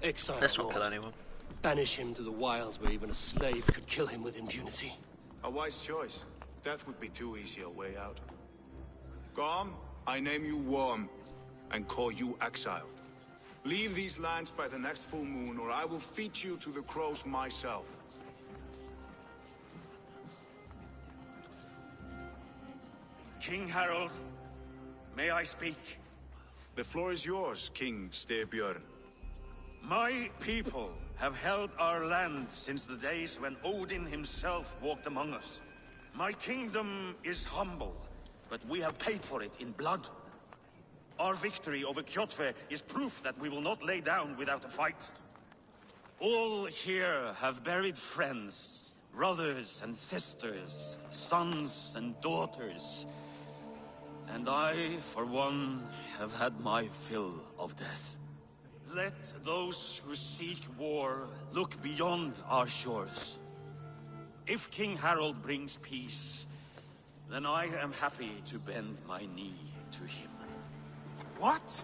Exile Let's not kill Lord. anyone. Banish him to the wilds where even a slave could kill him with impunity. A wise choice. Death would be too easy a way out. Gorm, I name you Worm, and call you Exile. Leave these lands by the next full moon, or I will feed you to the crows myself. King Harold, may I speak? The floor is yours, King Styrbjörn. My people have held our land since the days when Odin himself walked among us. My kingdom is humble, but we have paid for it in blood. Our victory over Kjotve is proof that we will not lay down without a fight. All here have buried friends, brothers and sisters, sons and daughters. And I, for one, have had my fill of death. Let those who seek war look beyond our shores. If King Harold brings peace, then I am happy to bend my knee to him. What?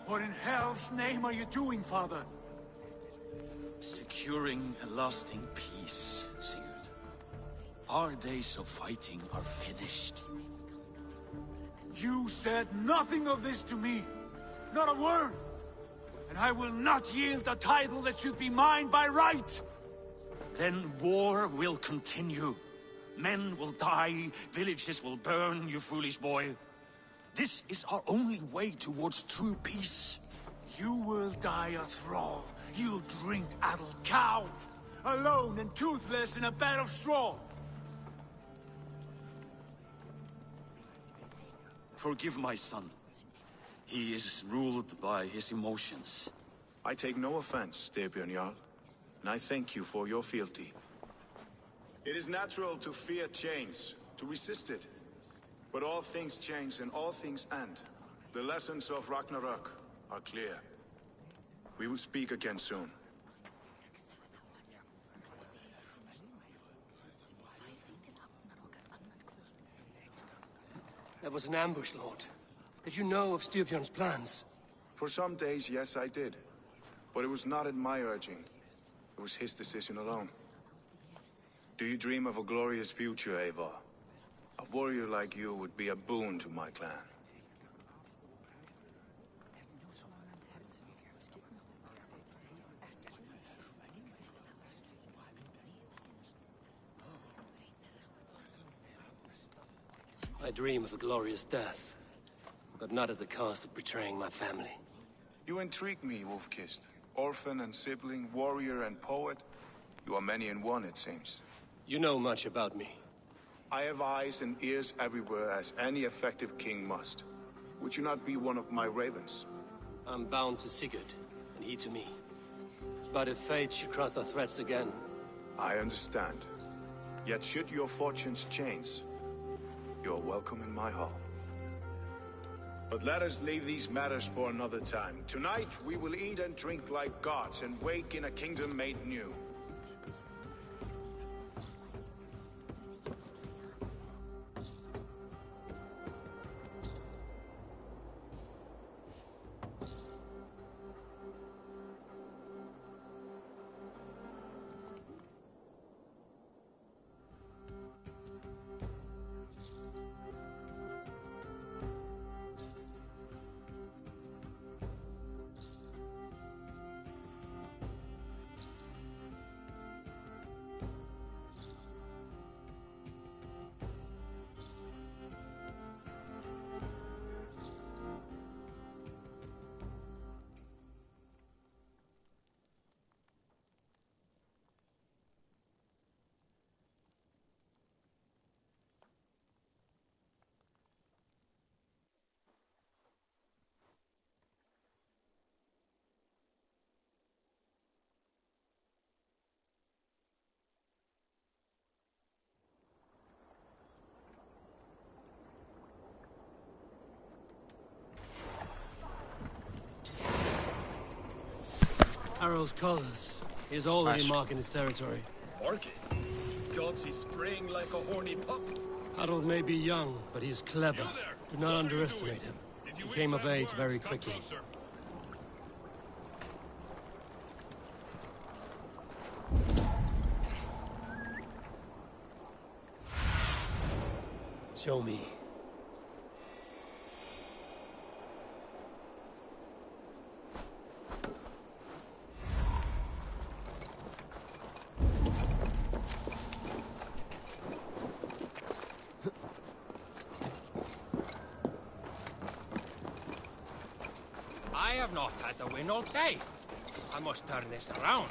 What in hell's name are you doing, father? Securing a lasting peace, Sigurd. Our days of fighting are finished. You said nothing of this to me. Not a word. And I will not yield a title that should be mine by right. Then war will continue. Men will die, villages will burn, you foolish boy. This is our only way towards true peace. You will die a thrall. You drink-addled cow. Alone and toothless in a bed of straw. Forgive my son. He is ruled by his emotions. I take no offense, Styrbjörn Jarl, and I thank you for your fealty. It is natural to fear change, to resist it. But all things change and all things end. The lessons of Ragnarok are clear. We will speak again soon. That was an ambush, Lord. Did you know of Styrbjörn's plans? For some days, yes, I did. But it was not at my urging. It was his decision alone. Do you dream of a glorious future, Eivor? A warrior like you would be a boon to my clan. I dream of a glorious death, but not at the cost of betraying my family. You intrigue me, Wolf-Kissed. Orphan and sibling, warrior and poet. You are many in one, it seems. You know much about me. I have eyes and ears everywhere, as any effective king must. Would you not be one of my ravens? I'm bound to Sigurd, and he to me. But if fate should cross our threads again... I understand. Yet should your fortunes change, you're welcome in my hall. But let us leave these matters for another time. Tonight, we will eat and drink like gods and wake in a kingdom made new. Harold's colors. He is already Nice. marking his territory. Marking? Gods, he's spraying like a horny pup. Harold may be young, but he's clever. You there! Do not What are you underestimate doing? him. If He you wish came to of have age words, very come quickly. closer. Show me. I have not had the wind all day. I must turn this around.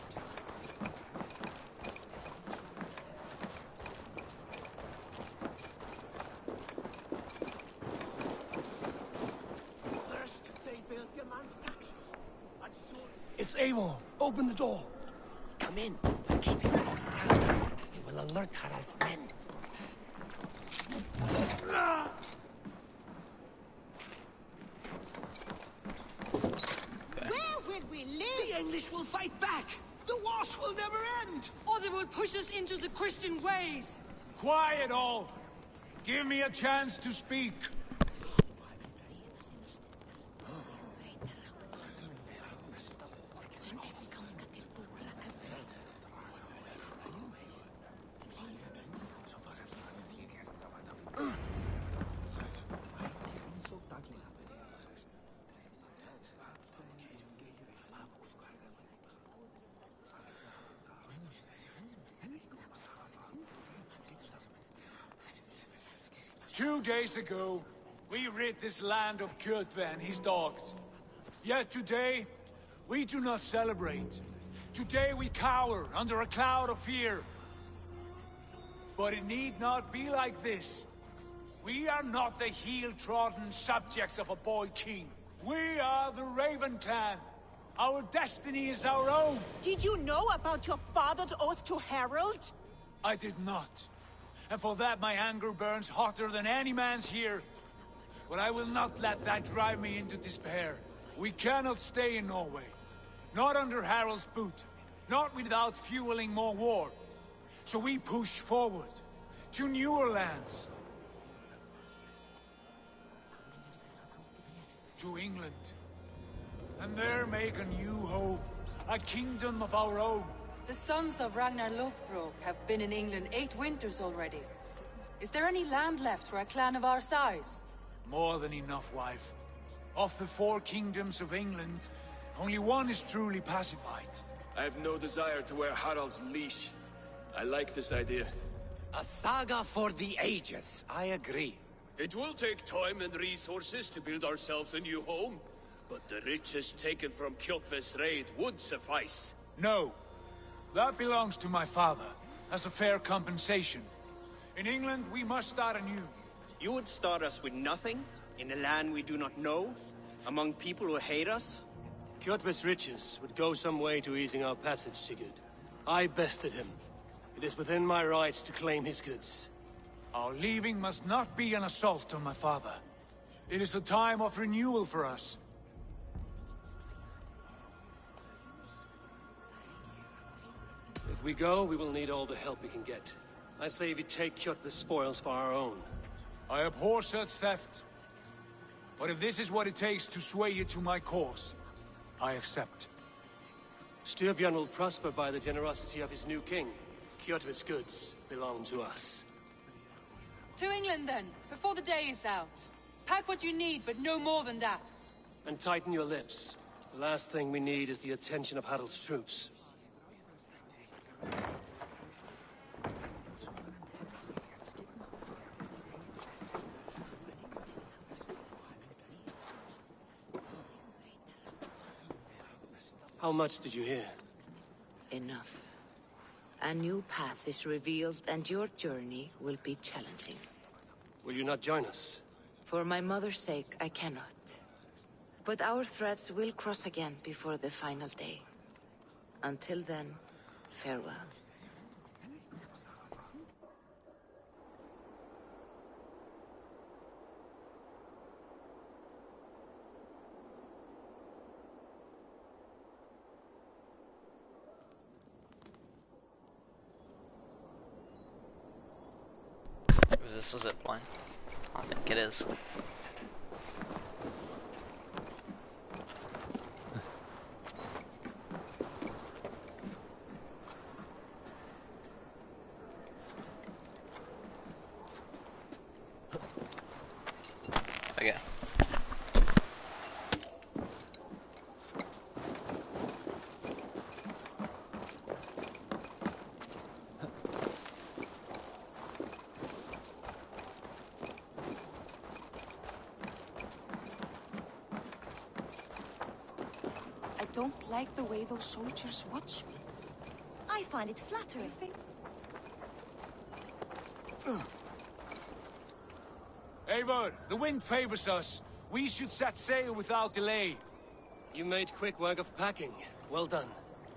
First, they built your man's taxes. And soon... It's Eivor. Open the door. Come in and keep your post down. It will alert Harald's men. Where will we live? The English will fight back! The wars will never end! Or they will push us into the Christian ways. Quiet all. Give me a chance to speak. 2 days ago, we rid this land of Kjotve and his dogs. Yet today, we do not celebrate. Today we cower under a cloud of fear. But it need not be like this. We are not the heel-trodden subjects of a boy king. We are the Raven clan. Our destiny is our own. Did you know about your father's oath to Harold? I did not. And for that my anger burns hotter than any man's here. But I will not let that drive me into despair. We cannot stay in Norway. Not under Harald's boot. Not without fueling more war. So we push forward. To newer lands. To England. And there make a new home. A kingdom of our own. The sons of Ragnar Lothbrok have been in England 8 winters already. Is there any land left for a clan of our size? More than enough, wife. Of the 4 kingdoms of England, only one is truly pacified. I have no desire to wear Harald's leash. I like this idea. A saga for the ages, I agree. It will take time and resources to build ourselves a new home, but the riches taken from Kjotve's raid would suffice. No. That belongs to my father, as a fair compensation. In England, we must start anew. You would start us with nothing? In a land we do not know? Among people who hate us? Kjotve's riches would go some way to easing our passage, Sigurd. I bested him. It is within my rights to claim his goods. Our leaving must not be an assault on my father. It is a time of renewal for us. If we go, we will need all the help we can get. I say we take Kjotve's spoils for our own. I abhor such theft. But if this is what it takes to sway you to my cause, I accept. Styrbjörn will prosper by the generosity of his new king. Kjotve's goods belong to us. To England then, before the day is out. Pack what you need, but no more than that. And tighten your lips. The last thing we need is the attention of Harald's troops. How much did you hear? Enough. A new path is revealed, and your journey will be challenging. Will you not join us? For my mother's sake, I cannot. But our threads will cross again before the final day. Until then, farewell. Is this a zip line? I think it is. don't like the way those soldiers watch me. I find it flattering. Eivor, the wind favors us. We should set sail without delay. You made quick work of packing. Well done.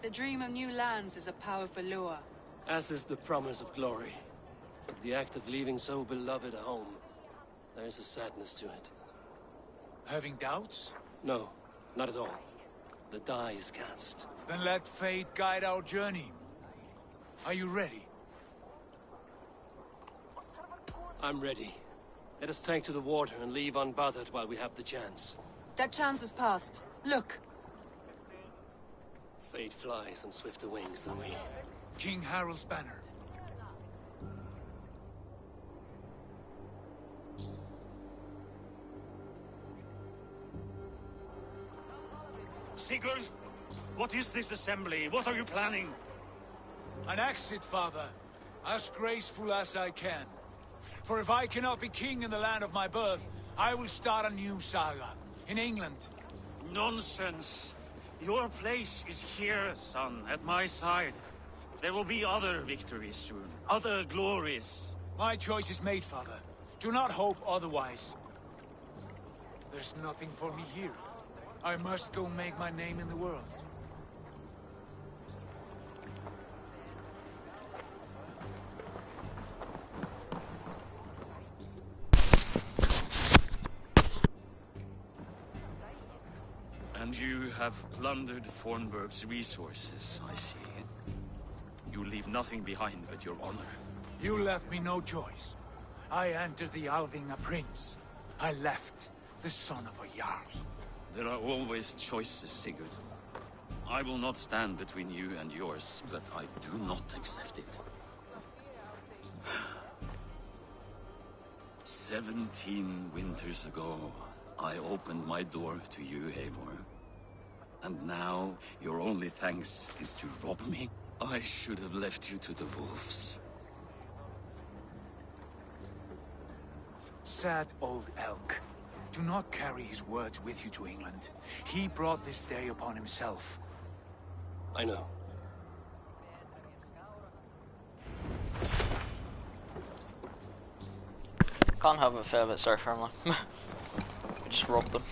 The dream of new lands is a powerful lure. As is the promise of glory. The act of leaving so beloved a home. There is a sadness to it. Having doubts? No, not at all. The die is cast. Then let fate guide our journey. Are you ready? I'm ready. Let us take to the water and leave unbothered while we have the chance. That chance is past. Look! Fate flies on swifter wings than we. King Harald's banner. Sigurd, what is this assembly? What are you planning? An exit, father. As graceful as I can. For if I cannot be king in the land of my birth, I will start a new saga. In England. Nonsense. Your place is here, son, at my side. There will be other victories soon. Other glories. My choice is made, father. Do not hope otherwise. There's nothing for me here. I must go make my name in the world. And you have plundered Fornburg's resources, I see. You leave nothing behind but your honor. You left me no choice. I entered the Alving a prince. I left the son of a Jarl. There are always choices, Sigurd. I will not stand between you and yours, but I do not accept it. 17 winters ago, I opened my door to you, Eivor. And now, your only thanks is to rob me? I should have left you to the wolves. Sad old elk. Do not carry his words with you to England. He brought this day upon himself. I know. Can't help but feel a bit sorry for him, like. We just robbed them.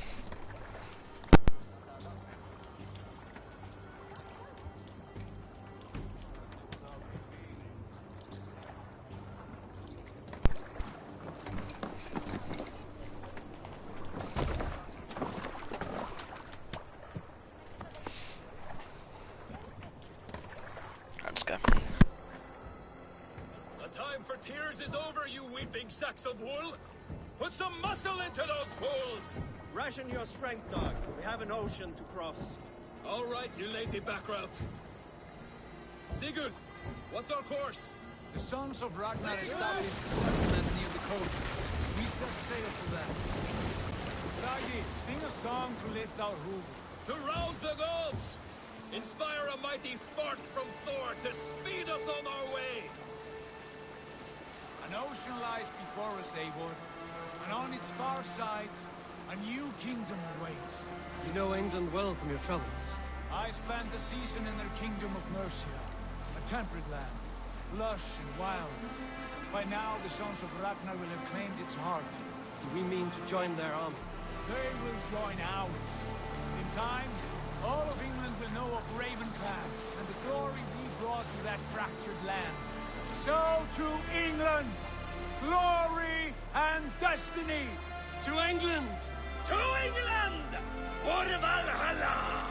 Let's go. The time for tears is over, you weeping sacks of wool! Put some muscle into those bulls! Ration your strength, dog. We have an ocean to cross. All right, you lazy backrout. Sigurd, what's our course? The sons of Ragnar established a settlement near the coast. We set sail for them. Ragi, sing a song to lift our hoof. To rouse the gods! Inspire a mighty fart from Thor to speed us on our way! An ocean lies before us, Eivor. And on its far side, a new kingdom awaits. You know England well from your travels. I spent a season in their kingdom of Mercia. A temperate land, lush and wild. By now, the sons of Ragnar will have claimed its heart. Do we mean to join their army? They will join ours. In time, all of England will know of Ravenclan and the glory we brought to that fractured land. So to England! Glory and destiny! To England! To England! For Valhalla!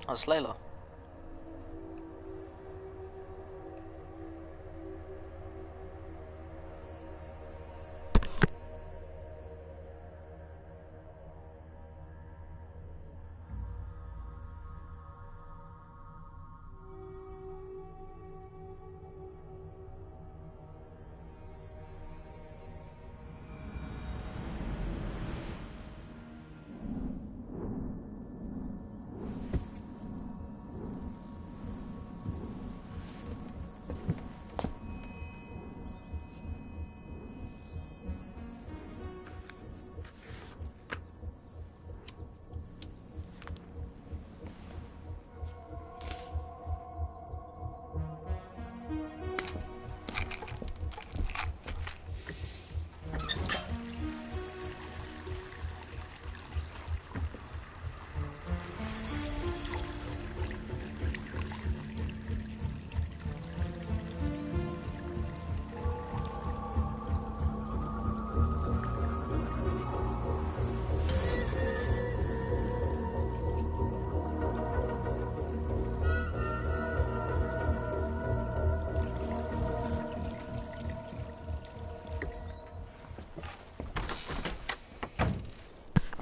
Oh, it's Layla.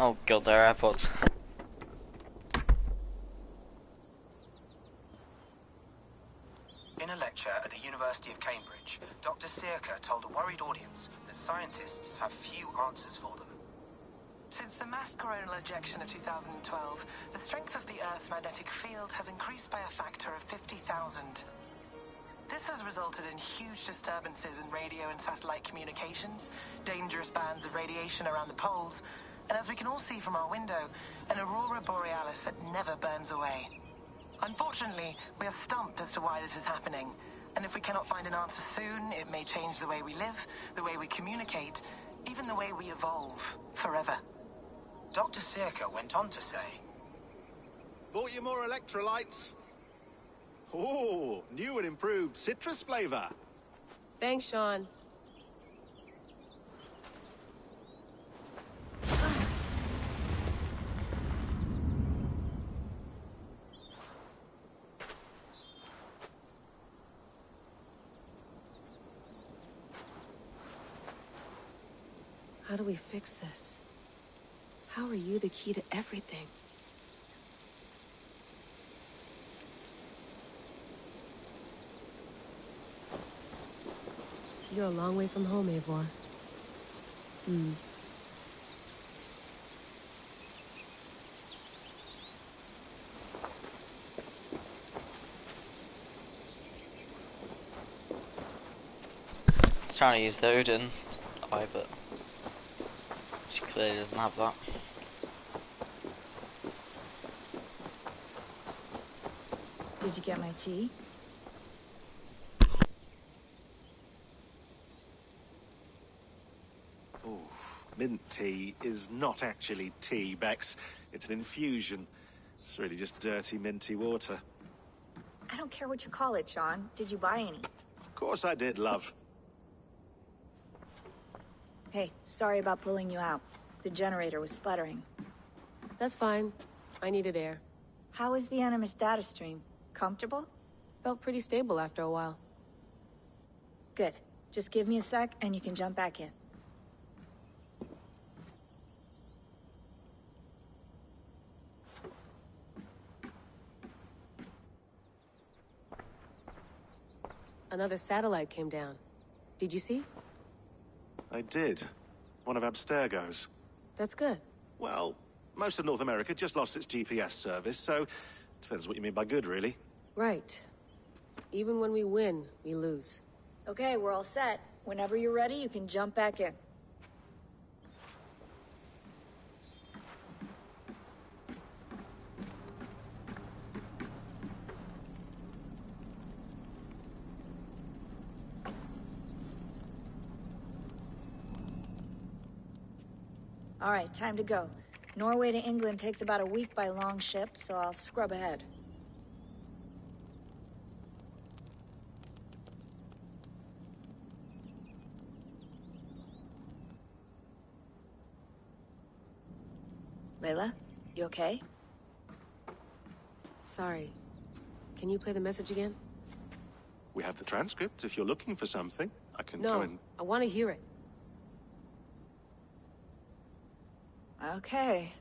Oh god, they're AirPods. In a lecture at the University of Cambridge, Dr. Circa told a worried audience that scientists have few answers for them. Since the mass coronal ejection of 2012, the strength of the Earth's magnetic field has increased by a factor of 50,000. This has resulted in huge disturbances in radio and satellite communications, dangerous bands of radiation around the poles, and as we can all see from our window, an aurora borealis that never burns away. Unfortunately, we are stumped as to why this is happening, and if we cannot find an answer soon, it may change the way we live, the way we communicate, even the way we evolve, forever. Dr. Circa went on to say, "Bought you more electrolytes? Oh, new and improved citrus flavor." Thanks, Sean. How do we fix this? How are you the key to everything? You're a long way from home, Eivor. He's trying to use the Odin eye, but she clearly doesn't have that. Did you get my tea? Mint tea is not actually tea, Bex. It's an infusion. It's really just dirty, minty water. I don't care what you call it, Sean. Did you buy any? Of course I did, love. Hey, sorry about pulling you out. The generator was sputtering. That's fine. I needed air. How is the Animus data stream? Comfortable? Felt pretty stable after a while. Good. Just give me a sec and you can jump back in. Another satellite came down. Did you see? I did. One of Abstergo's. That's good. Well, most of North America just lost its GPS service, so depends what you mean by good, really. Right. Even when we win, we lose. Okay, we're all set. Whenever you're ready, you can jump back in. All right, time to go. Norway to England takes about a week by long ship, so I'll scrub ahead. Layla, you okay? Sorry. Can you play the message again? We have the transcript. If you're looking for something, I can No, go and... I want to hear it. Okay.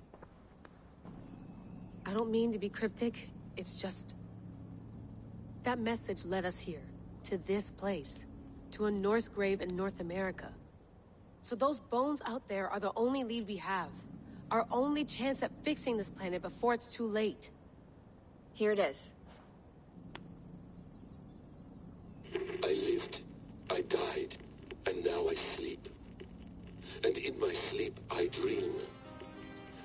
I don't mean to be cryptic. It's just... that message led us here. To this place. To a Norse grave in North America. So those bones out there are the only lead we have. Our only chance at fixing this planet before it's too late. Here it is. I lived, I died, and now I sleep. And in my sleep I dream.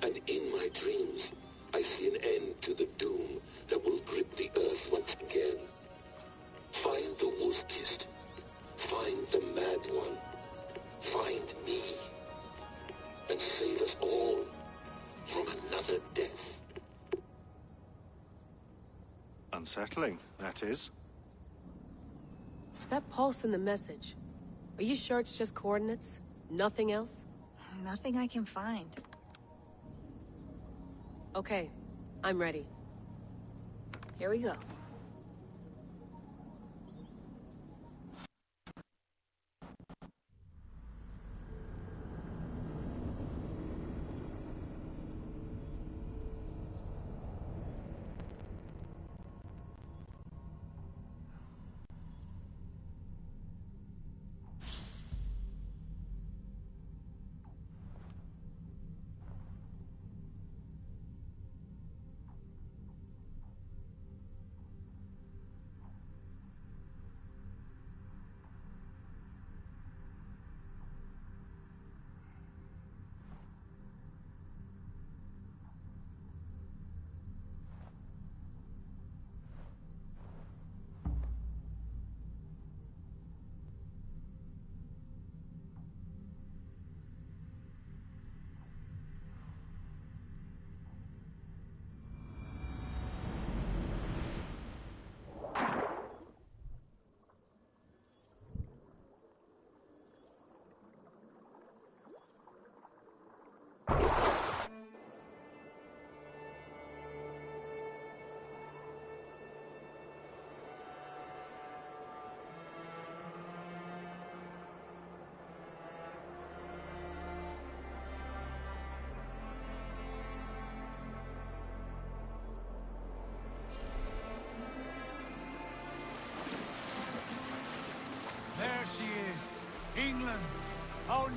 And in my dreams, I see an end to the doom that will grip the earth once again. Find the wolf-kissed. Find the mad one. Find me. And save us all from another death. Unsettling, that is. That pulse in the message. Are you sure it's just coordinates? Nothing else? Nothing I can find. Okay, I'm ready. Here we go.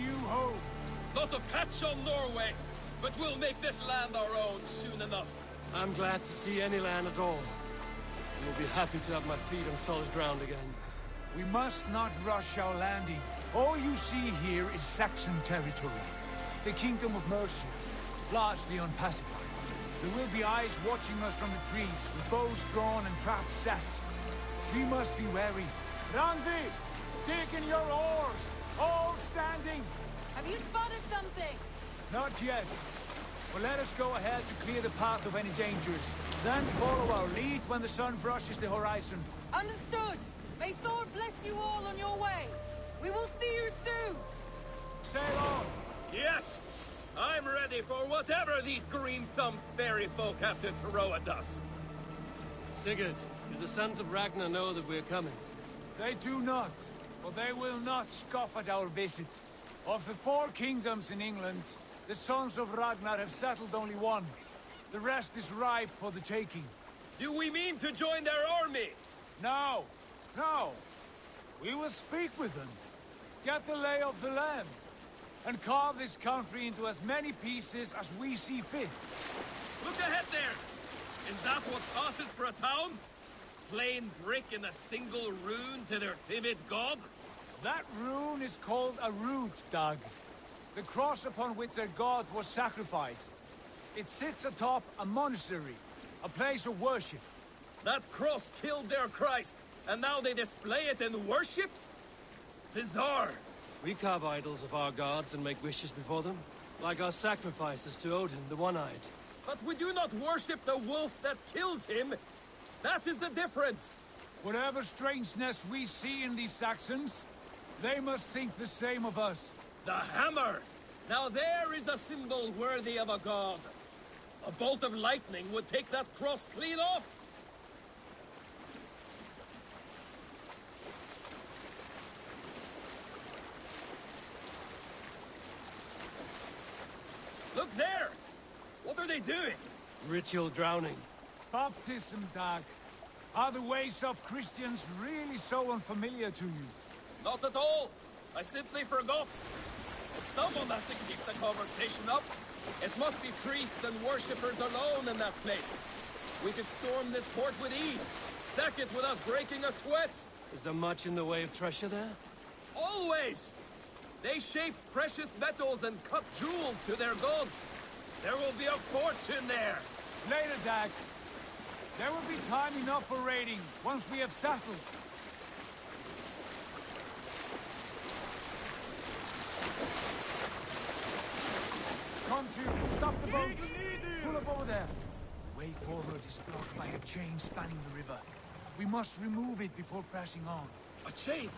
new home. Not a patch on Norway, but we'll make this land our own soon enough. I'm glad to see any land at all. I will be happy to have my feet on solid ground again. We must not rush our landing. All you see here is Saxon territory. The Kingdom of Mercia, largely unpacified. There will be eyes watching us from the trees, with bows drawn and traps set. We must be wary. Randi! Dig in your oars! All standing! Have you spotted something? Not yet. But let us go ahead to clear the path of any dangers. Then follow our lead when the sun brushes the horizon. Understood! May Thor bless you all on your way! We will see you soon! Sail on! Yes! I'm ready for whatever these green-thumbed fairy folk have to throw at us. Sigurd, do the sons of Ragnar know that we're coming? They do not, but they will not scoff at our visit. Of the 4 kingdoms in England, the sons of Ragnar have settled only one. The rest is ripe for the taking. Do we mean to join their army? No, no. We will speak with them, get the lay of the land, and carve this country into as many pieces as we see fit. Look ahead there! Is that what passes for a town? Plain brick in a single rune to their timid god? That rune is called a root, Doug. The cross upon which their god was sacrificed. It sits atop a monastery, a place of worship. That cross killed their Christ, and now they display it in worship? Bizarre. We carve idols of our gods and make wishes before them, like our sacrifices to Odin, the One-Eyed. But we do not worship the wolf that kills him. That is the difference. Whatever strangeness we see in these Saxons, they must think the same of us. The hammer! Now there is a symbol worthy of a god. A bolt of lightning would take that cross clean off. Look there! What are they doing? Ritual drowning. Baptism, Dag. Are the ways of Christians really so unfamiliar to you? Not at all. I simply forgot. But someone has to keep the conversation up. It must be priests and worshippers alone in that place. We could storm this fort with ease. Sack it without breaking a sweat. Is there much in the way of treasure there? Always! They shape precious metals and cut jewels to their gods. There will be a fortune there. Later, Dag. There will be time enough for raiding, once we have settled. Come to, stop the boats. Pull up over there. The way forward is blocked by a chain spanning the river. We must remove it before pressing on. A chain?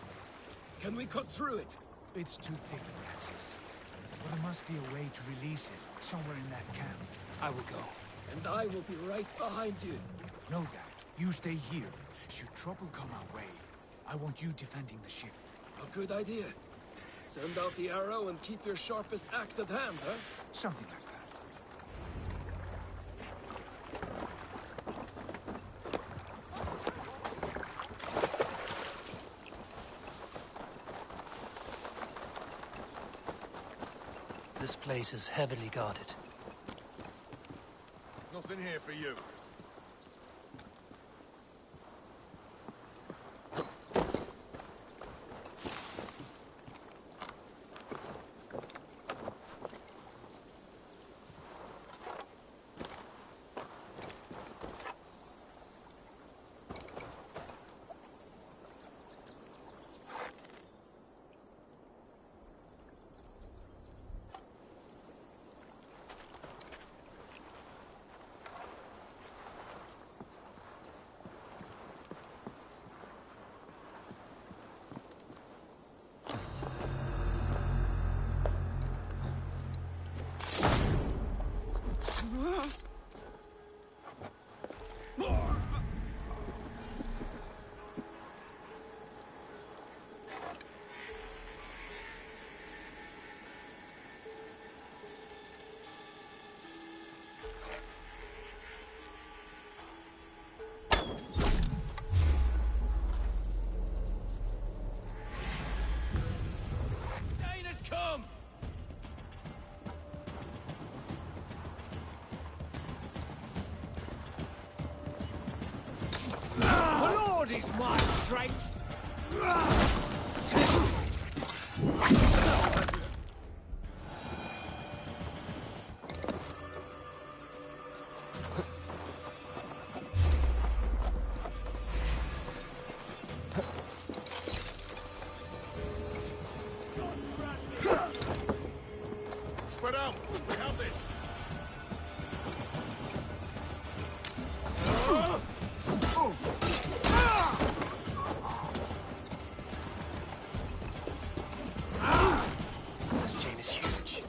Can we cut through it? It's too thick for access. But there must be a way to release it, somewhere in that camp. I will go. And I will be right behind you. No, Dad. You stay here. Should trouble come our way, I want you defending the ship. A good idea. Send out the arrow and keep your sharpest axe at hand, huh? Something like that. This place is heavily guarded. Nothing here for you. is my strength! Spread out! We have this! This chain is huge.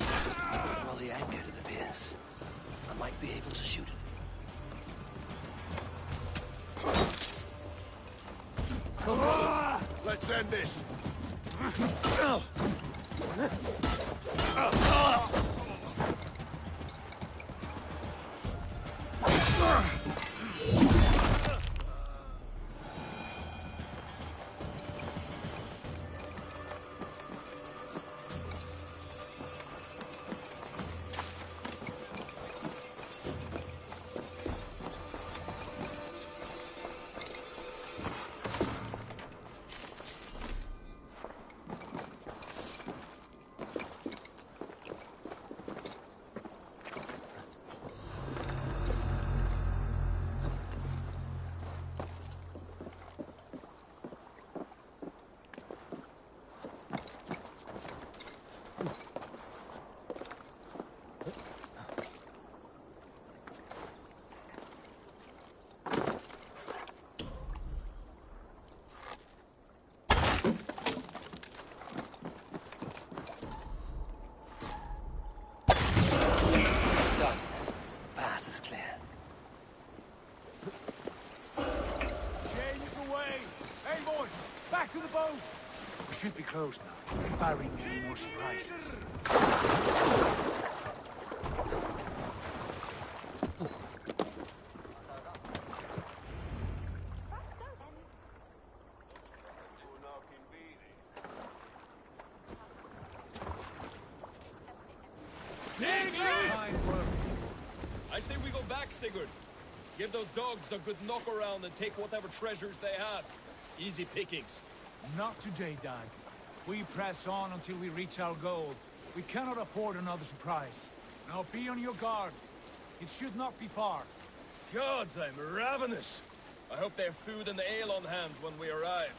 Well, the anchor, it appears. I might be able to shoot it. Come on! Let's end this! Done. Path is clear. Chain is away! Hey, boys! Back to the boat! We should be close now, barring any more surprises. I say we go back, Sigurd. Give those dogs a good knock around and take whatever treasures they have. Easy pickings. Not today, Dag. We press on until we reach our goal. We cannot afford another surprise. Now be on your guard. It should not be far. Gods, I'm ravenous. I hope they have food and ale on hand when we arrive.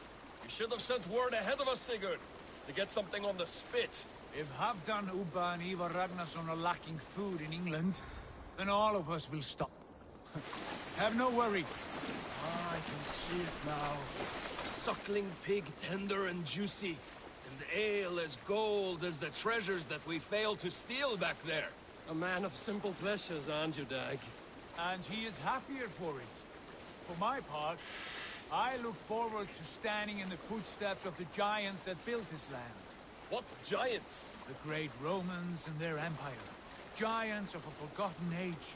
You should have sent word ahead of us, Sigurd, to get something on the spit. If Halfdan, Ubba and Ivar Ragnarsson are lacking food in England, then all of us will stop. Have no worry. Ah, I can see it now. Suckling pig tender and juicy, and ale as gold as the treasures that we failed to steal back there. A man of simple pleasures, aren't you, Dag? And he is happier for it. For my part, I look forward to standing in the footsteps of the giants that built this land. What giants? The great Romans and their empire. Giants of a forgotten age.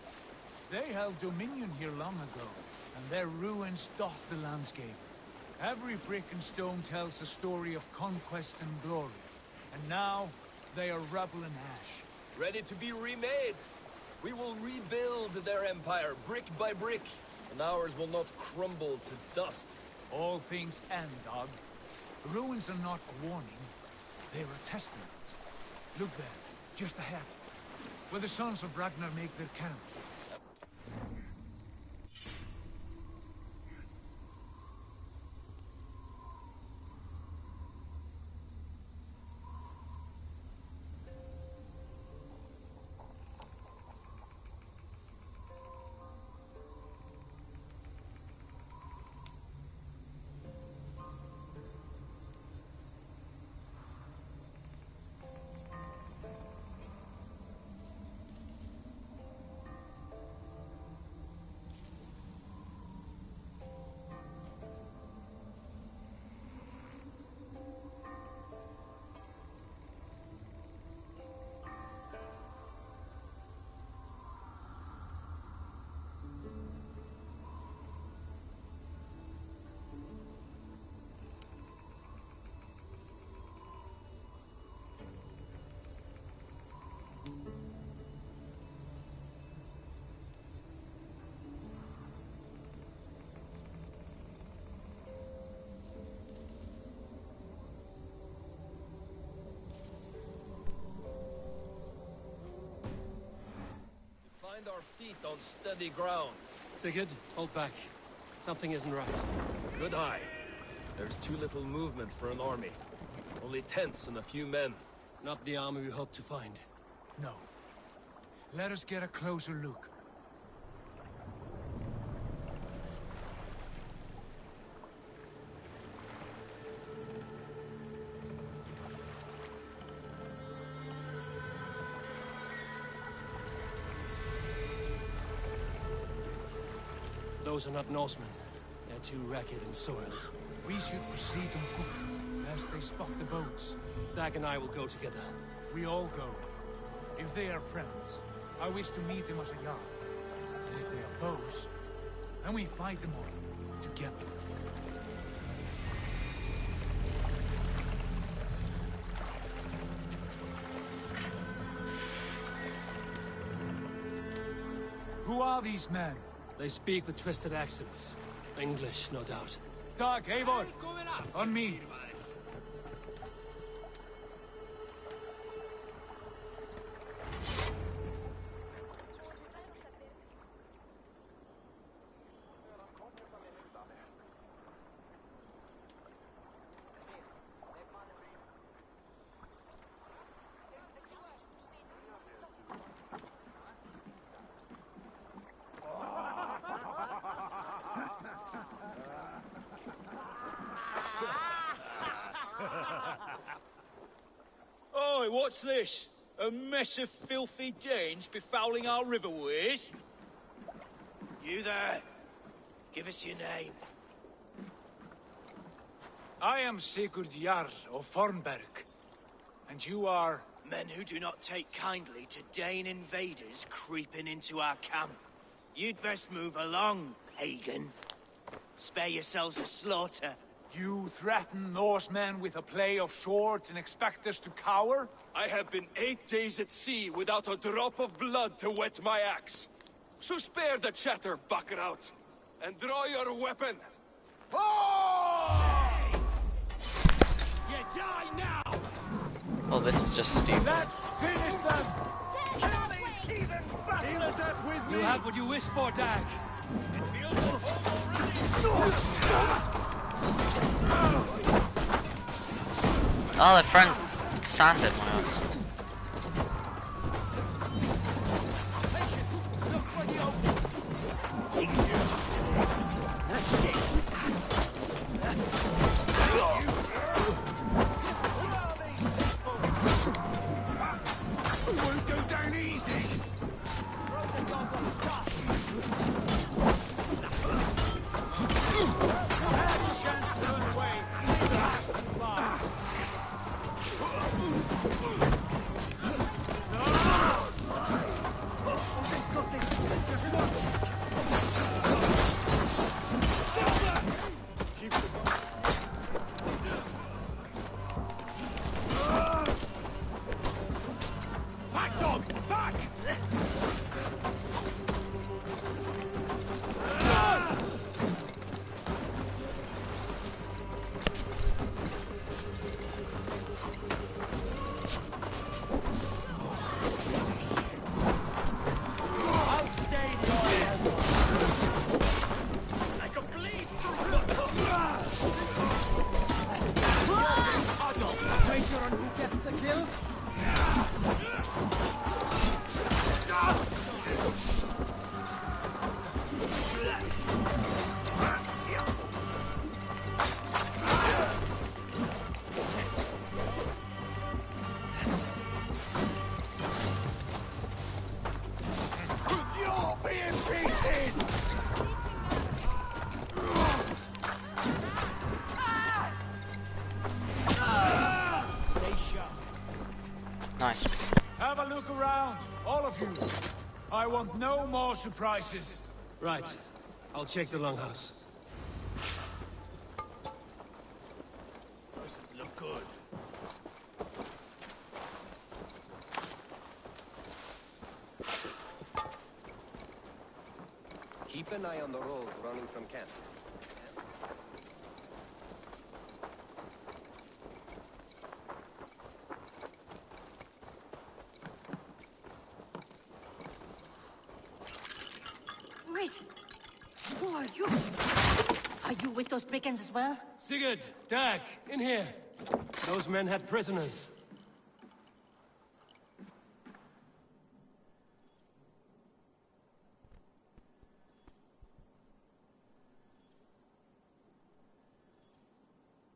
They held dominion here long ago, and their ruins dot the landscape. Every brick and stone tells a story of conquest and glory. And now, they are rubble and ash. Ready to be remade. We will rebuild their empire, brick by brick, and ours will not crumble to dust. All things end, Dog. The ruins are not a warning. They're a testament. Look there, just ahead, where the sons of Ragnar make their camp. our feet on steady ground. Sigurd, hold back. Something isn't right. Good eye. There's too little movement for an army. Only tents and a few men. Not the army we hope to find. No. Let us get a closer look. Those are not Norsemen. They're too ragged and soiled. We should proceed on foot, lest they spot the boats. Dag and I will go together. We all go. If they are friends, I wish to meet them as a Jarl. And if they are foes, then we fight them all, together. Who are these men? They speak with twisted accents. English, no doubt. Dag, Eivor! On me! Oi, what's this? A mess of filthy Danes befouling our riverways? You there! Give us your name. I am Sigurd Jarl of Fornberg. And you are... Men who do not take kindly to Dane invaders creeping into our camp. You'd best move along, pagan. Spare yourselves a slaughter. You threaten Norsemen with a play of swords and expect us to cower? I have been 8 days at sea without a drop of blood to wet my axe. So spare the chatter, buckerouts, and draw your weapon. Oh! You die now! Well, this is just stupid. Let's finish them! You have what you wish for, Dag. Oh, they're throwing sand at my house. Won't go down easy! Back, dog! Back! Nice. Have a look around, all of you. I want no more surprises. Right. I'll check the longhouse. Doesn't look good. Keep an eye on the road running from camp. Wait. Who are you? Are you with those brigands as well? Sigurd, Dag, in here. Those men had prisoners.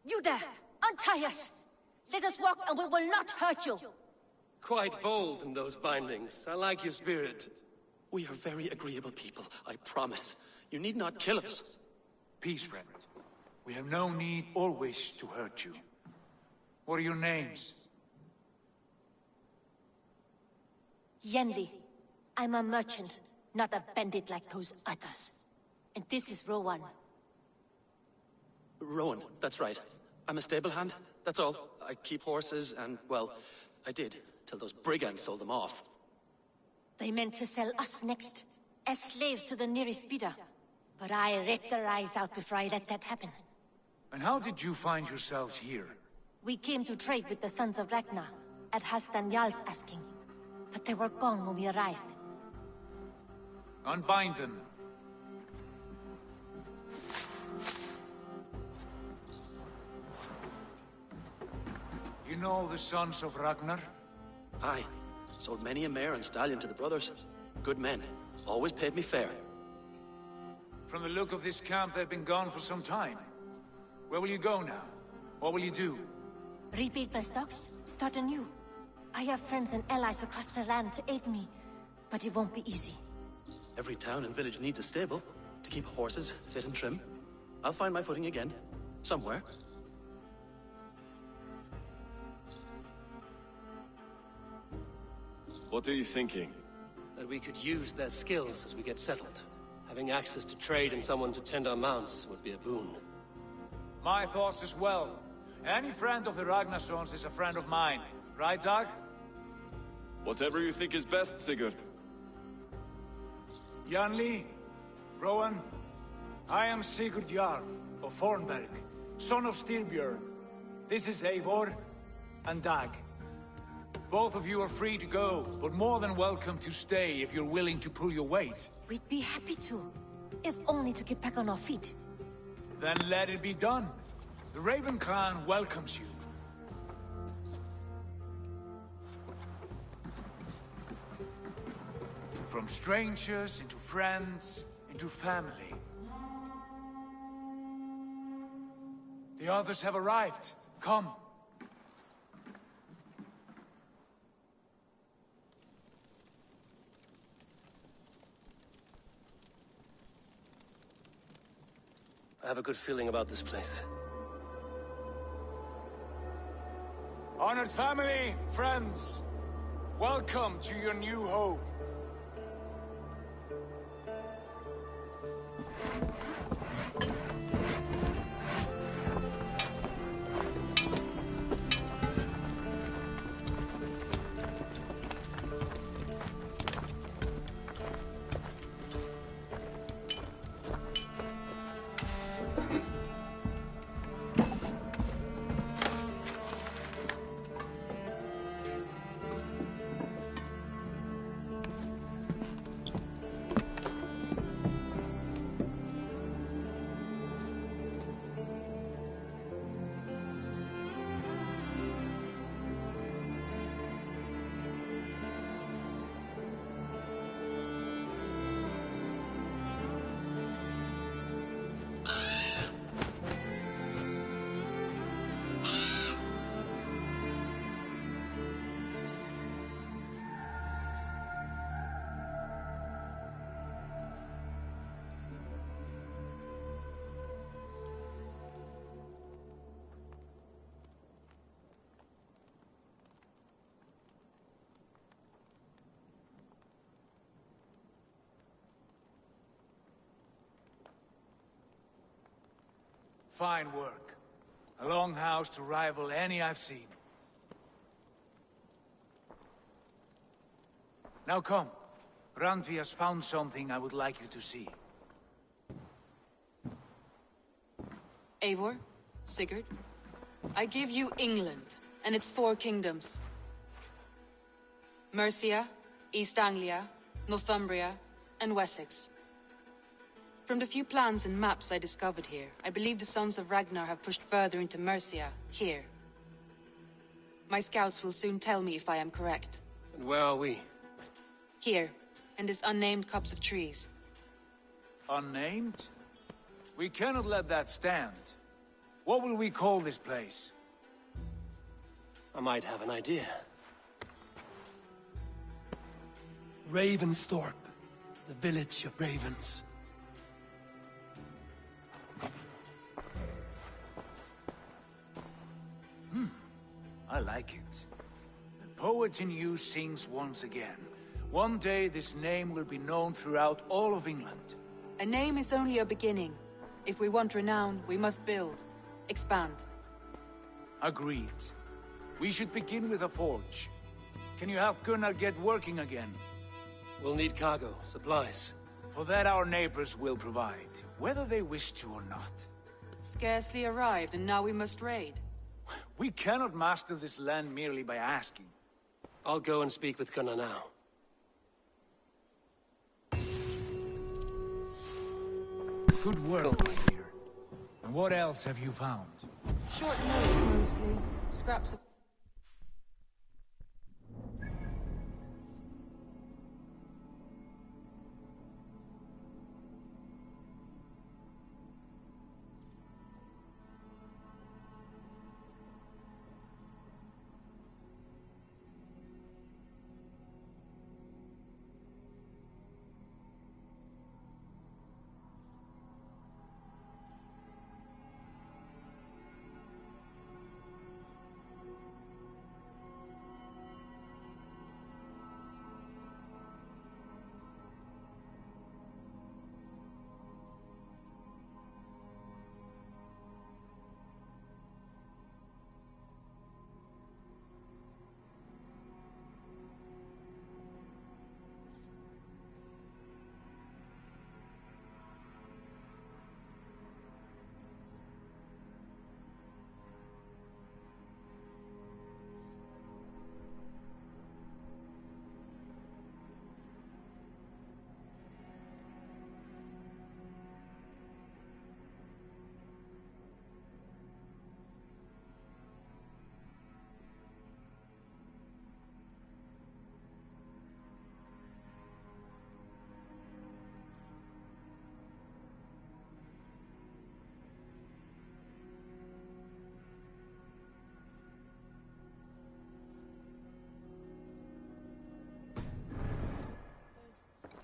You there! Untie us! Let us walk and we will not hurt you! Quite bold in those bindings. I like your spirit. We are very agreeable people, I promise. You need not kill us. Peace, friend. We have no need or wish to hurt you. What are your names? Yenli. I'm a merchant, not a bandit like those others. And this is Rowan. Rowan, that's right. I'm a stable hand, that's all. I keep horses and, well, I did, till those brigands sold them off. They meant to sell us next, as slaves to the nearest bidder. But I ripped their eyes out before I let that happen. And how did you find yourselves here? We came to trade with the Sons of Ragnar, at Halfdan Jarl's asking. But they were gone when we arrived. Unbind them. You know the Sons of Ragnar? Aye. Sold many a mare and stallion to the brothers. Good men. Always paid me fair. From the look of this camp, they've been gone for some time. Where will you go now? What will you do? Rebuild my stocks? Start anew. I have friends and allies across the land to aid me, but it won't be easy. Every town and village needs a stable to keep horses fit and trim. I'll find my footing again. Somewhere. What are you thinking? That we could use their skills as we get settled. Having access to trade and someone to tend our mounts would be a boon. My thoughts as well. Any friend of the Ragnarsons is a friend of mine. Right, Dag? Whatever you think is best, Sigurd. Janli, Rowan, I am Sigurd Jarl of Fornberg, son of Styrbjörn. This is Eivor and Dag. Both of you are free to go, but more than welcome to stay if you're willing to pull your weight. We'd be happy to, if only to get back on our feet. Then let it be done. The Raven clan welcomes you. From strangers into friends, into family. The others have arrived. Come. I have a good feeling about this place. Honored family, friends, welcome to your new home. Fine work. A longhouse to rival any I've seen. Now come. Randvi has found something I would like you to see. Eivor, Sigurd, I give you England and its 4 kingdoms. Mercia, East Anglia, Northumbria, and Wessex. From the few plans and maps I discovered here, I believe the Sons of Ragnar have pushed further into Mercia, here. My scouts will soon tell me if I am correct. And where are we? Here, in this unnamed copse of trees. Unnamed? We cannot let that stand. What will we call this place? I might have an idea. Ravensthorpe, the village of ravens. I like it. The poet in you sings once again. One day this name will be known throughout all of England. A name is only a beginning. If we want renown, we must build. Expand. Agreed. We should begin with a forge. Can you help Gunnar get working again? We'll need cargo, supplies. For that our neighbors will provide, whether they wish to or not. Scarcely arrived, and now we must raid. We cannot master this land merely by asking. I'll go and speak with Gunnar now. Good work, my dear. And what else have you found? Short notes, mostly. Scraps of...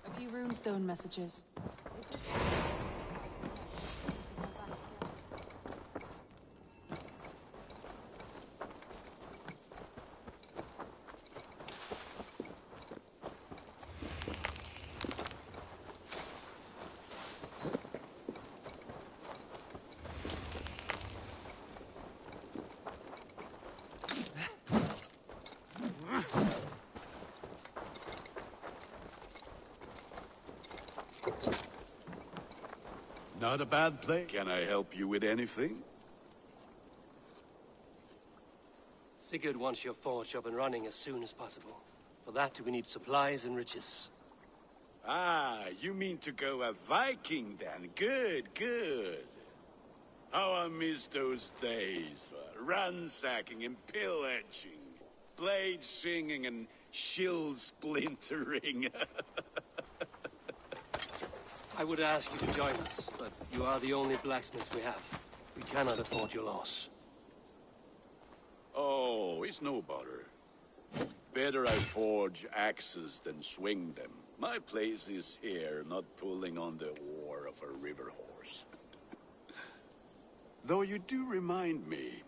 A few runestone messages. Not a bad place. Can I help you with anything? Sigurd wants your forge up and running as soon as possible. For that, we need supplies and riches. Ah, you mean to go a Viking then? Good, good. How I miss those days. Ransacking and pillaging. Blade singing and shield splintering. I would ask you to join us, but you are the only blacksmith we have. We cannot afford your loss. Oh, it's no bother. Better I forge axes than swing them. My place is here, not pulling on the oar of a river horse. Though you do remind me,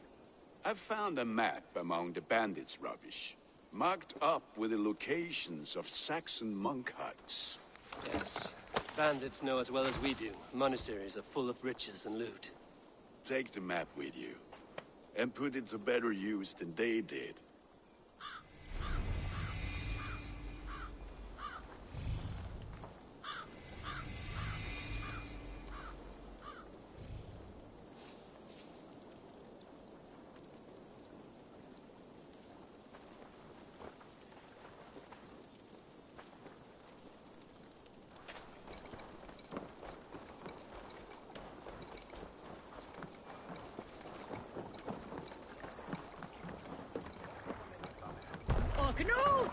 I found a map among the bandits' rubbish, marked up with the locations of Saxon monk huts. Yes. Bandits know as well as we do. Monasteries are full of riches and loot. Take the map with you, and put it to better use than they did. Knut!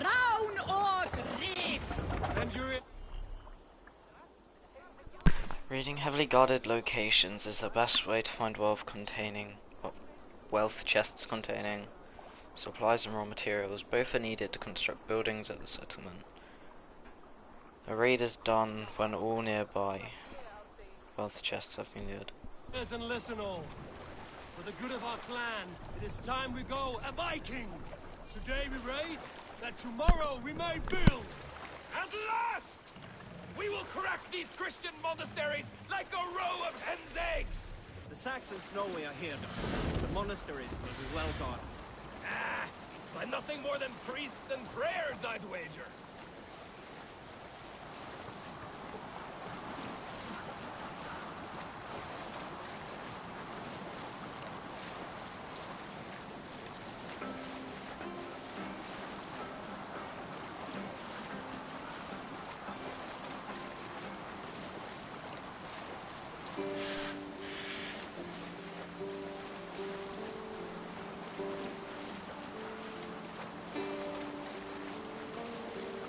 Round or grief! And you're in. Reading heavily guarded locations is the best way to find wealth chests containing supplies and raw materials. Both are needed to construct buildings at the settlement. A raid is done when all nearby wealth chests have been looted. And listen all. For the good of our clan, it is time we go a Viking. Today we raid, that tomorrow we may build. At last! We will crack these Christian monasteries like a row of hen's eggs! The Saxons know we are here, though. The monasteries will be well guarded. Ah, by nothing more than priests and prayers, I'd wager.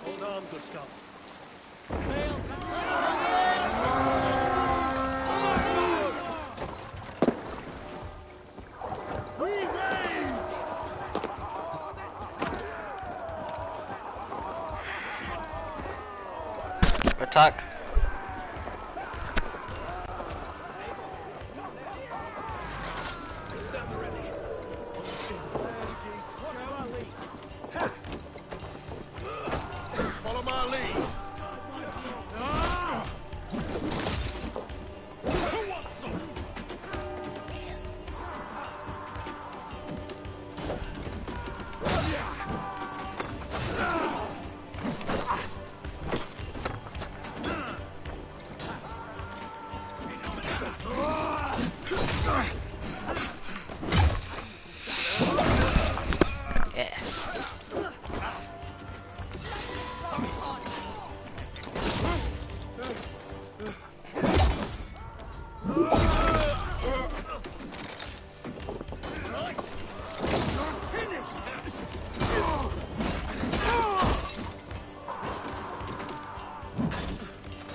Hold on, good Scott. Sail! We raid! Attack! Stand ready. Follow my lead. Yes.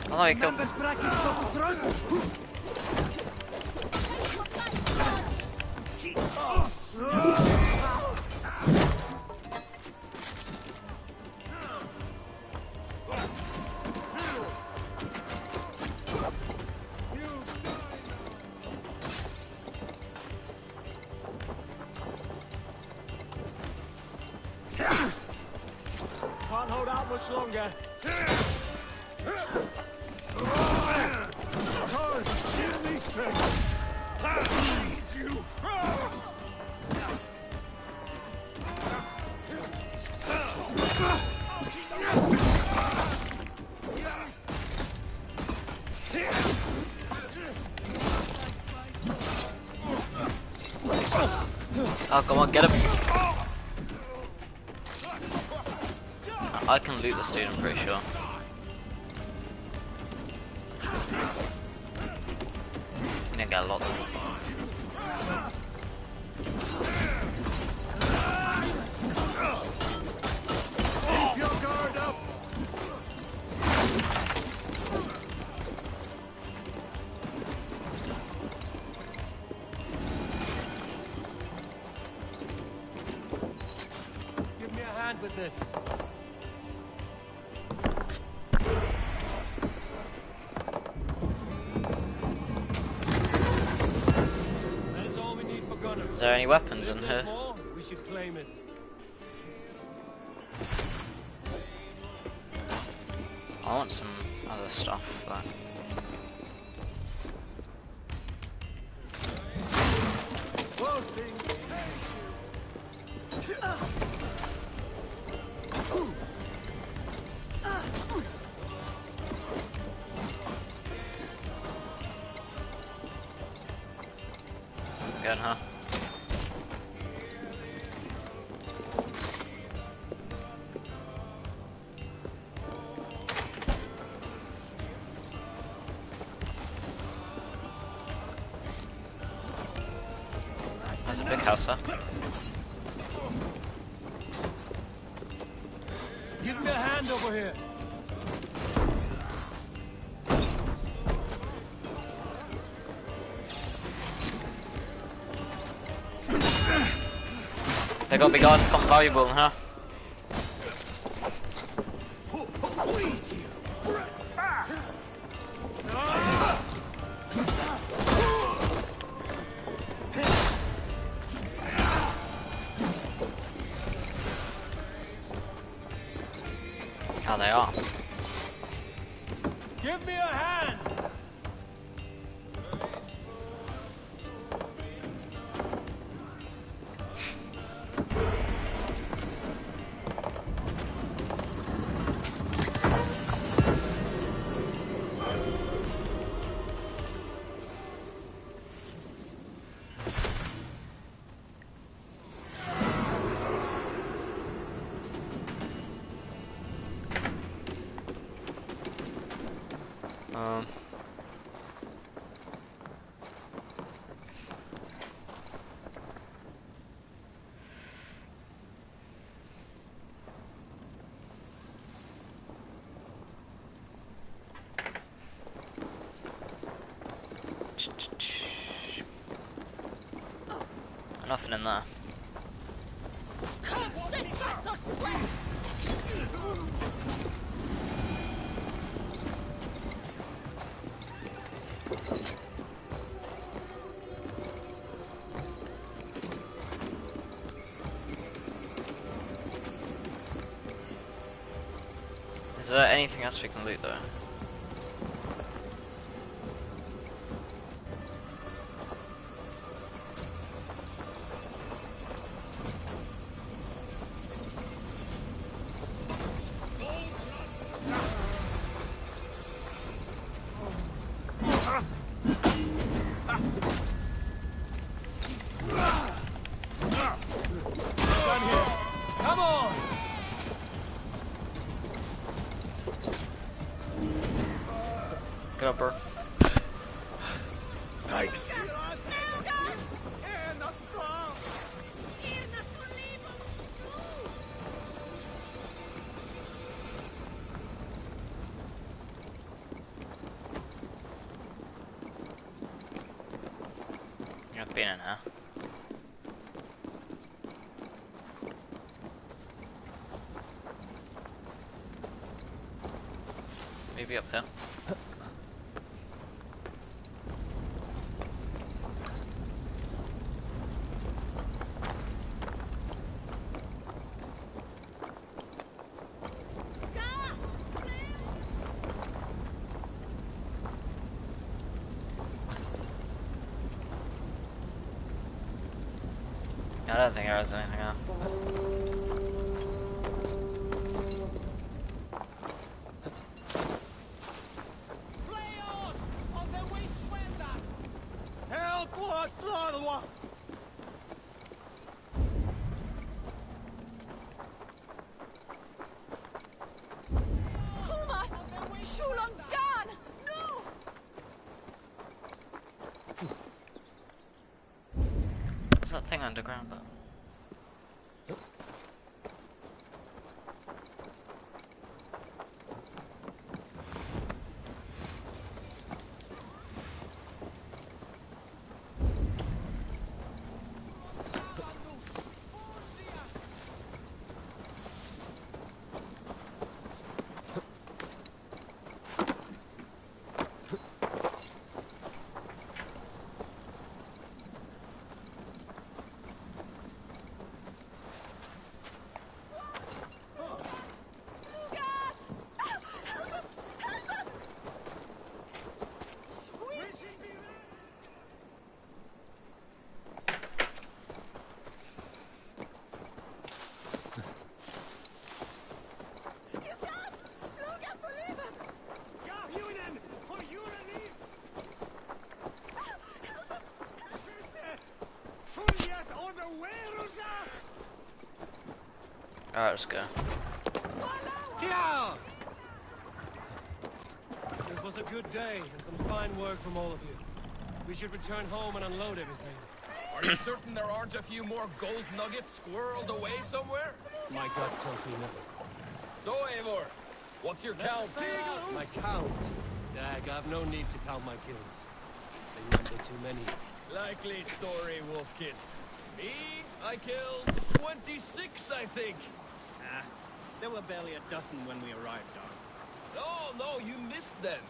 I like him. Can't hold out much longer. Give me strength. I need you! Oh, come on, get him. I can loot this dude, I'm pretty sure. I'm gonna get a lot though. Keep your guard up. Give me a hand with this. That is all we need for gunners. Is there any weapons If in there's here? more, we should claim it. I want some other stuff. Like. Good, huh? There's a big house, huh? a hand over here. They gotta be guarding something valuable, huh? Oh, they are. Give me a hand! Nothing in there. Is there anything else we can loot though? Get up, bro. Thanks. You're not being in, huh? Maybe up here. I don't think there is anything else. What's that thing underground though? Alright, let's go. This was a good day and some fine work from all of you. We should return home and unload everything. Are you certain there aren't a few more gold nuggets squirreled away somewhere? My gut tells me no. So, Eivor, what's your count? My count? Dag, I've no need to count my kills. They number too many. Likely story, Wolf-Kissed. Me, I killed 26, I think. Ah, there were barely a dozen when we arrived, Don. No, you missed them.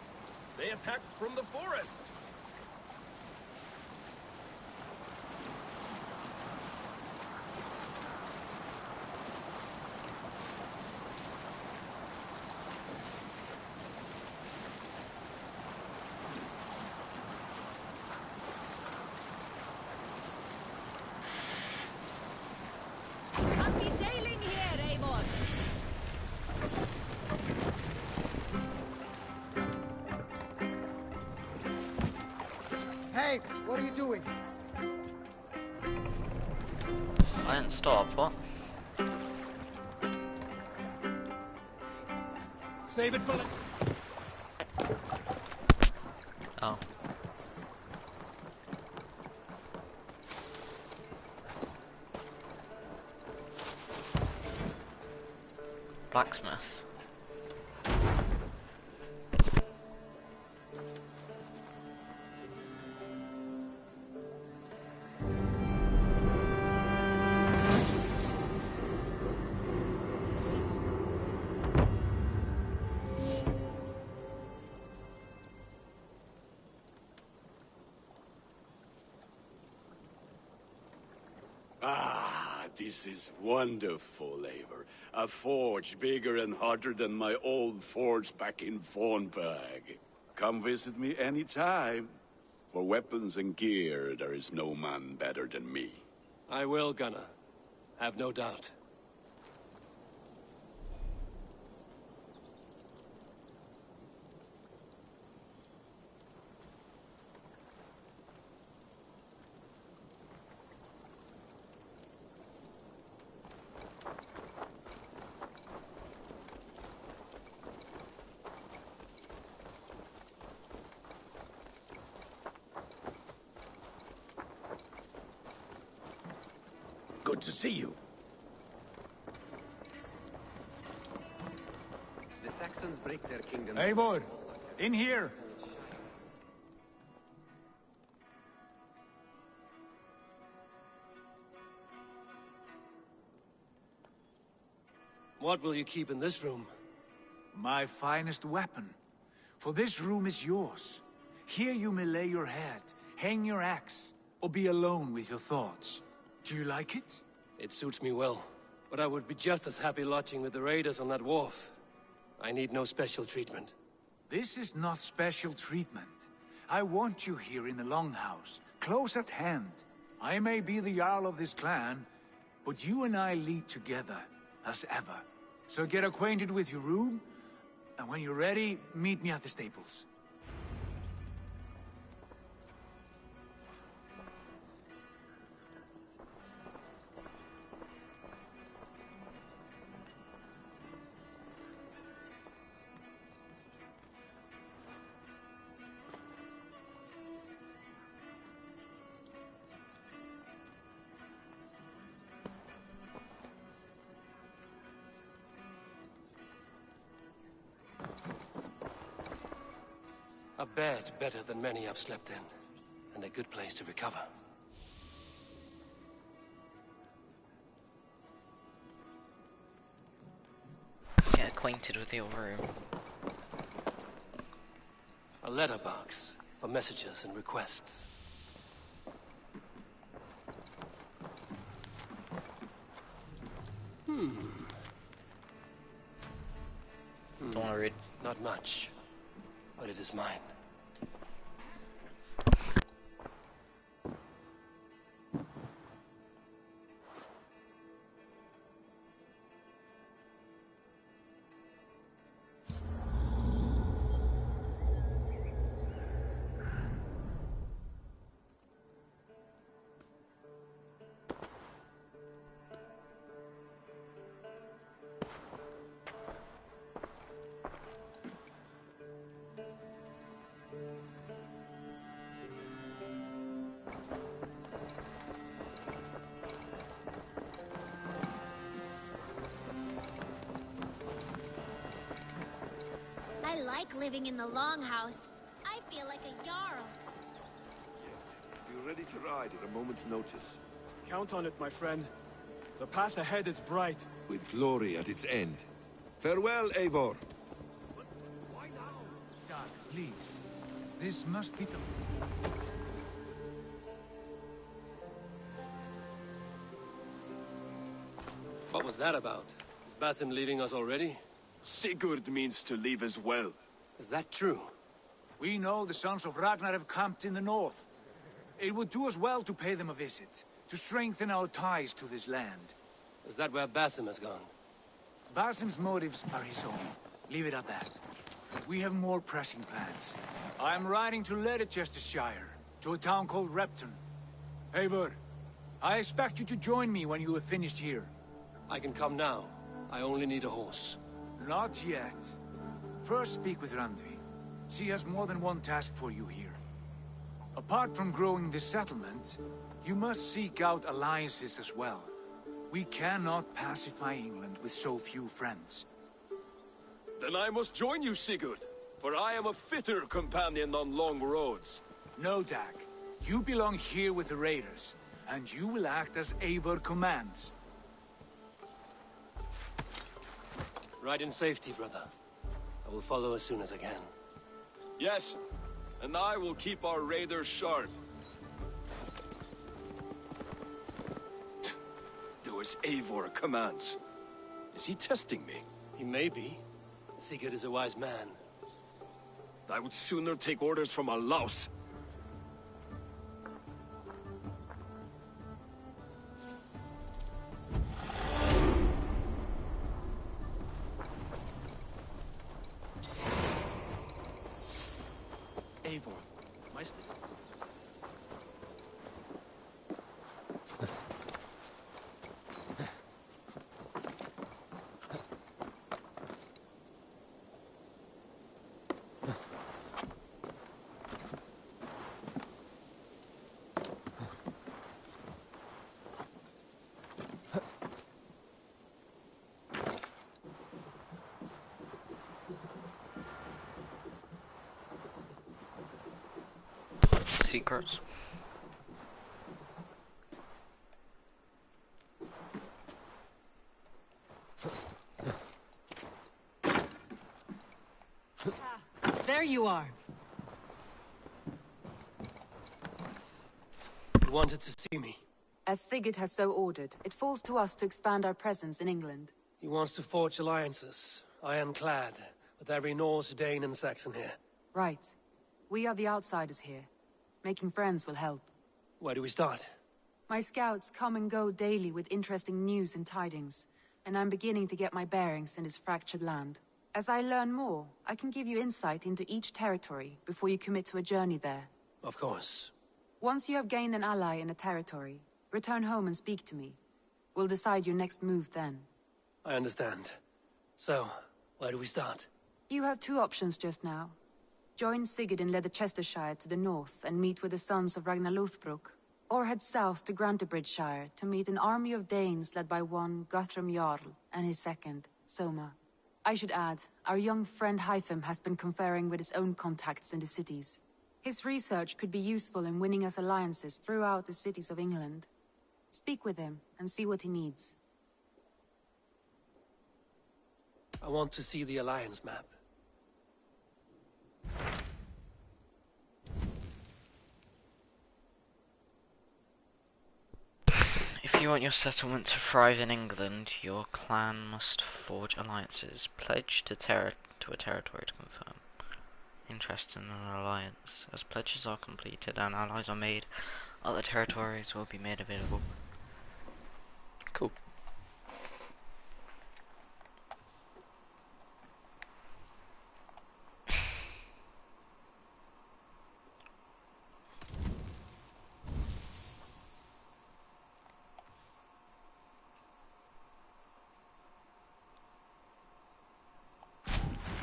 They attacked from the forest. Happy sailing here, Eivor! Hey, what are you doing? I didn't stop, what? Save it for Oh. Blacksmith. Ah, this is wonderful, Eivor. A forge bigger and hotter than my old forge back in Fornburg. Come visit me anytime. For weapons and gear, there is no man better than me. I will, Gunnar. Have no doubt. Good to see you. The Saxons break their kingdoms. Eivor, in here! What will you keep in this room? My finest weapon. For this room is yours. Here you may lay your head, hang your axe, or be alone with your thoughts. Do you like it? It suits me well. But I would be just as happy lodging with the raiders on that wharf. I need no special treatment. This is not special treatment. I want you here in the Longhouse, close at hand. I may be the Jarl of this clan, but you and I lead together, as ever. So get acquainted with your room, and when you're ready, meet me at the stables. A bed better than many I've slept in, and a good place to recover. Get acquainted with your room. A letterbox for messages and requests. Don't want to read. Not much, but it is mine. I like living in the Longhouse. I feel like a Jarl. Be ready to ride at a moment's notice. Count on it, my friend. The path ahead is bright. With glory at its end. Farewell, Eivor. Why now? Dad, please. This must be the... What was that about? Is Basim leaving us already? Sigurd means to leave as well. Is that true? We know the sons of Ragnar have camped in the north. It would do us well to pay them a visit, to strengthen our ties to this land. Is that where Basim has gone? Basim's motives are his own. Leave it at that. We have more pressing plans. I'm riding to Leicestershire, to a town called Repton. Eivor, I expect you to join me when you have finished here. I can come now. I only need a horse. Not yet. First speak with Randvi. She has more than one task for you here. Apart from growing this settlement, you must seek out alliances as well. We cannot pacify England with so few friends. Then I must join you, Sigurd, for I am a fitter companion on long roads. No, Dag. You belong here with the raiders, and you will act as Eivor commands. Ride in safety, brother. I will follow as soon as I can. Yes, and I will keep our raiders sharp. Do as Eivor commands. Is he testing me? He may be. Sigurd is a wise man. I would sooner take orders from a louse. Eivor, Meister. Secrets. There you are. You wanted to see me? As Sigurd has so ordered, it falls to us to expand our presence in England. He wants to forge alliances, ironclad, with every Norse, Dane and Saxon here. Right. We are the outsiders here. Making friends will help. Where do we start? My scouts come and go daily with interesting news and tidings, and I'm beginning to get my bearings in this fractured land. As I learn more, I can give you insight into each territory before you commit to a journey there. Of course. Once you have gained an ally in a territory, return home and speak to me. We'll decide your next move then. I understand. So, where do we start? You have two options just now. Join Sigurd in Leicestershire to the north and meet with the sons of Ragnar Lothbrok, or head south to Grantebridgeshire to meet an army of Danes led by one Guthrum Jarl and his second, Soma. I should add, our young friend Hytham has been conferring with his own contacts in the cities. His research could be useful in winning us alliances throughout the cities of England. Speak with him and see what he needs. I want to see the alliance map. If you want your settlement to thrive in England, your clan must forge alliances. Pledge to a territory to confirm interest in an alliance. As pledges are completed and allies are made, other territories will be made available. Cool.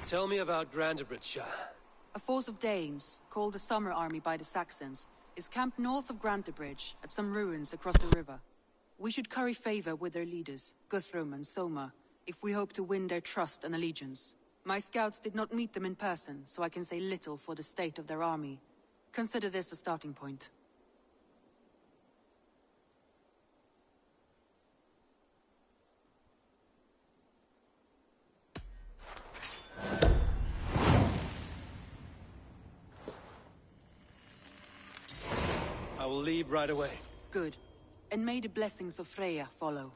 Tell me about Grantebridgeshire. A force of Danes, called the Summer Army by the Saxons, is camped north of Grantebridge at some ruins across the river. We should curry favor with their leaders, Guthrum and Soma, if we hope to win their trust and allegiance. My scouts did not meet them in person, so I can say little for the state of their army. Consider this a starting point. I will leave right away. Good. And may the blessings of Freya follow.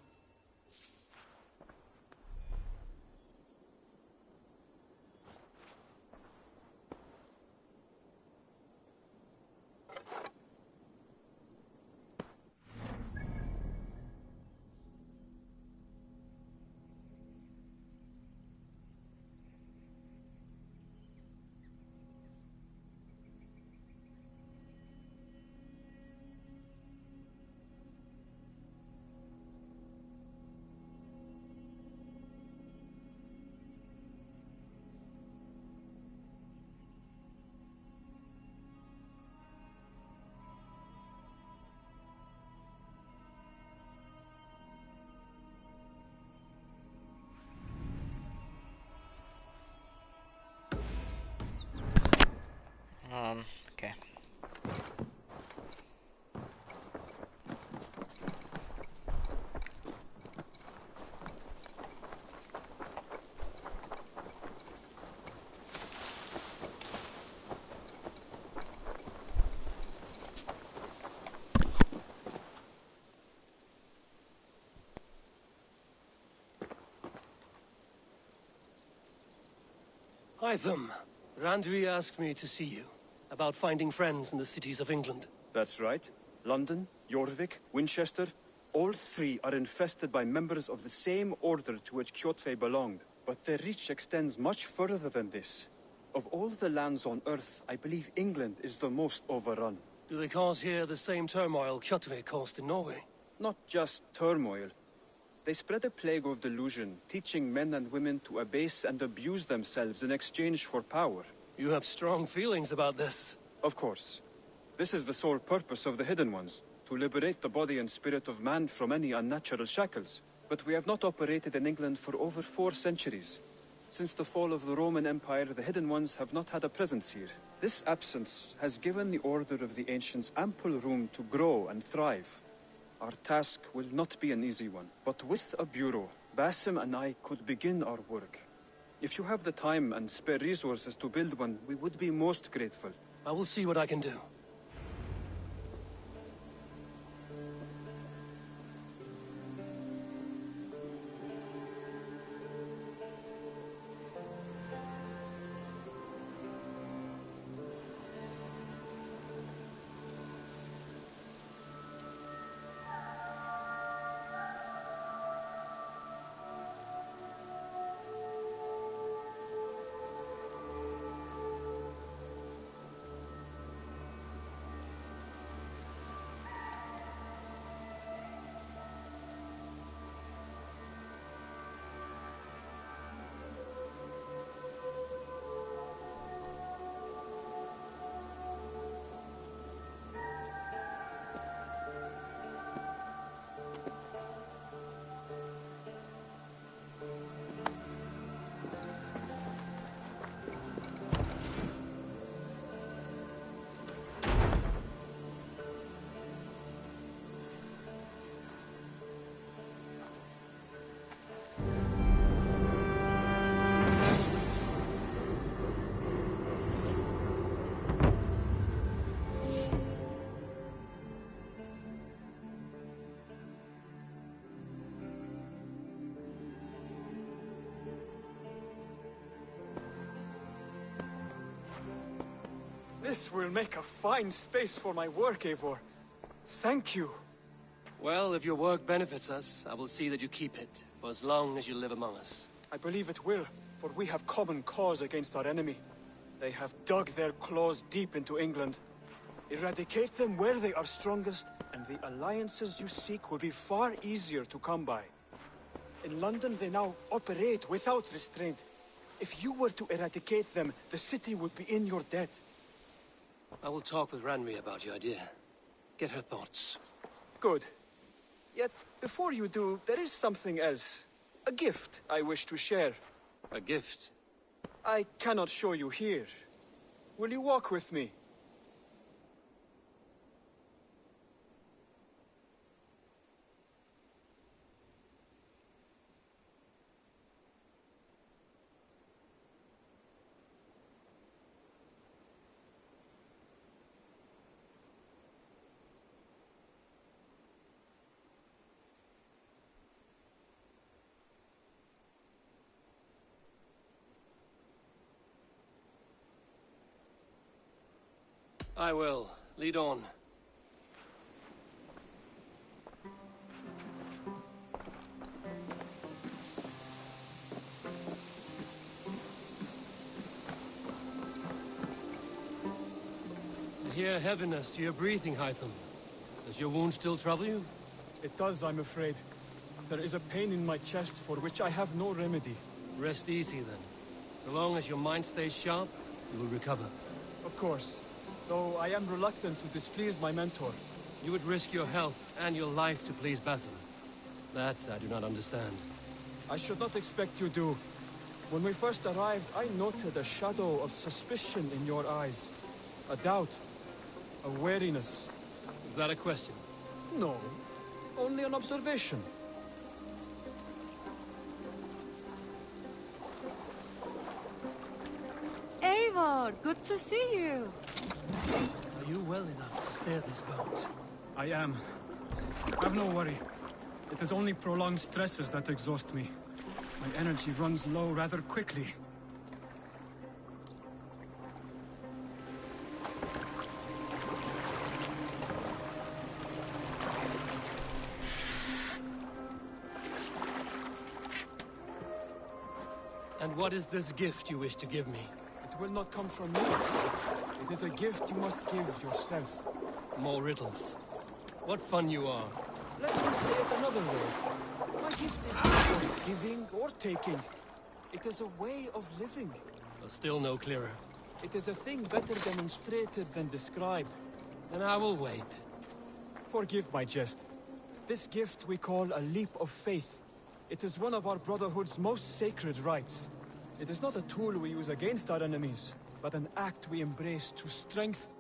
Okay. Hytham, Randvi asked me to see you about finding friends in the cities of England. That's right. London, Jorvik, Winchester, all three are infested by members of the same order to which Kjotve belonged. But their reach extends much further than this. Of all the lands on Earth, I believe England is the most overrun. Do they cause here the same turmoil Kjotve caused in Norway? Not just turmoil. They spread a plague of delusion, teaching men and women to abase and abuse themselves in exchange for power. You have strong feelings about this. Of course. This is the sole purpose of the Hidden Ones, to liberate the body and spirit of man from any unnatural shackles. But we have not operated in England for over 4 centuries. Since the fall of the Roman Empire, the Hidden Ones have not had a presence here. This absence has given the Order of the Ancients ample room to grow and thrive. Our task will not be an easy one, but with a bureau, Basim and I could begin our work. If you have the time and spare resources to build one, we would be most grateful. I will see what I can do. This will make a fine space for my work, Eivor. Thank you. Well, if your work benefits us, I will see that you keep it, for as long as you live among us. I believe it will, for we have common cause against our enemy. They have dug their claws deep into England. Eradicate them where they are strongest, and the alliances you seek will be far easier to come by. In London, they now operate without restraint. If you were to eradicate them, the city would be in your debt. I will talk with Ranri about your idea. Get her thoughts. Good. Yet, before you do, there is something else. A gift I wish to share. A gift? I cannot show you here. Will you walk with me? I will. Lead on. I hear heaviness to your breathing, Hytham. Does your wound still trouble you? It does, I'm afraid. There is a pain in my chest for which I have no remedy. Rest easy, then. So long as your mind stays sharp, you will recover. Of course. Though I am reluctant to displease my mentor. You would risk your health and your life to please Basil. That I do not understand. I should not expect you do. When we first arrived, I noted a shadow of suspicion in your eyes. A doubt. A wariness. Is that a question? No. Only an observation. Eivor, good to see you. Are you well enough to steer this boat? I am. Have no worry. It is only prolonged stresses that exhaust me. My energy runs low rather quickly. And what is this gift you wish to give me? It will not come from me. It is a gift you must give yourself. More riddles. What fun you are. Let me say it another way. My gift is not for giving or taking. It is a way of living. Still no clearer. It is a thing better demonstrated than described. Then I will wait. Forgive my jest. This gift we call a leap of faith. It is one of our Brotherhood's most sacred rites. It is not a tool we use against our enemies, but an act we embrace to strengthen.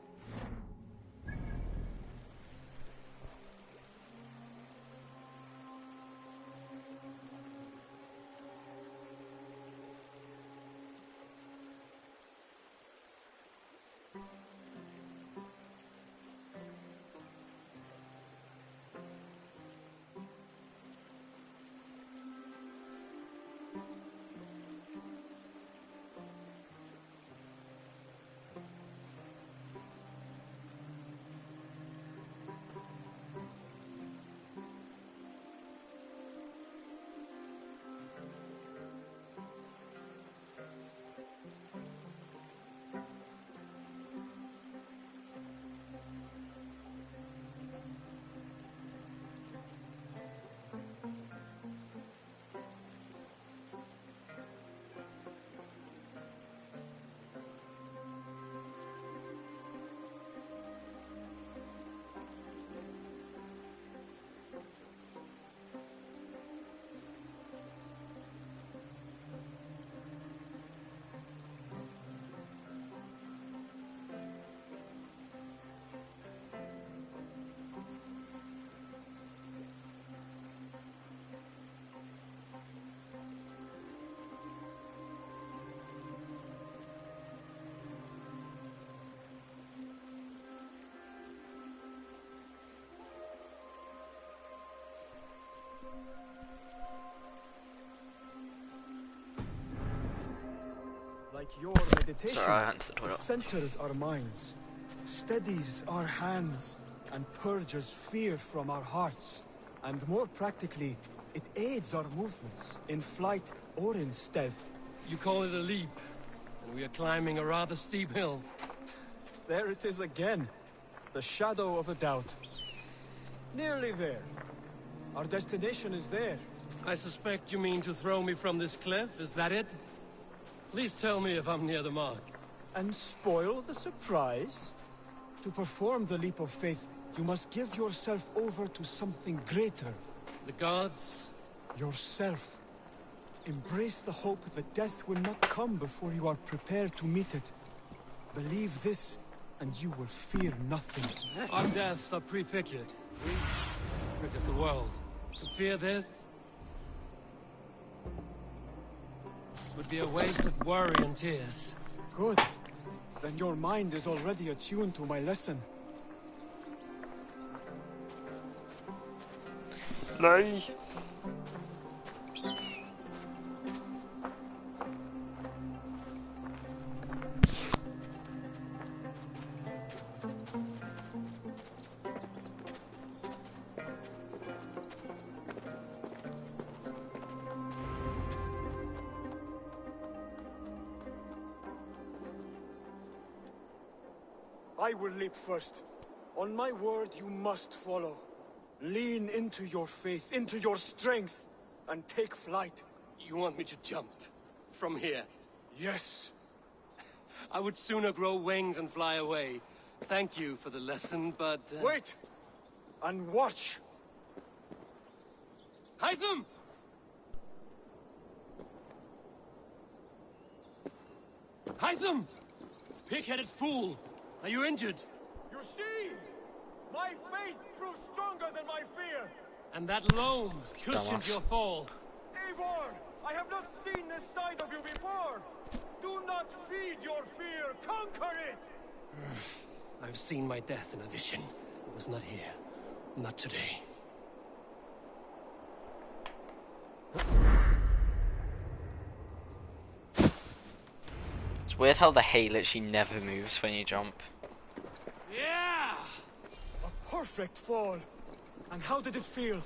Like your meditation, it centers our minds, steadies our hands, and purges fear from our hearts. And more practically, it aids our movements, in flight or in stealth. You call it a leap, and we are climbing a rather steep hill. There it is again, the shadow of a doubt. Nearly there. Our destination is there. I suspect you mean to throw me from this cliff, is that it? Please tell me if I'm near the mark. And spoil the surprise? To perform the leap of faith, you must give yourself over to something greater. The gods? Yourself. Embrace the hope that death will not come before you are prepared to meet it. Believe this, and you will fear nothing. Our deaths are prefigured. We rid of the world. To fear this would be a waste of worry and tears. Good. Then your mind is already attuned to my lesson. Lay. I will leap first. On my word, you must follow. Lean into your faith, into your strength, and take flight. You want me to jump? From here? Yes. I would sooner grow wings and fly away. Thank you for the lesson, but... Wait! And watch! Hytham! Hytham! Pig-headed fool! Are you injured? You see? My faith proved stronger than my fear! And that loam cushioned your fall. Eivor! I have not seen this side of you before! Do not feed your fear! Conquer it! I've seen my death in a vision. It was not here. Not today. It's weird how the hay literally never moves when you jump. Yeah! A perfect fall. And how did it feel?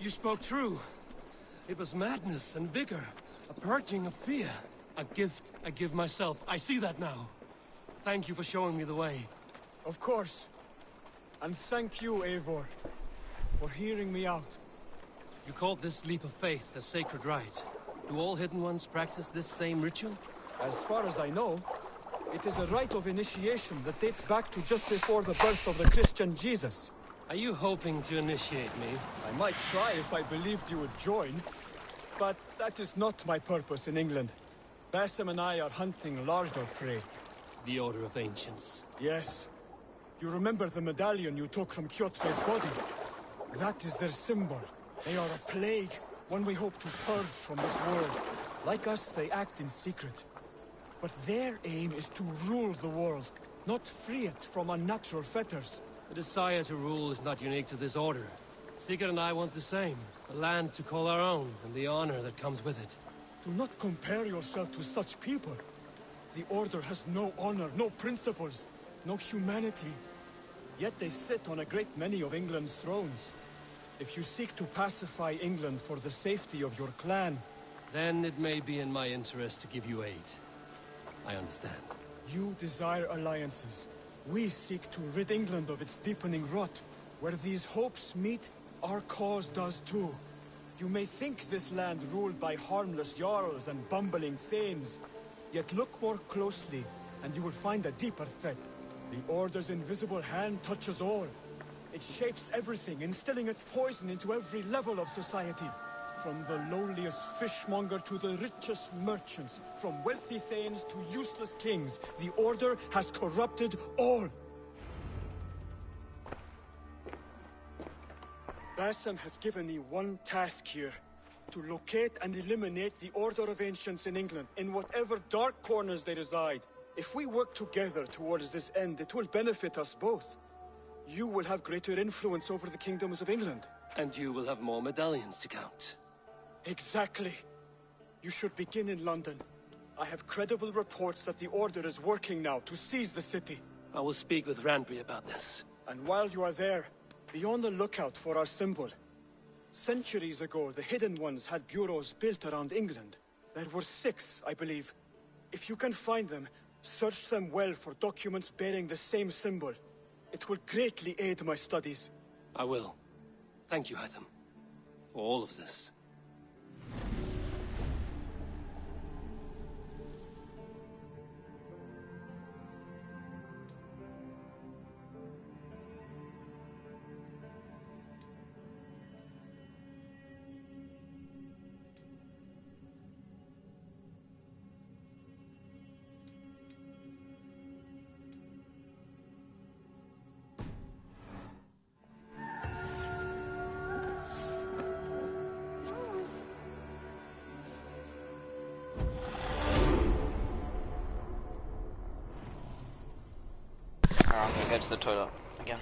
You spoke true. It was madness and vigor. A purging of fear. A gift I give myself. I see that now. Thank you for showing me the way. Of course. And thank you, Eivor, for hearing me out. You called this leap of faith a sacred rite. Do all Hidden Ones practice this same ritual? As far as I know, it is a rite of initiation that dates back to just before the birth of the Christian Jesus. Are you hoping to initiate me? I might try if I believed you would join, but that is not my purpose in England. Basim and I are hunting larger prey. The Order of Ancients. Yes. You remember the medallion you took from Kjotve's body? That is their symbol. They are a plague, one we hope to purge from this world. Like us, they act in secret. But their aim is to rule the world, not free it from unnatural fetters. The desire to rule is not unique to this order. Sigurd and I want the same. A land to call our own, and the honor that comes with it. Do not compare yourself to such people. The Order has no honor, no principles, no humanity. Yet they sit on a great many of England's thrones. If you seek to pacify England for the safety of your clan... Then it may be in my interest to give you aid. I understand. You desire alliances. We seek to rid England of its deepening rot. Where these hopes meet, our cause does too. You may think this land ruled by harmless jarls and bumbling thanes. Yet look more closely, and you will find a deeper threat. The Order's invisible hand touches all. It shapes everything, instilling its poison into every level of society. From the lowliest fishmonger to the richest merchants, from wealthy thanes to useless kings, the Order has corrupted all. Basim has given me one task here. To locate and eliminate the Order of Ancients in England, in whatever dark corners they reside. If we work together towards this end, it will benefit us both. You will have greater influence over the kingdoms of England. And you will have more medallions to count. Exactly. You should begin in London. I have credible reports that the Order is working now to seize the city. I will speak with Randvi about this. And while you are there, be on the lookout for our symbol. Centuries ago, the Hidden Ones had bureaus built around England. There were 6, I believe. If you can find them, search them well for documents bearing the same symbol. It will greatly aid my studies. I will. Thank you, Hytham, for all of this. Alright, I'm gonna go to the toilet again.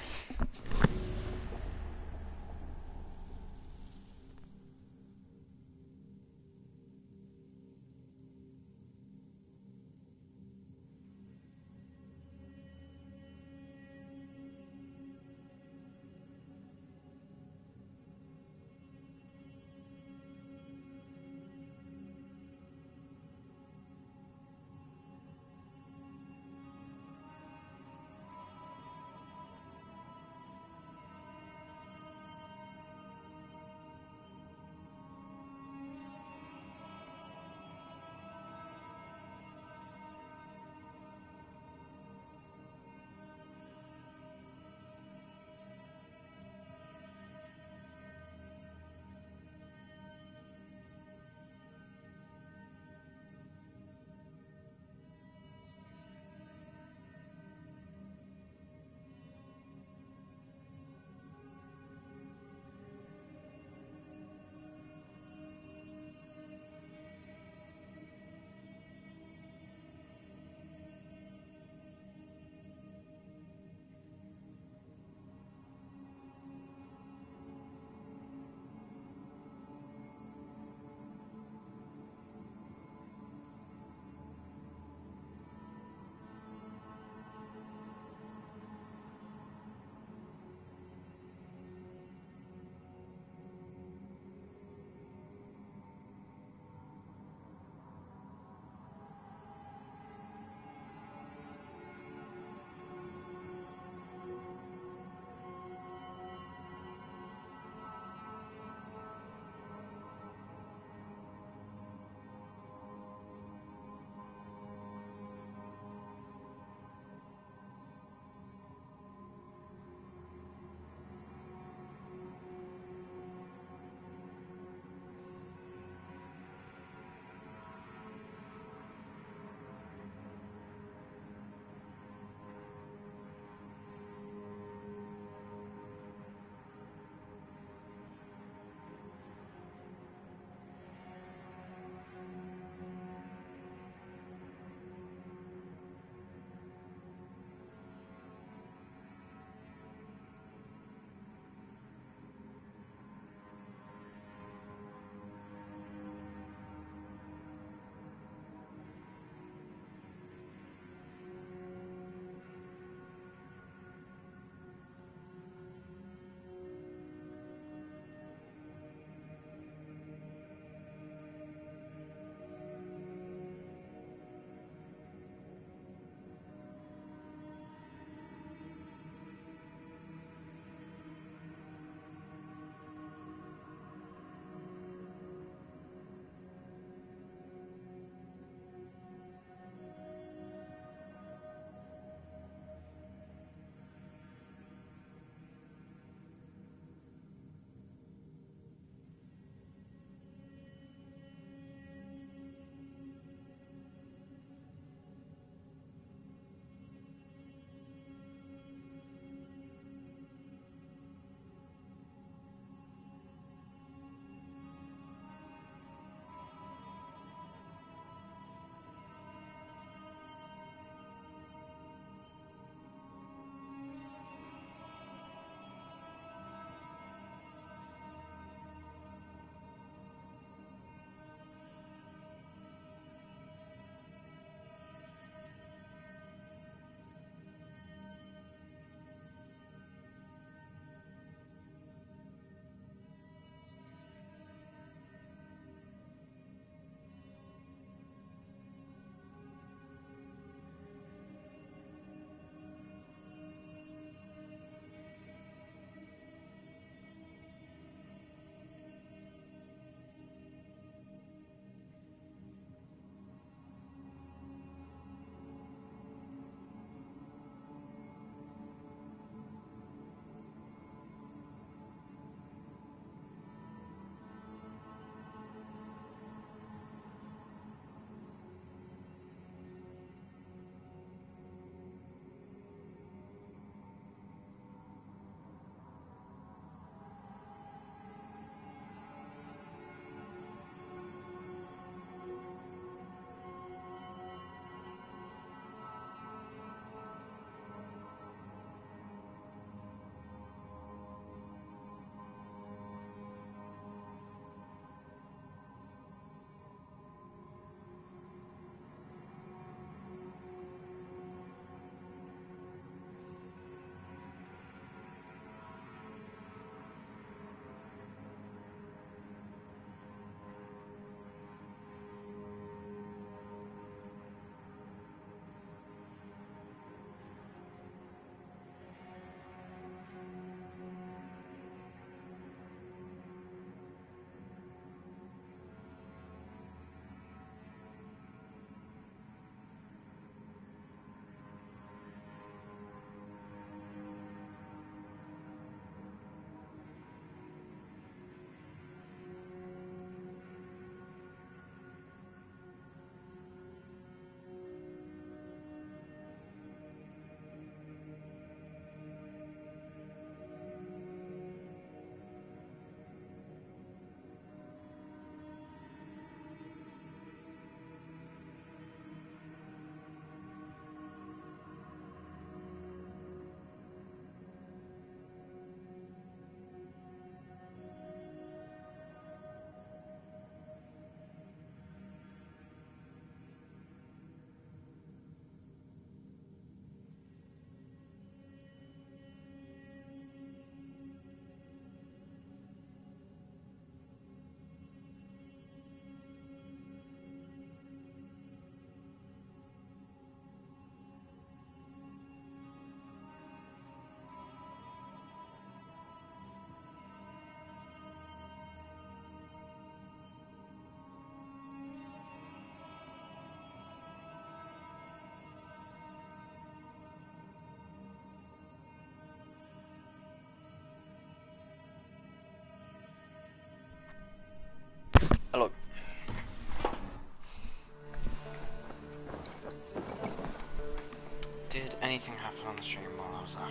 anything happen on the stream while I was there?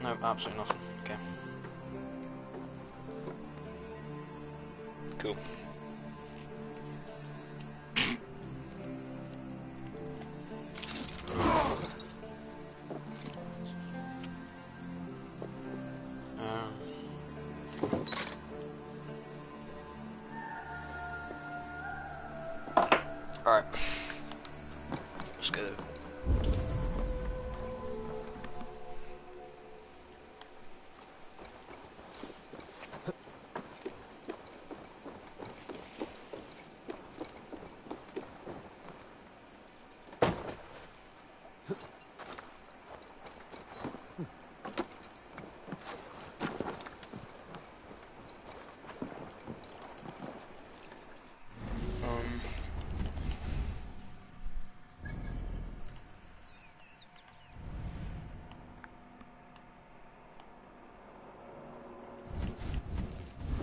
No, absolutely nothing. Okay. Cool. Alright. Let's go.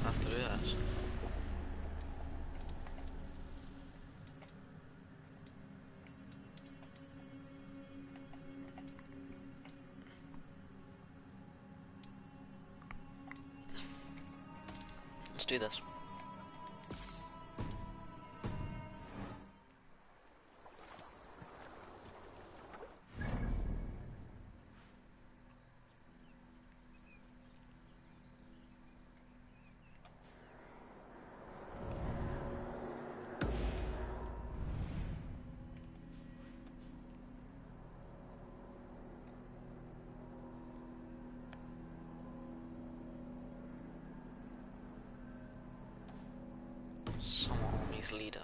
Have to do that. Let's do this. Some army's leader.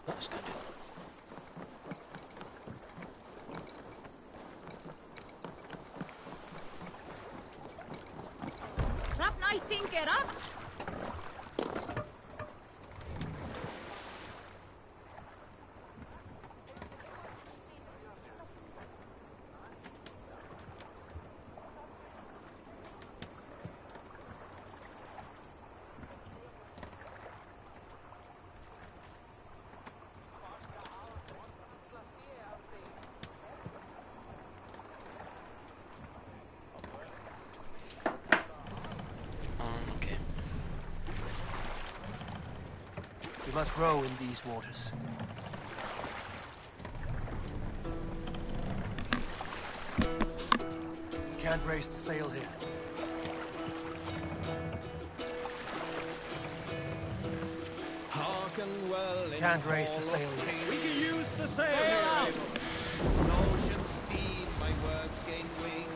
Let's go. Rap night tinker up! Okay. We must row in these waters. We can't raise the sail here. Can't raise the sail yet. We can use the sail. out! On ocean steam, my words gain wing.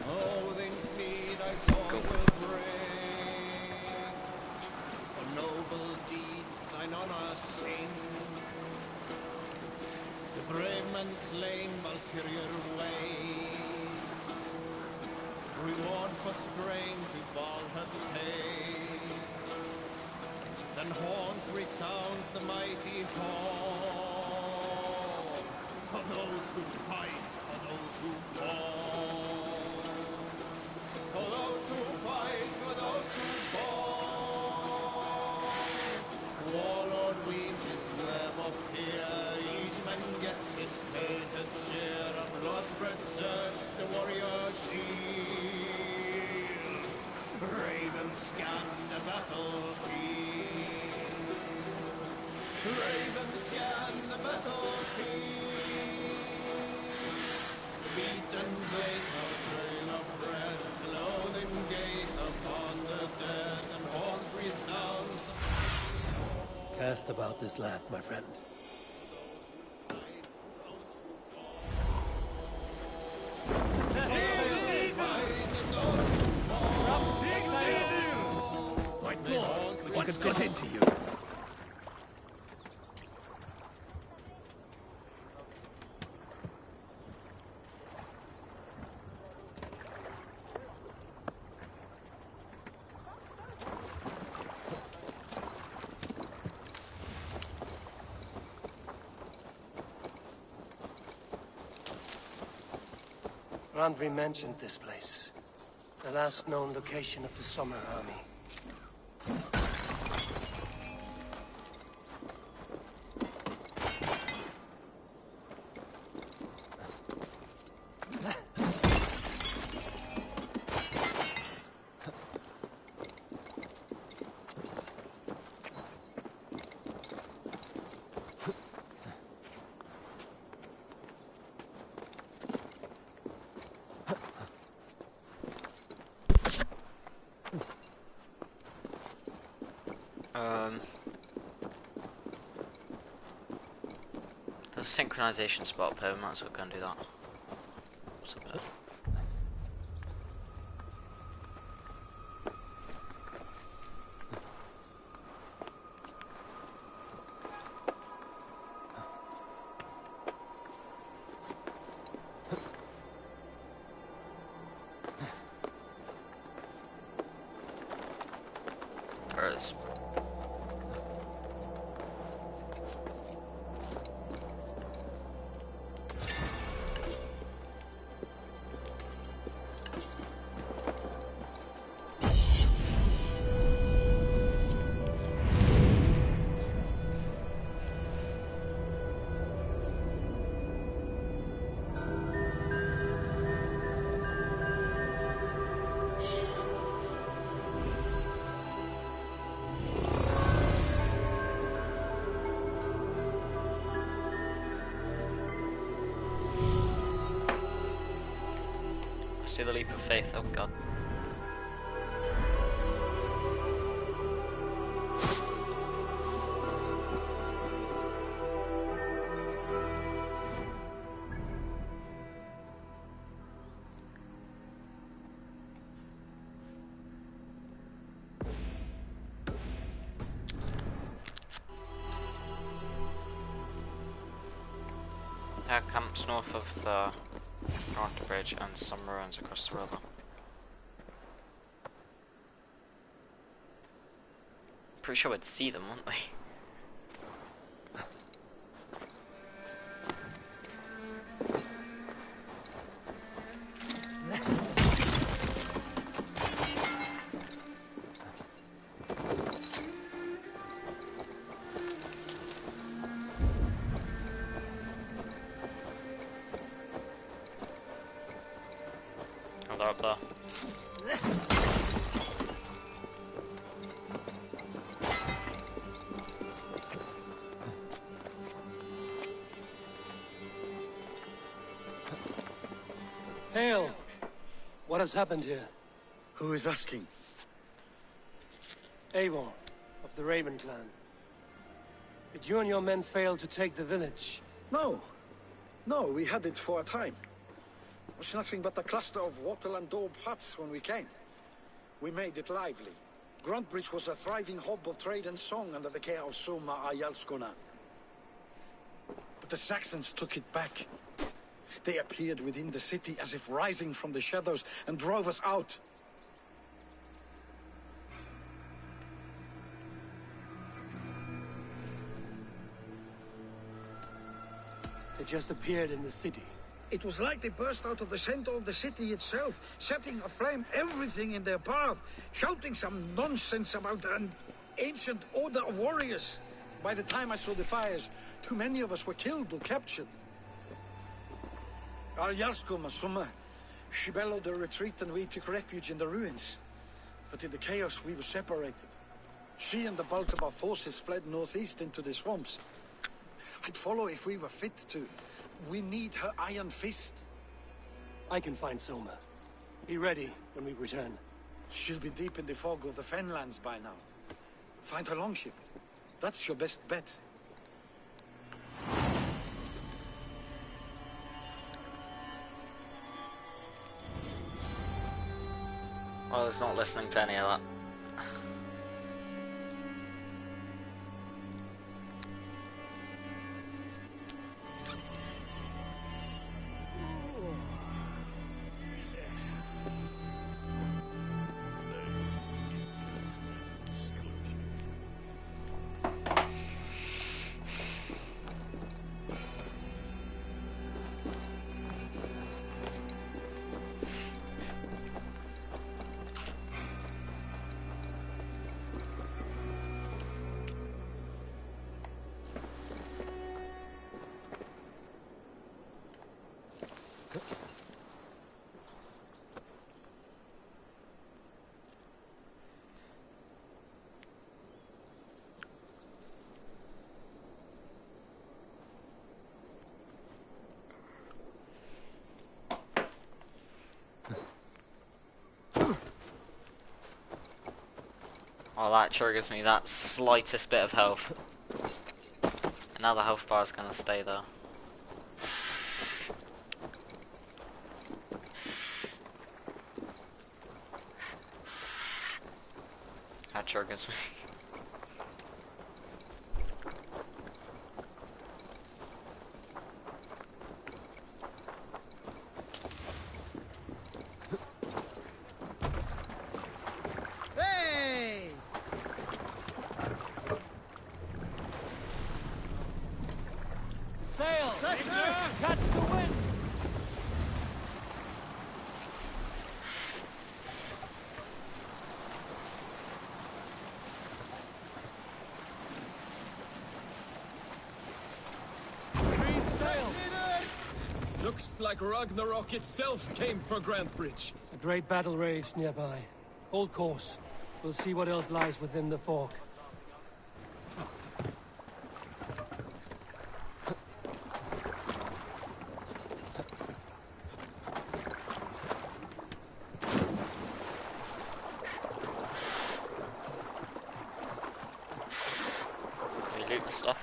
Oh, things meet I thought will bring. For noble deeds thine honor sing. The brave men slain Valkyrier way. Reward for strain to Valhalla pay. Then horns resound the mighty horn. For those who fight, for those who fall. For those who fight, for those who fall. Warlord weaves his web of fear. Each man gets his fated share of blood-red surge, the warrior shield. Ravens scan the battlefield. Ravens scan the battlefield. The beaten blaze no trail of red. Loathing gaze upon the dead, and horns resounds the Cast about this land, my friend. What's got into you? Randvi mentioned this place. The last known location of the Summer Army. There's a synchronization spot up here, we might as well go and do that. What's up there? There it is. Do the leap of faith, oh god. Our camp's north of the Bridge and some ruins across the river. Pretty sure we'd see them, wouldn't we? Oh, they're up there. Hail! What has happened here? Who is asking? Eivor, of the Raven clan. Did you and your men fail to take the village? No. No, we had it for a time. It was nothing but a cluster of wattle and daub huts when we came. We made it lively. Gruntbridge was a thriving hub of trade and song under the care of Soma Ayalskona. But the Saxons took it back. They appeared within the city as if rising from the shadows and drove us out. They just appeared in the city. It was like they burst out of the center of the city itself, setting aflame everything in their path, shouting some nonsense about an ancient order of warriors. By the time I saw the fires, too many of us were killed or captured. Our Yarsko Masuma, she bellowed a retreat and we took refuge in the ruins. But in the chaos we were separated. She and the bulk of our forces fled northeast into the swamps. I'd follow if we were fit to. We need her iron fist. I can find Soma. Be ready when we return. She'll be deep in the fog of the Fenlands by now. Find her longship. That's your best bet. Well, it's not listening to any of that. Oh, that triggers me that slightest bit of health. And now the health bar is gonna stay there. That triggers me. Hey! Sail! Catch the wind! Looks like Ragnarok itself came for Grantebridge. A great battle raged nearby. Hold course. We'll see what else lies within the fog. We loot the stuff.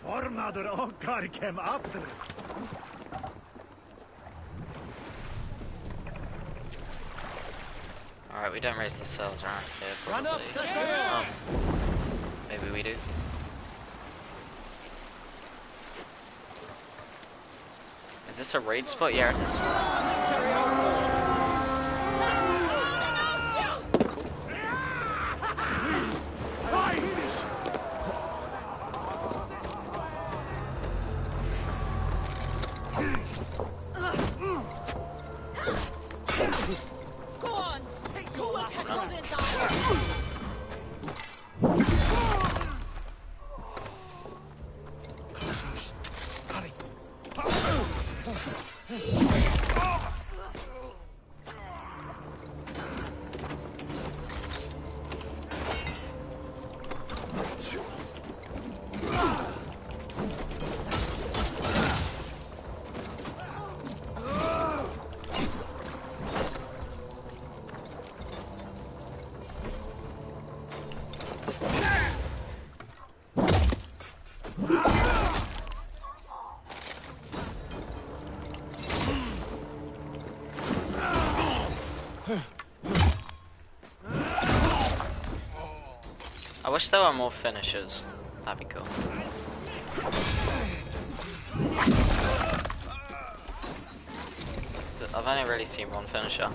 Formadur okkar kem aftur. Alright, we don't raise the cells around here, Run probably. up the sail! Maybe we do. Is this a raid spot? Yeah, it is. Go on! You will catch more than I wish there were more finishers. That'd be cool. I've only really seen one finisher.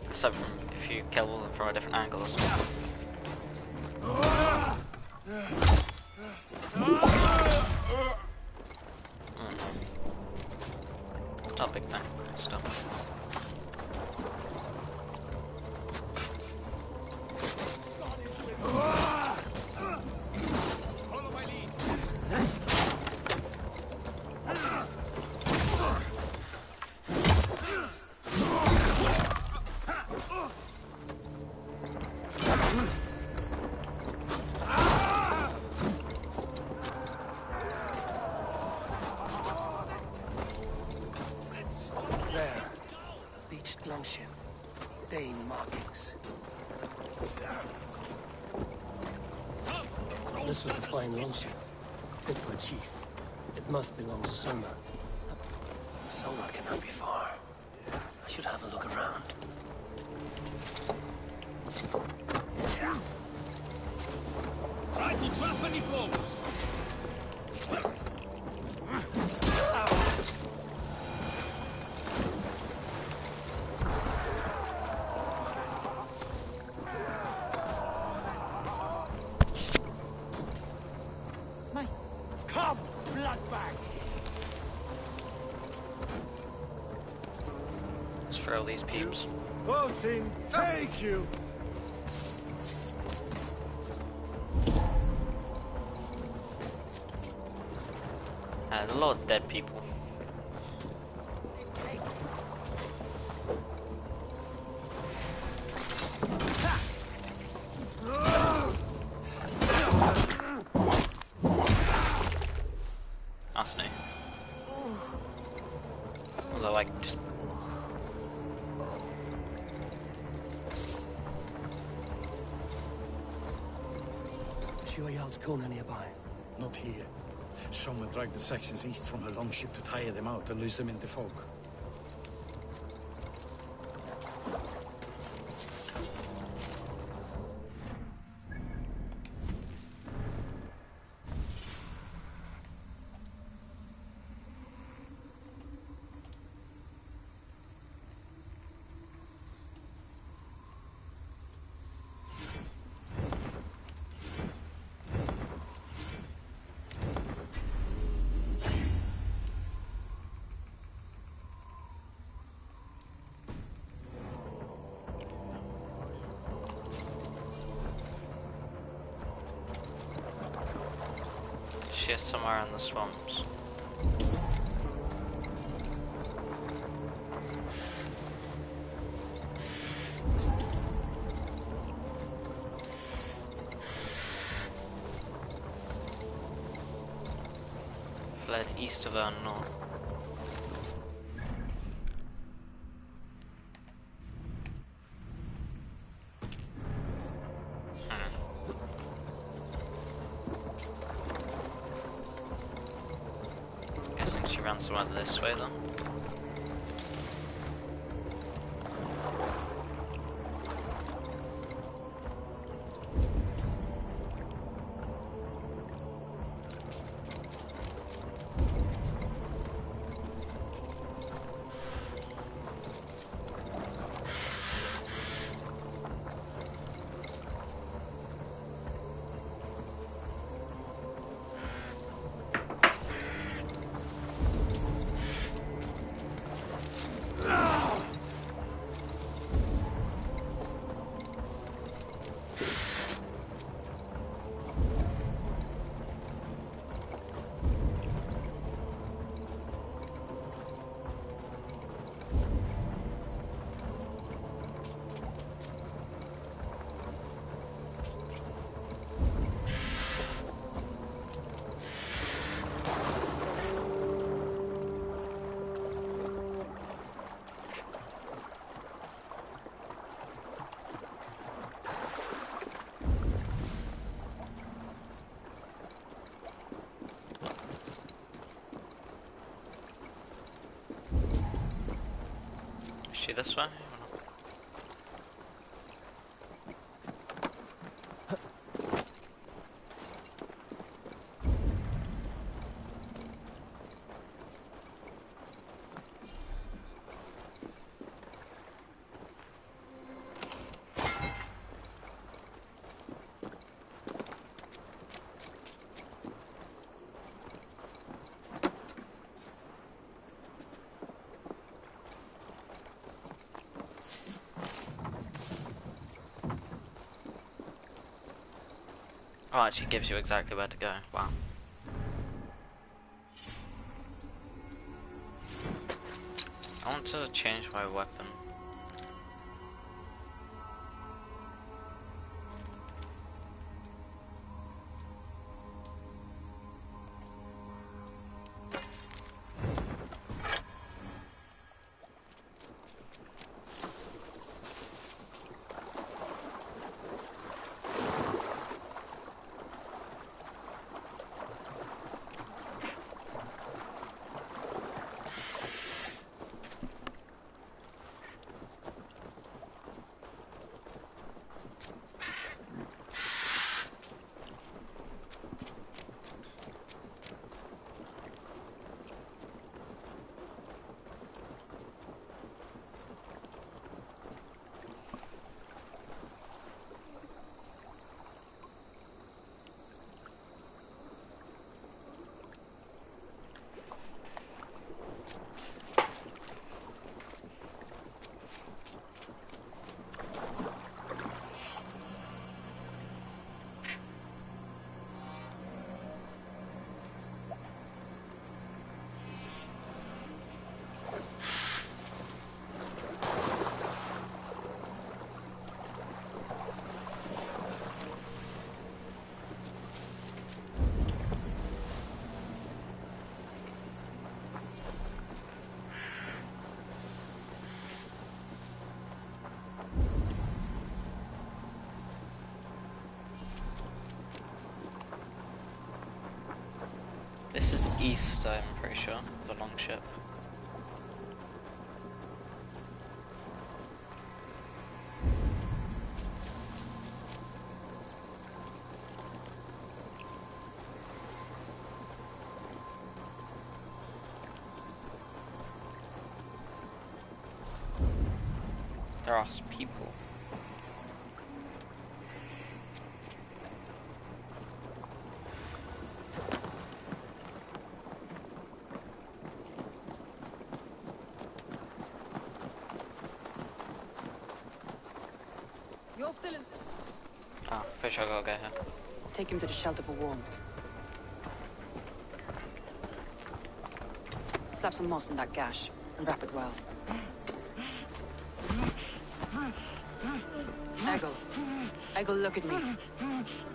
Except if you kill them from a different angle or something. Not a big thing, still. Follow my lead. There. Beached longship. Dane markings. This was a fine longship, fit for a chief. It must belong to Soma. Soma cannot be far. I should have a look around. Try to trap any foes! Come, bloodbag! Let's throw these peeps. Voting, take you! There's a lot of dead people. That's new. Although I just... Sure Jarl's Kona nearby. Not here. Someone dragged the Saxons east from her longship to tire them out and lose them in the fog. She's somewhere in the swamps. Fled east of her north. She ran somewhere this way then. Is she this way? Oh, it actually gives you exactly where to go. Wow. I want to change my weapon. This is east, I'm pretty sure, the longship. There are people. You're still in. Ah, pretty sure I gotta go here. Take him to the shelter for warmth. Slap some moss in that gash and wrap it well. Eggle, look at me.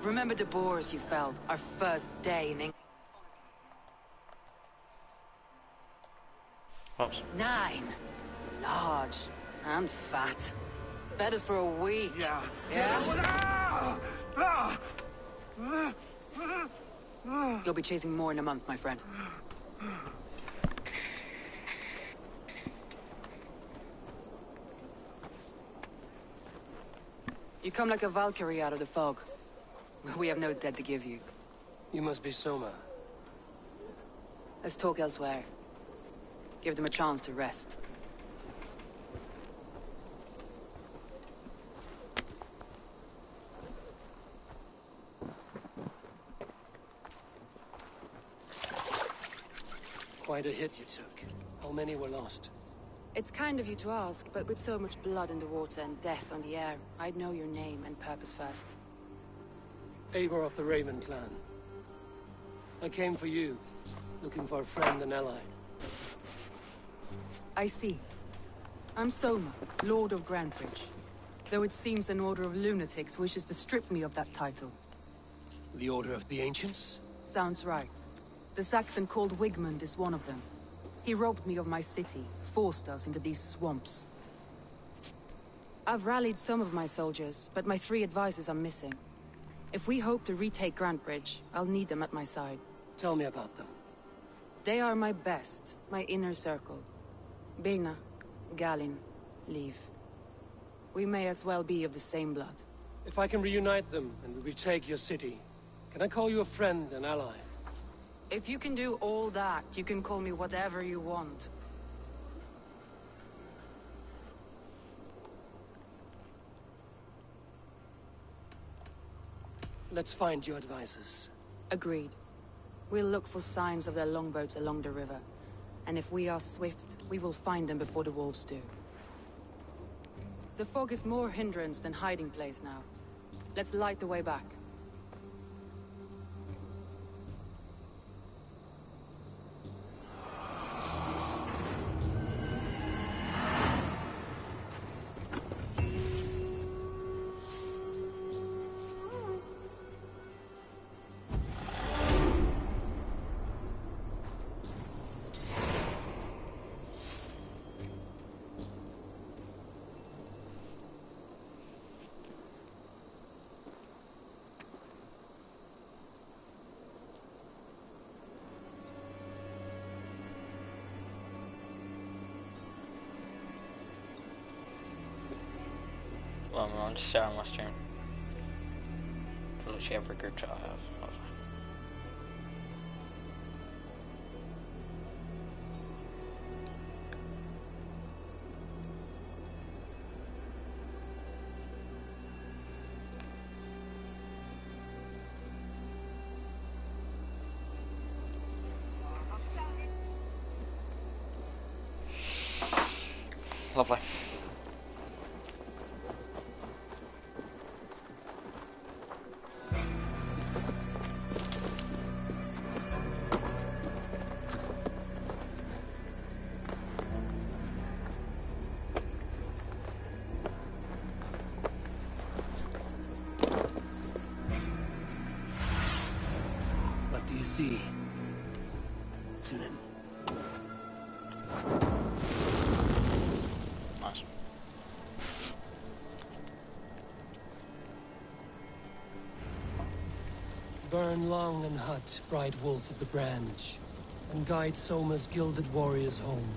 Remember the boars you felled, our first day in England? Whoops. 9. Large and fat. Fed us for a week. Yeah. Yeah? You'll be chasing more in a month, my friend. You come like a Valkyrie out of the fog. We have no dead to give you. You must be Soma. Let's talk elsewhere. Give them a chance to rest. Quite a hit you took. How many were lost? It's kind of you to ask, but with so much blood in the water and death on the air, I'd know your name and purpose first. Eivor of the Raven clan. I came for you, looking for a friend and ally. I see. I'm Soma, Lord of Grantebridge. Though it seems an order of lunatics wishes to strip me of that title. The Order of the Ancients? Sounds right. The Saxon called Wigmund is one of them. He robbed me of my city, forced us into these swamps. I've rallied some of my soldiers, but my 3 advisors are missing. If we hope to retake Grantebridge, I'll need them at my side. Tell me about them. They are my best, my inner circle. Birna, Galin, Leave. We may as well be of the same blood. If I can reunite them and we retake your city, can I call you a friend and ally? If you can do all that, you can call me whatever you want. Let's find your advisors. Agreed. We'll look for signs of their longboats along the river. And if we are swift, we will find them before the wolves do. The fog is more hindrance than hiding place now. Let's light the way back. Well, I'm just sharing my stream. For literally every group chat I have. Lovely. What do you see? Tunin. Nice. Burn long and hut, bright wolf of the branch, and guide Soma's gilded warriors home.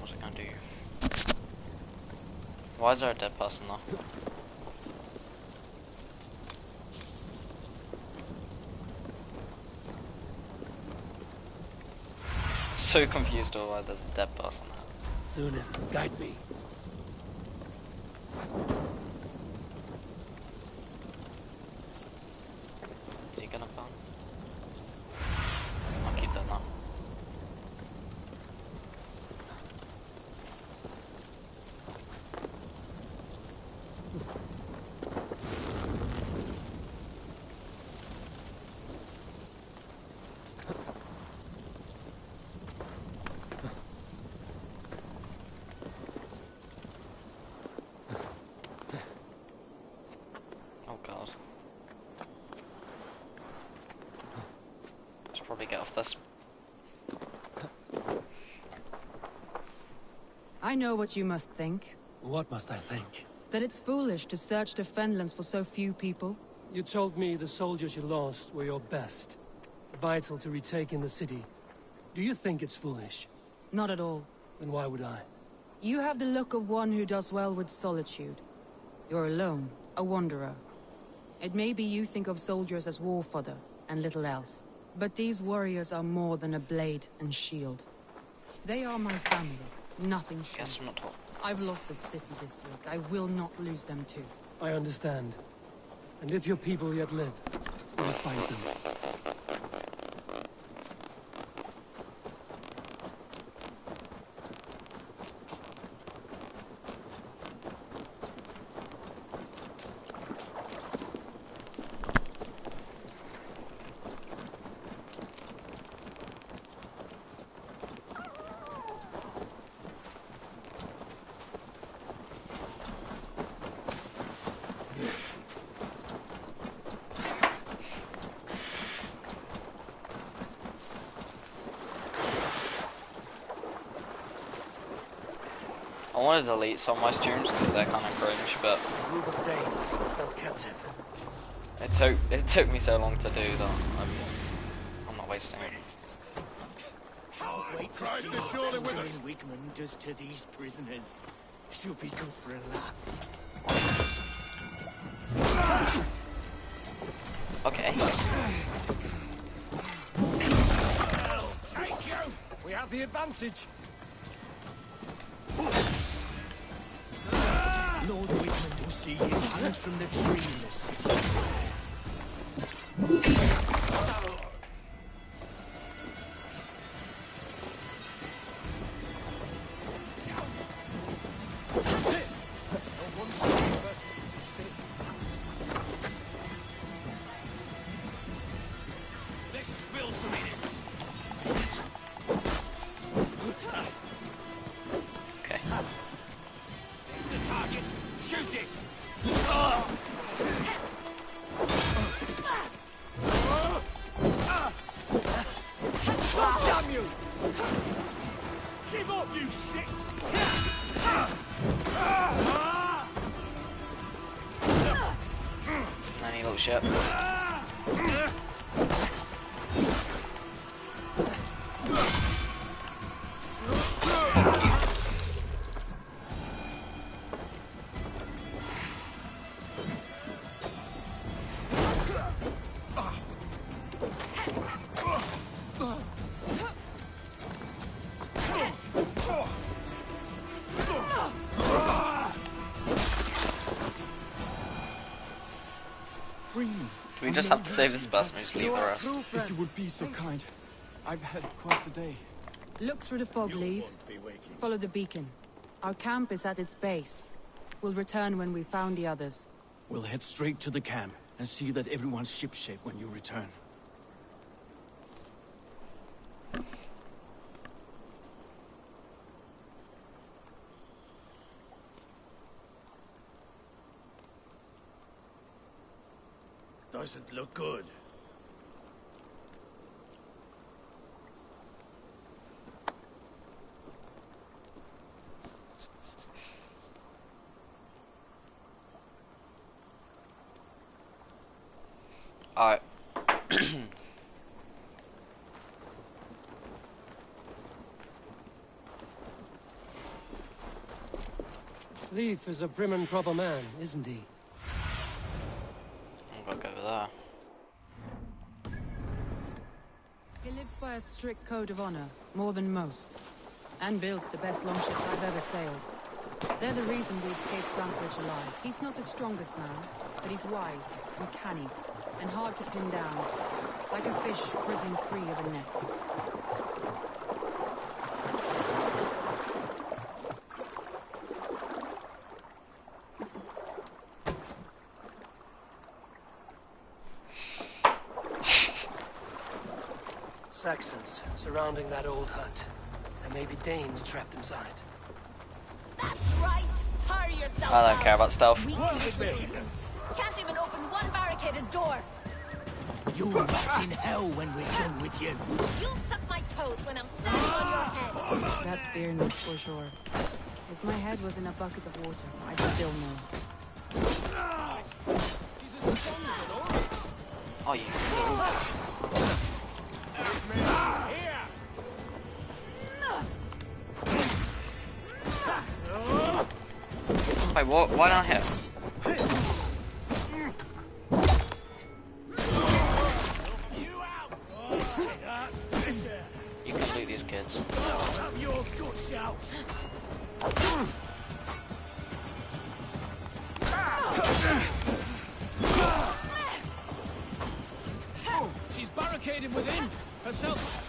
What's it gonna do? Why is there a dead person though? So confused over why there's a dead person. Zunin, guide me. Is he gonna phone? I'll keep that now. Oh god. Let's probably get off this. I know what you must think. What must I think? That it's foolish to search the Fenlands for so few people. You told me the soldiers you lost were your best. Vital to retaking the city. Do you think it's foolish? Not at all. Then why would I? You have the look of one who does well with solitude. You're alone, a wanderer. It may be you think of soldiers as war fodder, and little else. But these warriors are more than a blade and shield. They are my family, nothing short. Guess I'm not talking. I've lost a city this week. I will not lose them too. I understand. And if your people yet live, we'll fight them. I want to delete some of my streams because they're kind of cringe, but A group of Danes held captive. it took me so long to do that. I'm not wasting it. How great Christ is surely with us. Wigman does to these prisoners. She'll be good for a laugh. Okay. Take you! We have the advantage. Lord Wigman will see you hanged from the tree in the city. Let's spill some minutes. Okay. The target. Shoot it. Damn you! Give up, you shit! Any little shit. Do we just have to save this person and just leave the rest? If you would be so kind. I've had quite a day. Look through the fog, Leave. Follow the beacon. Our camp is at its base. We'll return when we've found the others. We'll head straight to the camp and see that everyone's shipshape when you return. doesn't look good. Alright. Leif is a prim and proper man, isn't he? I'll go over there. He lives by a strict code of honor, more than most, and builds the best longships I've ever sailed. They're the reason we escaped Grantebridge alive. He's not the strongest man, but he's wise and canny, and hard to pin down, like a fish wriggling free of a net. Saxons surrounding that old hut. There may be Danes trapped inside. That's right! Tire yourself I don't care about stealth. Can't even open one barricaded door! You'll rot in hell when we're done with you. You'll suck my toes when I'm standing on your head! That's Birna, for sure. If my head was in a bucket of water, I'd still know. Oh, you fool. Wait, what? Why not hit? You can loot these kids. Your guts out. She's barricaded within herself.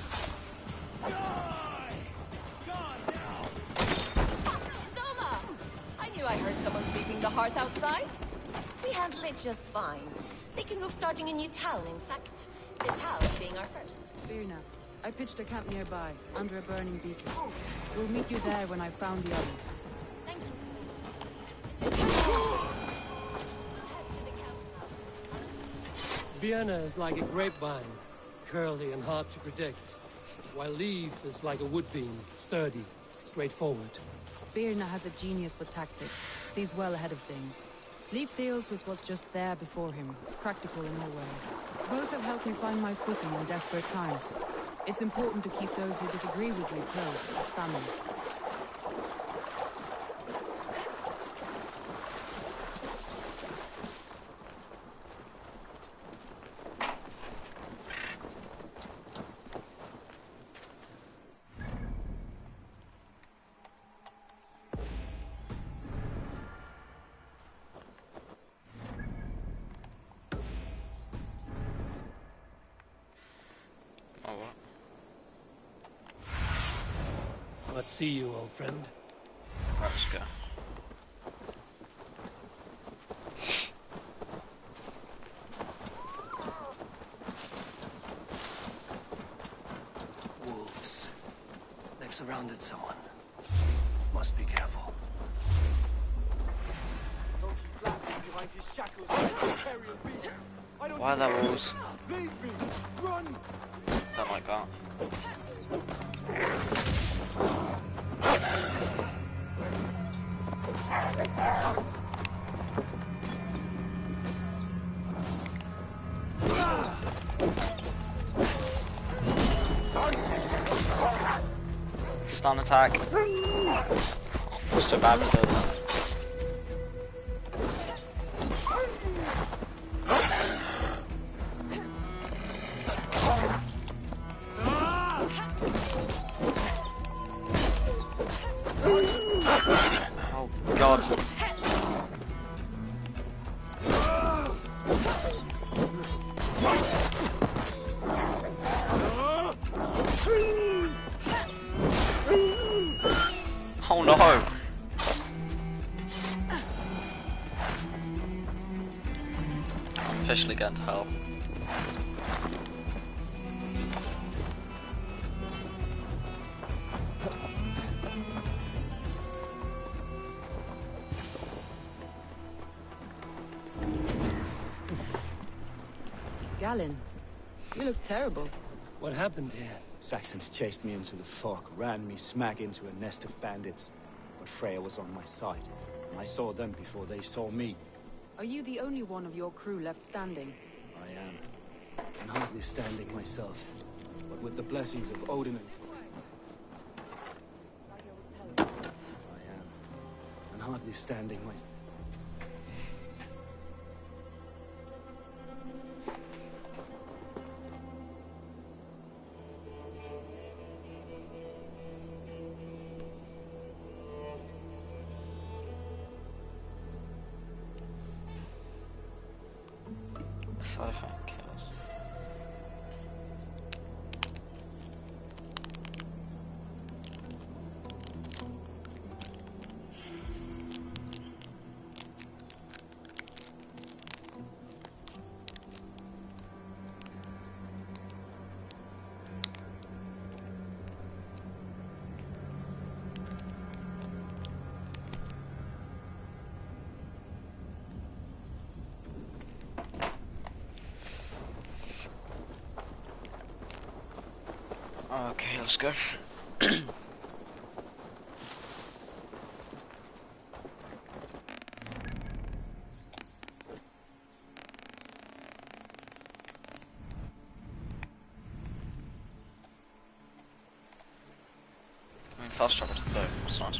I heard someone sweeping the hearth outside. We handle it just fine. Thinking of starting a new town, in fact. This house being our first. Birna, I pitched a camp nearby, under a burning beacon. We'll meet you there when I've found the others. Thank you. Vienna is like a grapevine, curly and hard to predict, while Leif is like a wood beam, sturdy, straightforward. Birna has a genius for tactics, sees well ahead of things. Leif deals with what's just there before him, practical in all ways. Both have helped me find my footing in desperate times. It's important to keep those who disagree with me close, as family. Let's see you, old friend. Right, let's go. Wolves. They've surrounded someone. Must be careful. Why are there wolves? Leave me! Run! Don't like that. Stun attack. Oh, so bad with it. Oh god. Oh no! I'm officially going to hell. Galen, you look terrible. What happened here? Saxons chased me into the fog, ran me smack into a nest of bandits. But Freya was on my side. And I saw them before they saw me. Are you the only one of your crew left standing? I am. And hardly standing myself. But with the blessings of Odin and... I am. And hardly standing myself. Side effect kills. Okay, let's go. Fast travel to the boat, it's nice.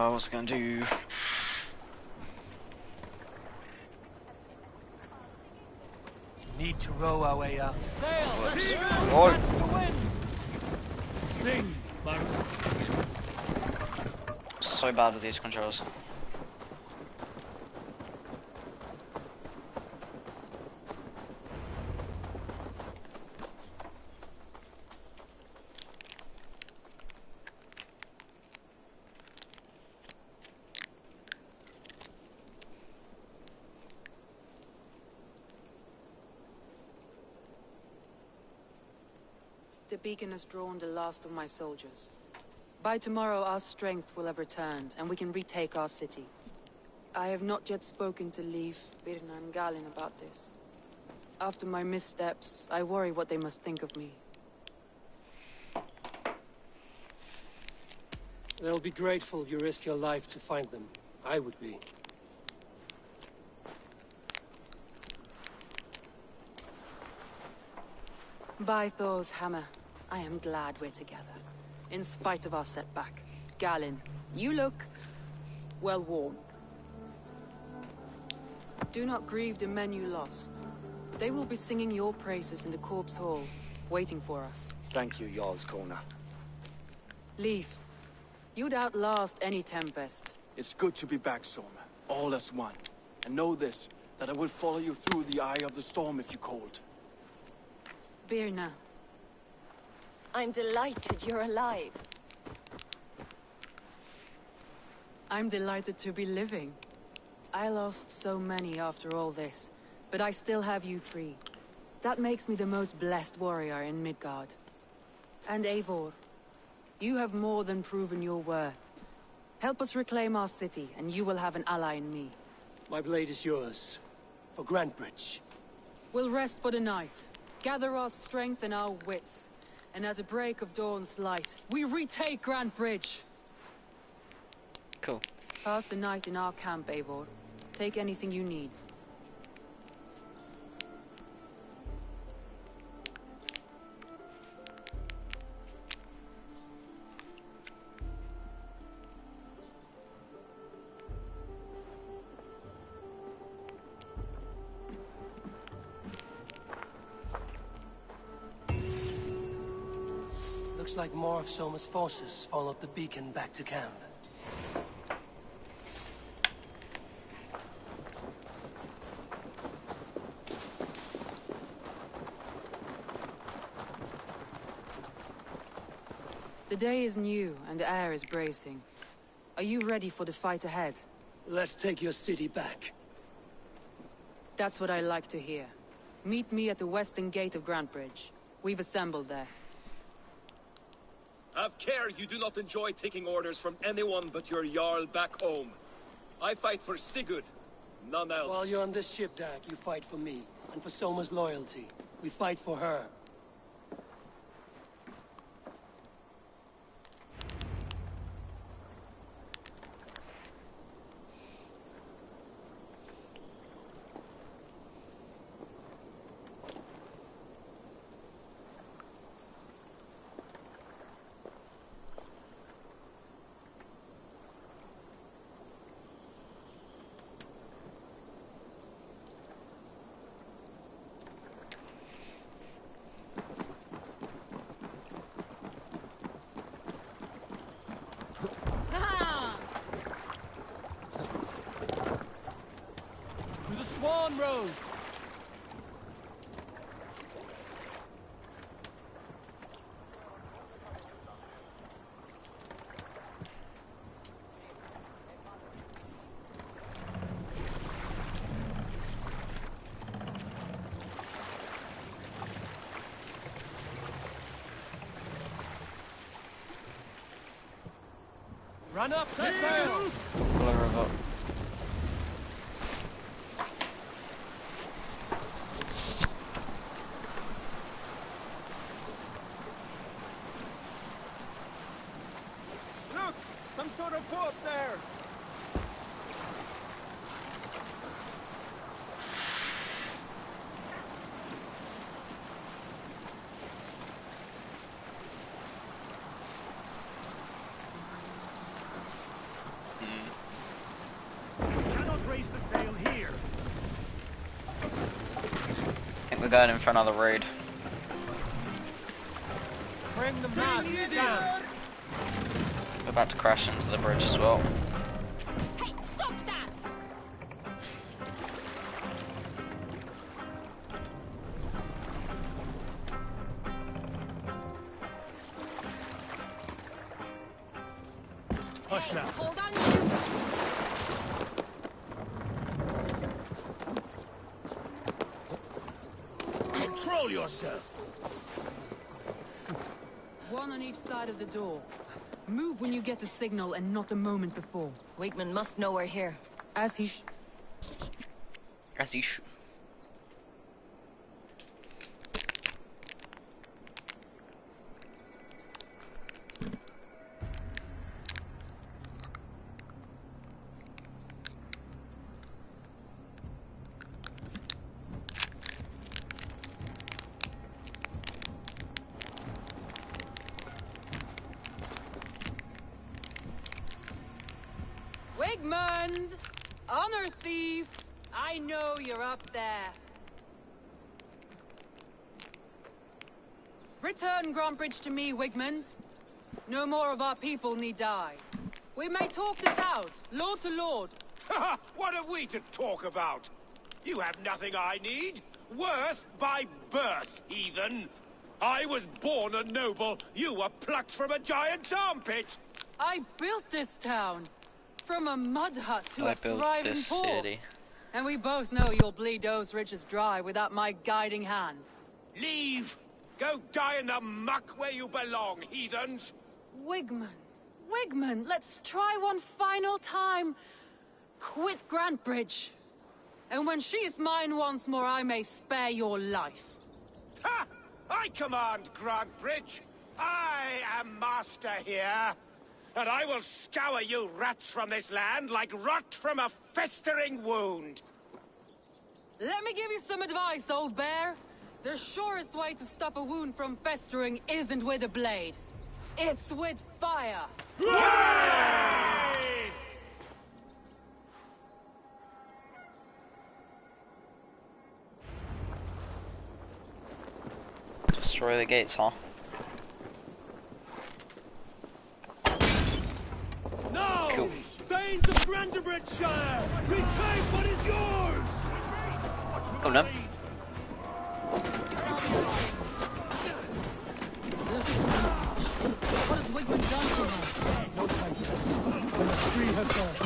What's it gonna do? Need to row our way out. Sail! Lord. That's the wind! Sing, Baron. So bad with these controls. The beacon has drawn the last of my soldiers. By tomorrow, our strength will have returned, and we can retake our city. I have not yet spoken to Leif, Birna, and Galen about this. After my missteps, I worry what they must think of me. They'll be grateful you risked your life to find them. I would be. By Thor's hammer, I am glad we're together. In spite of our setback. Galen, you look... well worn. Do not grieve the men you lost. They will be singing your praises in the Corpse Hall, waiting for us. Thank you, Jarl's Corner. Leif, you'd outlast any tempest. It's good to be back, Soma. All as one. And know this, that I will follow you through the eye of the storm if you called. Birna. I'm delighted you're alive. I'm delighted to be living. I lost so many after all this, but I still have you three. That makes me the most blessed warrior in Midgard. And Eivor, you have more than proven your worth. Help us reclaim our city, and you will have an ally in me. My blade is yours. For Grantbridge. We'll rest for the night. Gather our strength and our wits. And at the break of dawn's light, we retake Grand Bridge. Cool. Pass the night in our camp, Eivor. Take anything you need. Looks like more of Soma's forces followed the beacon back to camp. The day is new, and the air is bracing. Are you ready for the fight ahead? Let's take your city back. That's what I like to hear. Meet me at the western gate of Grantbridge. We've assembled there. Have care you do not enjoy taking orders from anyone but your Jarl back home. I fight for Sigurd, none else. While you're on this ship, Dak, you fight for me, and for Soma's loyalty. We fight for her. To the Swan Road! Run up the sail! Pull her up. Look! Some sort of boat there! Cannot raise the sail here. I think we're going in for another raid. Bring the mast down! We're about to crash into the bridge as well. Hey, stop that! Hush now. Hold on. Control yourself! One on each side of the door. Move when you get the signal and not a moment before. Wigman must know we're here. As he As you should. Wigmund! Honor thief! I know you're up there. Return Grantbridge to me, Wigmund. No more of our people need die. We may talk this out, lord to lord. What are we to talk about? You have nothing I need. Worth by birth, heathen. I was born a noble. You were plucked from a giant's armpit. I built this town. From a mud hut to I a built thriving this port. city. And we both know you'll bleed those ridges dry without my guiding hand. Leave. Go die in the muck where you belong, heathens. Wigmund, Wigmund, let's try one final time. Quit Grantbridge. And when she is mine once more, I may spare your life. Ha! I command Grantbridge! I am master here! And I will scour you rats from this land like rot from a festering wound! Let me give you some advice, old bear. The surest way to stop a wound from festering isn't with a blade. It's with fire! Destroy the gates, huh? No! Cool. Danes of Grantebridgeshire! Retain what is yours! Come on. What has Wigman done to her? No time for that. We must free her first.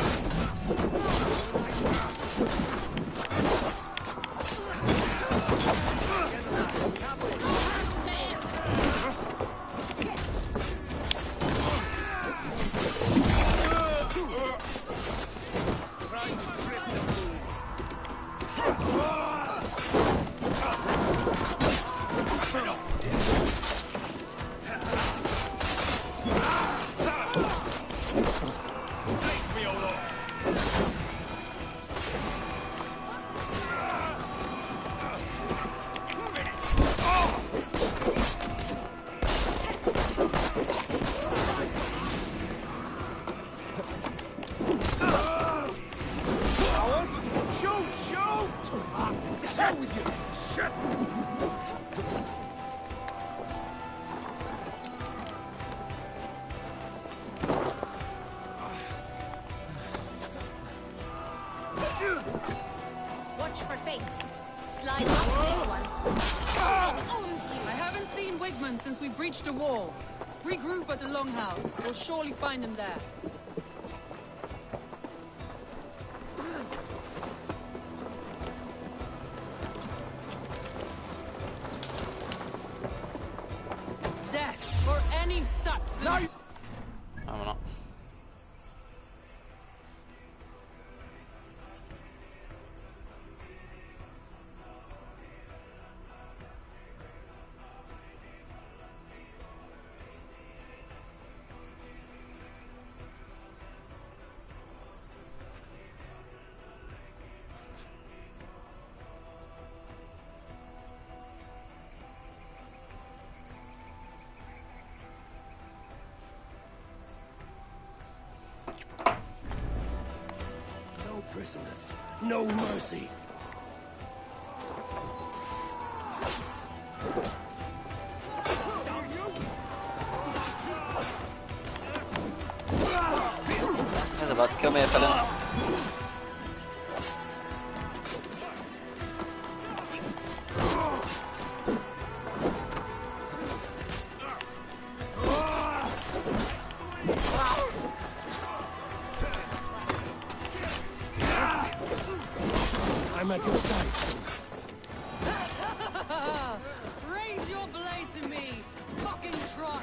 Watch for fates. Slide past this one. It owns you. I haven't seen Wigman since we breached the wall. Regroup at the Longhouse. We'll surely find him there. Death for any Saxon! No, we're not. No prisoners, no mercy. He's about to kill me, fella. I'm at your side. Raise your blade to me! Fucking try!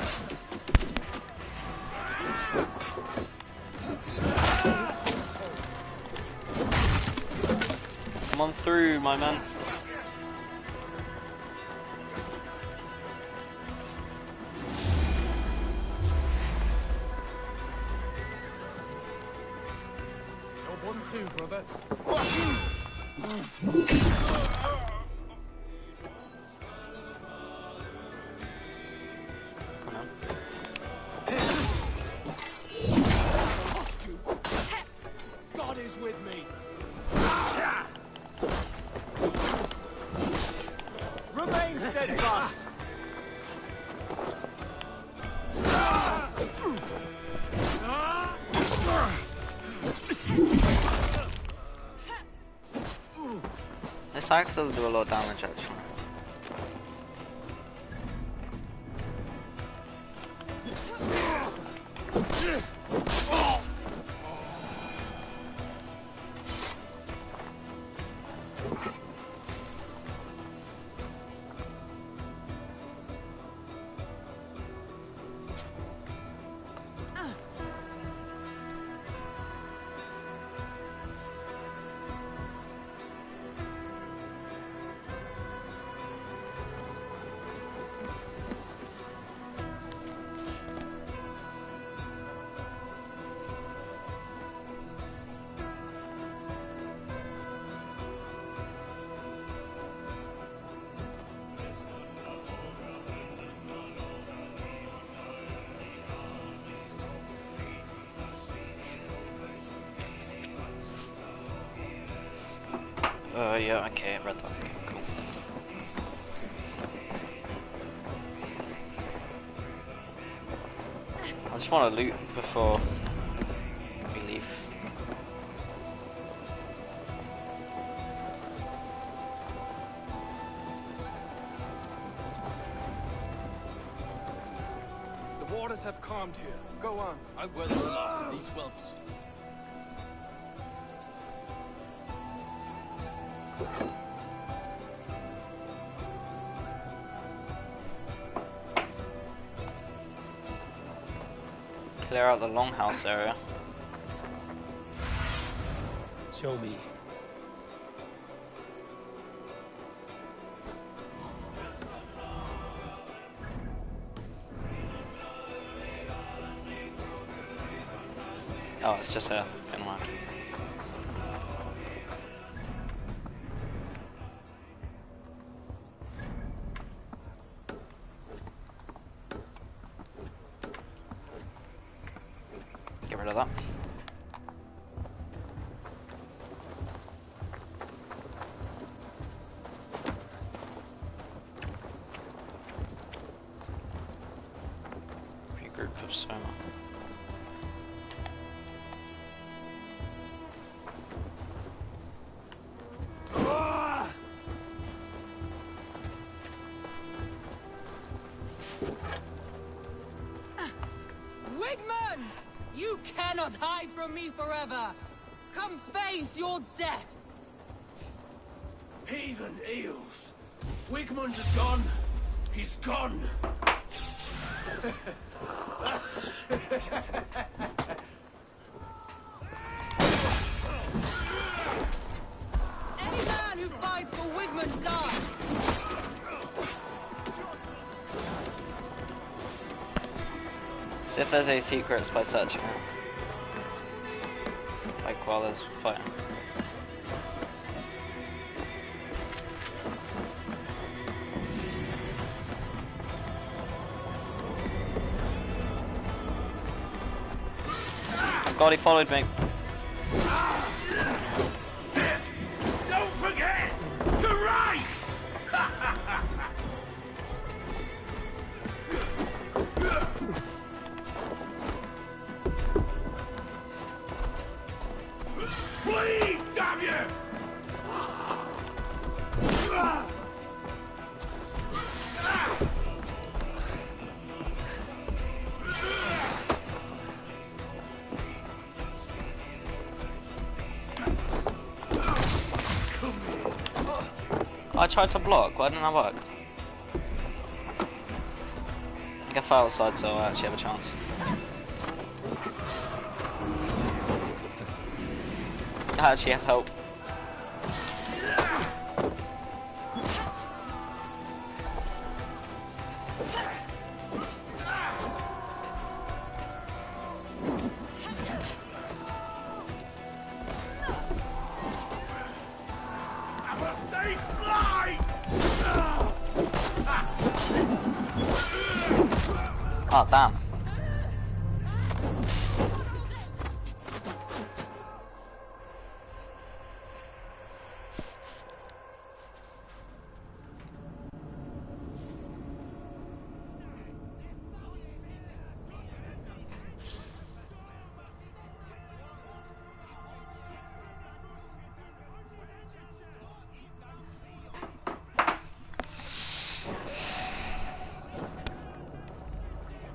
Come on through, my man. No 1-2, brother. Come on. God is with me. Remain steadfast! This axe does do a lot of damage, actually. Yeah, okay, I read that. Okay, cool. I just want to loot before we leave. The waters have calmed here. Go on. I'll weather the loss of these whelps. Clear out the longhouse area. Show me. Oh, it's just a inland. Get rid of that. Regroup of Soma. Wigmund! You cannot hide from me forever! Come face your death! Heathen eels. Wigmund is gone. He's gone. Any man who fights for Wigmund dies! See if there's any secrets by searching it. Like while there's fighting. God, he followed me. Don't forget to rise! Please, damn you! I tried to block, why didn't that work? I think I fell outside, so I actually have a chance. I actually have help. They fly! Oh, damn.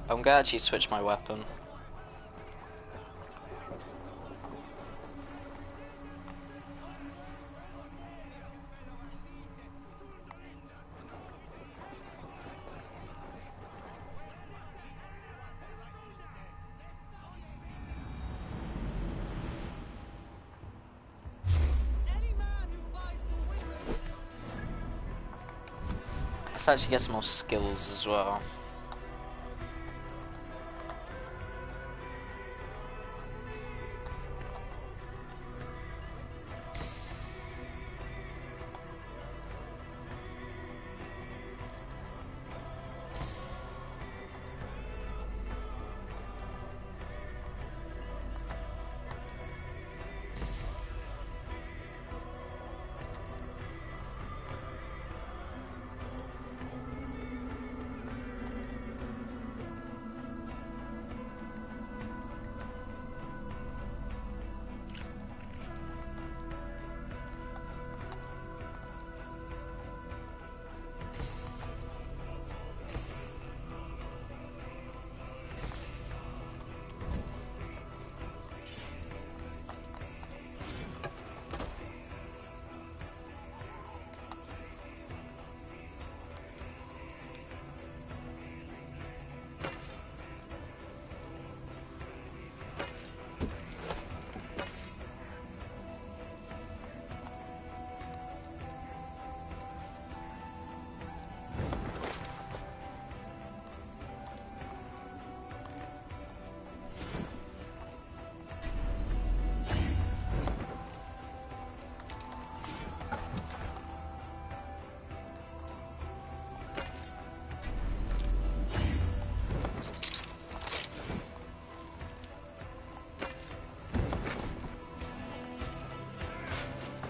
I'm gonna actually switch my weapon. Let's actually get some more skills as well.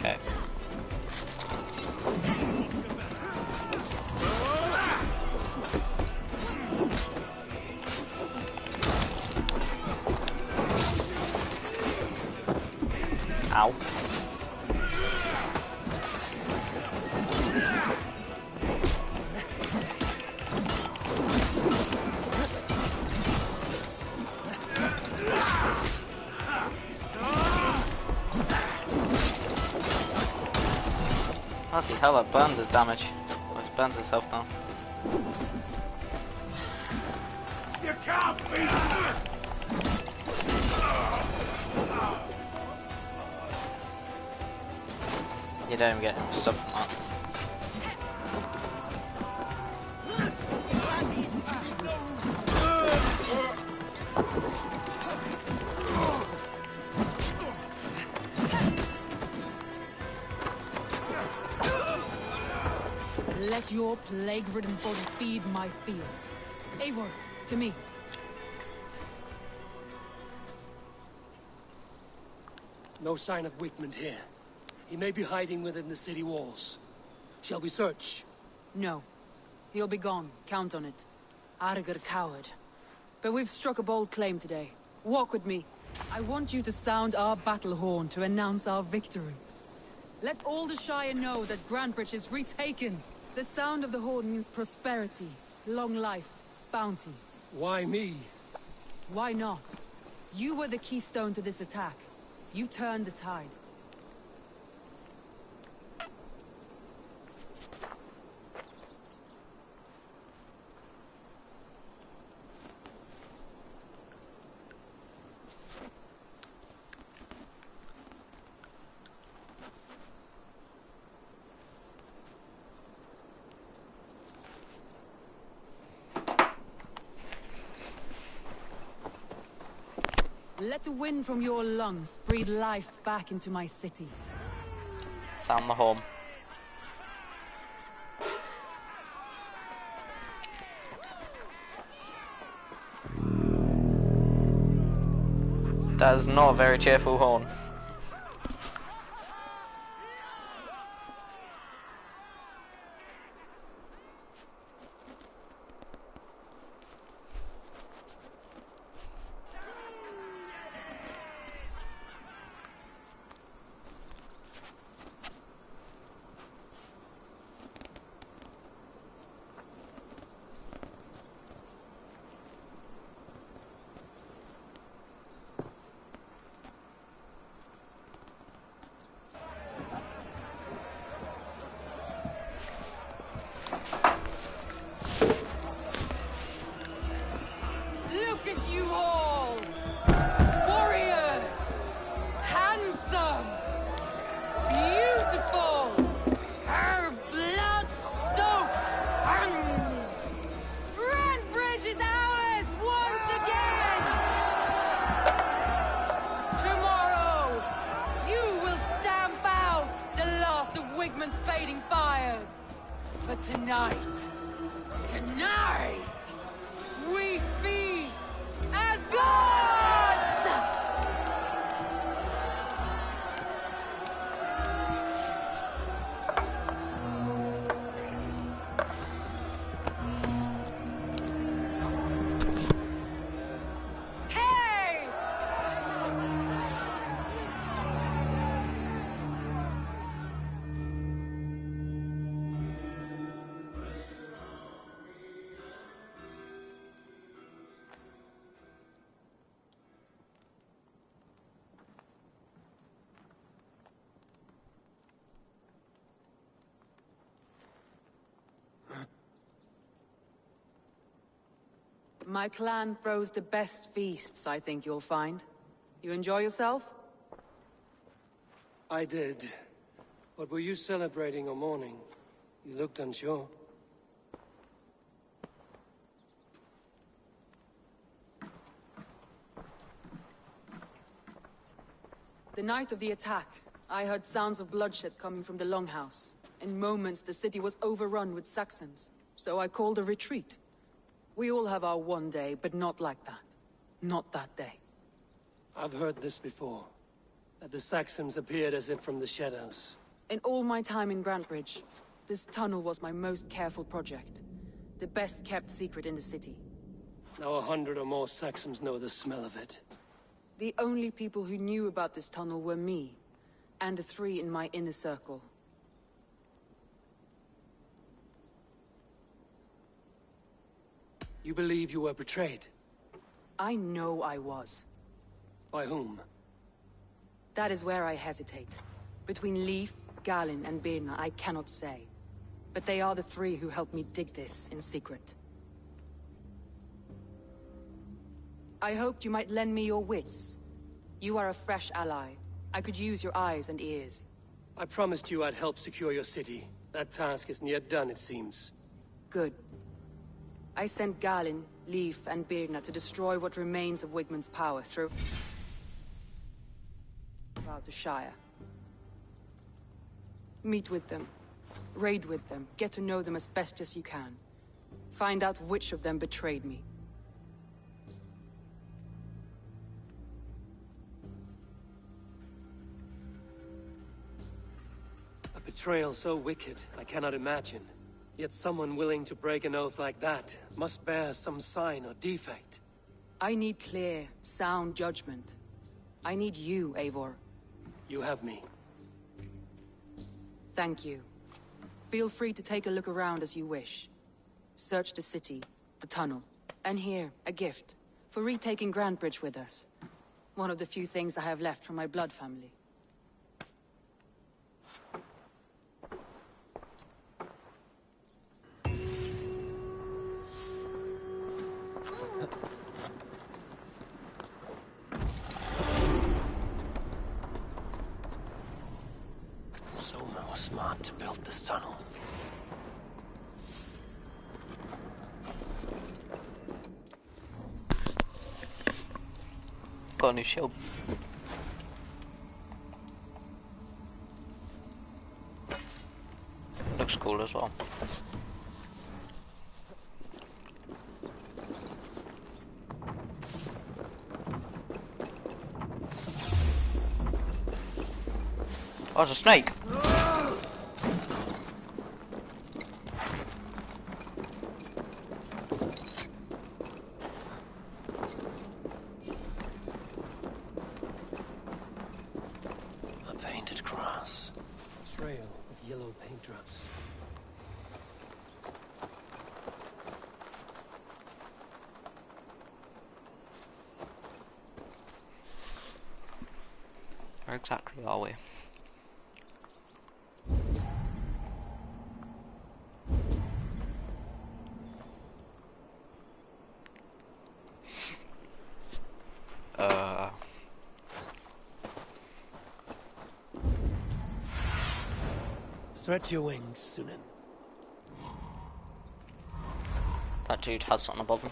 Okay. Ow. Bloody hell, that burns his damage. Well, it burns his health down. You can't beat You don't even get stuff from that. Let your plague-ridden body feed my fields. Eivor, to me. No sign of Wigmund here. He may be hiding within the city walls. Shall we search? No. He'll be gone. Count on it. Arger coward. But we've struck a bold claim today. Walk with me. I want you to sound our battle horn to announce our victory. Let all the Shire know that Grantebridge is retaken. The sound of the horn means prosperity, long life, bounty. Why me? Why not? You were the keystone to this attack. You turned the tide. Let the wind from your lungs breathe life back into my city. Sound the horn. That is not a very cheerful horn. Look at you all! Warriors! Handsome! Beautiful! Blood-soaked! Grantebridge is ours once again! Tomorrow, you will stamp out the last of Wigmund's fading fires. But tonight, we feast as gods! Hey! My clan throws the best feasts, I think you'll find. You enjoy yourself? I did. But were you celebrating or mourning? You looked unsure. The night of the attack, I heard sounds of bloodshed coming from the Longhouse. In moments, the city was overrun with Saxons, so I called a retreat. We all have our one day, but not like that. Not that day. I've heard this before. The Saxons appeared as if from the shadows. In all my time in Grantebridge, this tunnel was my most careful project. The best kept secret in the city. Now 100 or more Saxons know the smell of it. The only people who knew about this tunnel were me, and the 3 in my inner circle. You believe you were betrayed? I know I was. By whom? That is where I hesitate. Between Leif, Galin, and Birna, I cannot say. But they are the 3 who helped me dig this in secret. I hoped you might lend me your wits. You are a fresh ally. I could use your eyes and ears. I promised you I'd help secure your city. That task isn't yet done, it seems. Good. I sent Galin, Leif, and Birna to destroy what remains of Wigmund's power throughout the Shire. Meet with them. Raid with them. Get to know them as best as you can. Find out which of them betrayed me. A betrayal so wicked, I cannot imagine. Yet someone willing to break an oath like that must bear some sign or defect. I need clear, sound judgment. I need you, Eivor. You have me. Thank you. Feel free to take a look around as you wish. Search the city, the tunnel, and here, a gift, for retaking Grantebridge with us. One of the few things I have left from my blood family. Soma was smart to build this tunnel. Got a new shield. Looks cool as well. Oh, it's a snake. A painted cross. A trail of yellow paint drops. Where exactly are we? Stretch your wings, Sunan. That dude has something above him.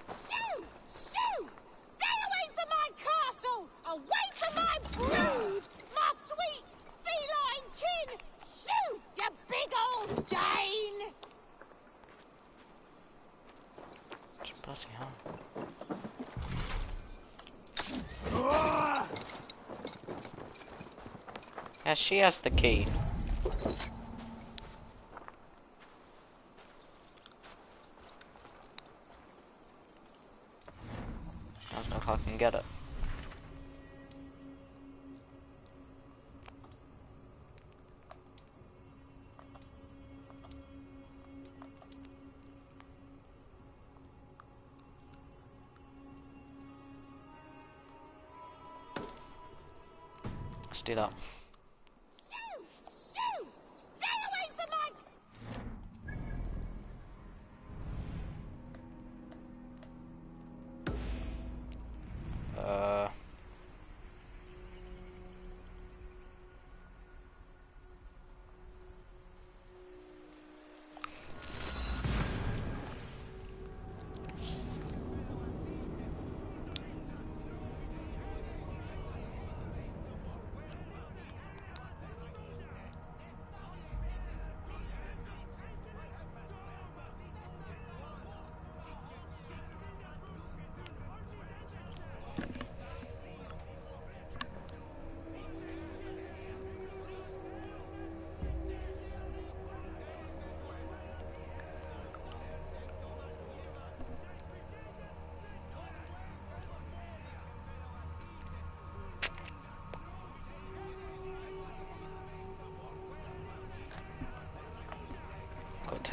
Shoo! Shoo! Stay away from my castle! Away from my brood! My sweet feline kin! Shoo! You big old Dane! Bloody hell. Yeah, she has the key. I don't know if I can get it. Let's do that. Shoo! Shoo! Stay away from my...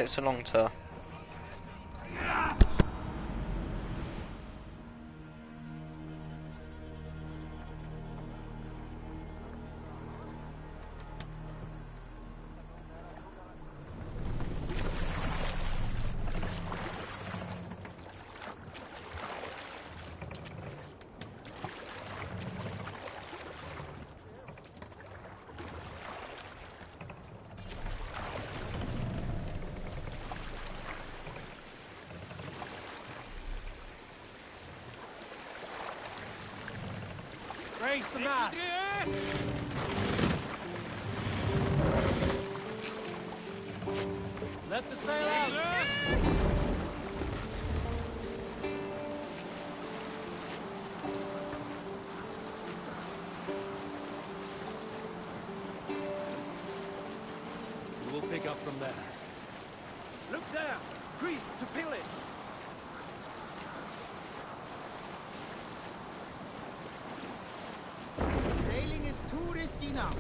take so long to... Raise the mast! Let the sail out! We will pick up from there. Look there! Greece to pillage! Sailing is too risky now.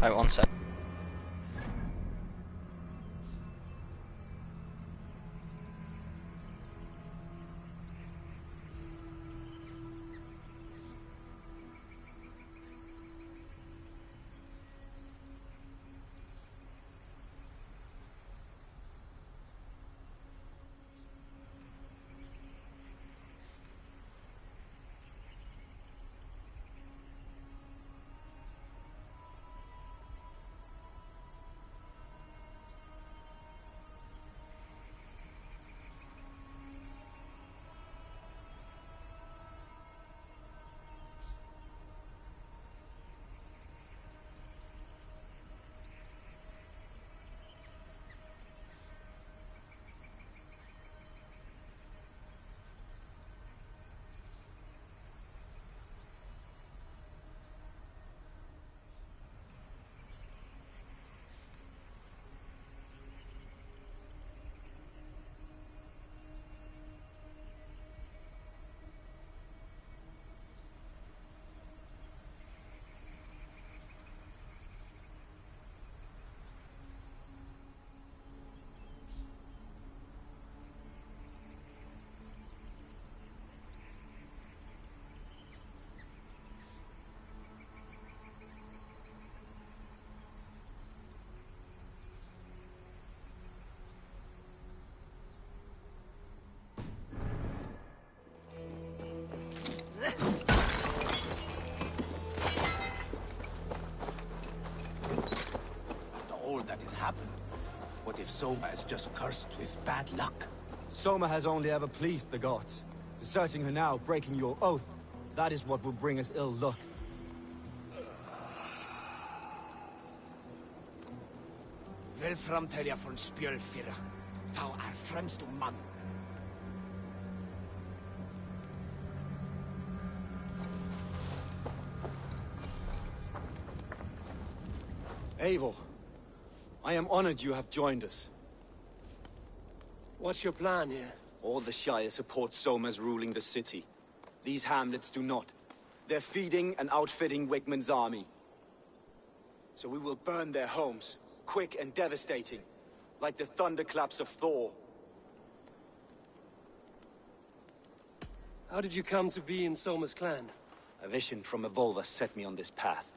Right, one sec. All that has happened. What if Soma is just cursed with bad luck? Soma has only ever pleased the gods. Deserting her now, breaking your oath, that is what will bring us ill luck. Vel framtelja från spjölfira. Thou är främst man. Eivor, I am honored you have joined us. What's your plan here? All the Shire support Soma's ruling the city. These hamlets do not. They're feeding and outfitting Wigmund's army. So we will burn their homes, quick and devastating, like the thunderclaps of Thor. How did you come to be in Soma's clan? A vision from Evolva set me on this path.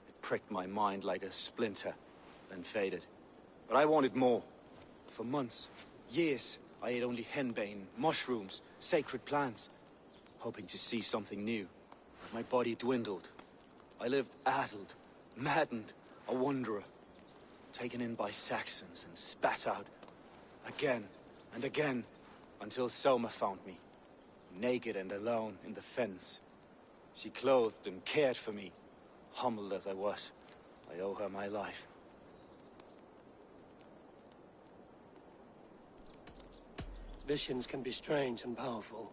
It pricked my mind like a splinter, then faded. But I wanted more. For months, years, I ate only henbane, mushrooms, sacred plants, hoping to see something new. But my body dwindled. I lived addled, maddened, a wanderer. taken in by Saxons and spat out again and again until Soma found me, naked and alone in the fens. She clothed and cared for me, humbled as I was. I owe her my life. Visions can be strange and powerful.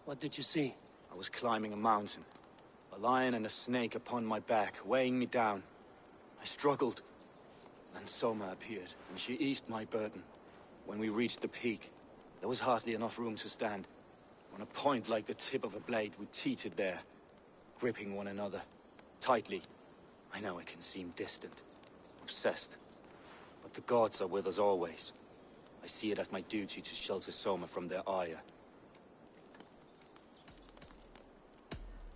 What did you see? I was climbing a mountain. A lion and a snake upon my back, weighing me down. I struggled. Then Soma appeared, and she eased my burden. When we reached the peak, there was hardly enough room to stand. On a point like the tip of a blade, we teetered there, gripping one another, tightly. I know it can seem distant, obsessed. But the gods are with us always. I see it as my duty to shelter Soma from their ire.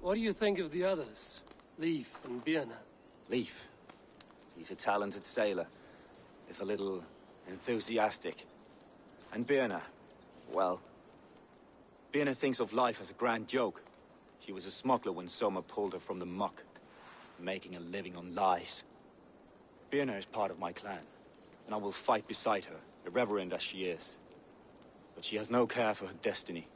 What do you think of the others? Leif and Birna? Leif. He's a talented sailor, if a little enthusiastic. And Birna, well... Birna thinks of life as a grand joke. She was a smuggler when Soma pulled her from the muck, making a living on lies. Birna is part of my clan, and I will fight beside her, irreverent as she is. But she has no care for her destiny.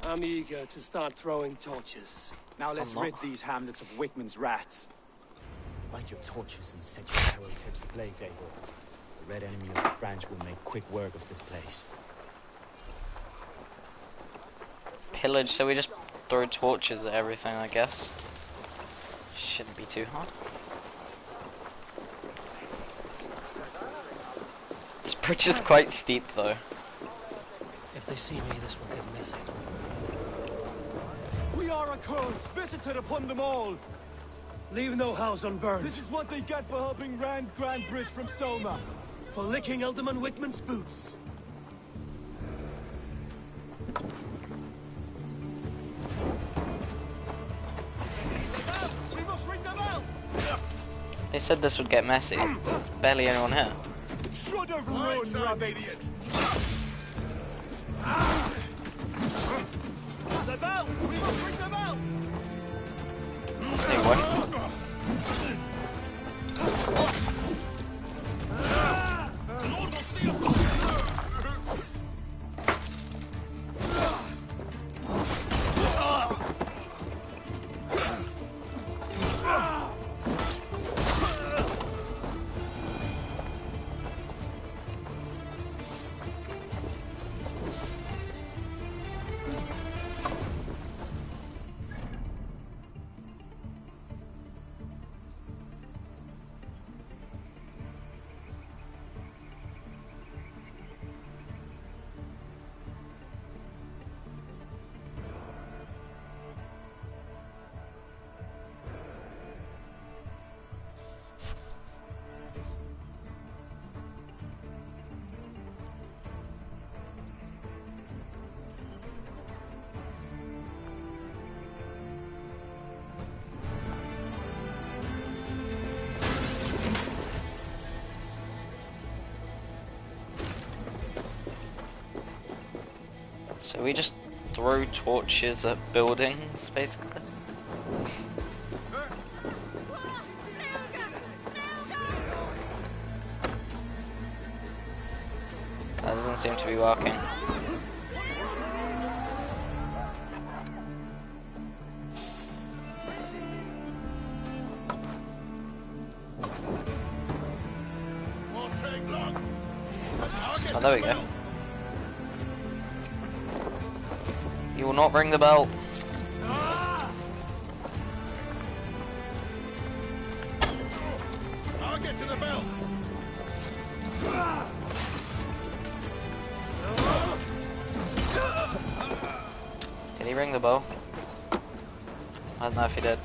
I'm eager to start throwing torches. Now let's rid these hamlets of Wickman's rats. Light your torches and set your arrow tips ablaze, Eivor. The red enemy of the branch will make quick work of this place. Pillage, so we just throw torches at everything, I guess. Shouldn't be too hard. This bridge is quite steep, though. If they see me, this will get messy. We are a curse, visited upon them all. Leave no house unburned. This is what they get for helping Rand Grand Bridge from Soma. For licking Alderman Wickman's boots. We must ring them out. They said this would get messy. There's barely anyone here. Should have run, rabbit. The bell! We must ring them out! There you go. The Lord will see us! So we just throw torches at buildings, basically. That doesn't seem to be working. Oh, there we go. You will not ring the bell. I'll get to the bell. Did he ring the bell? I don't know if he did.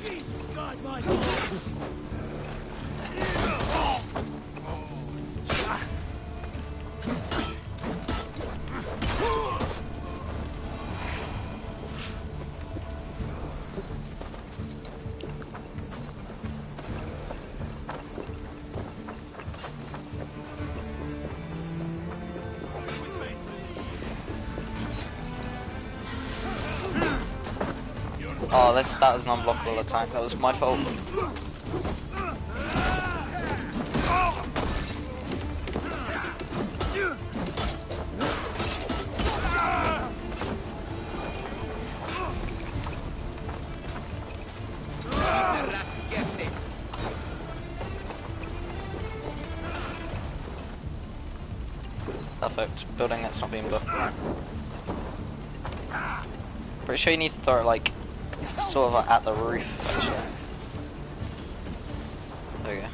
Jesus God, my balls! Oh, that was an unblockable attack. That was my fault. Perfect. Building that's not being built. Pretty sure you need to throw it like sort of like at the roof actually. There we go.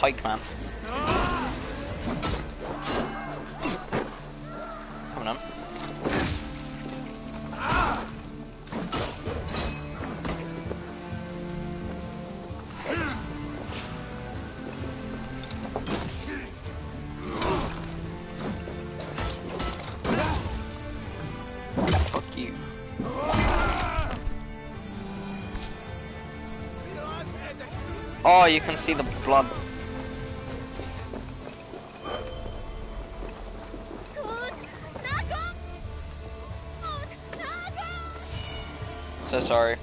Pike man. Coming on. Fuck you. Oh, you can see the blood. So sorry.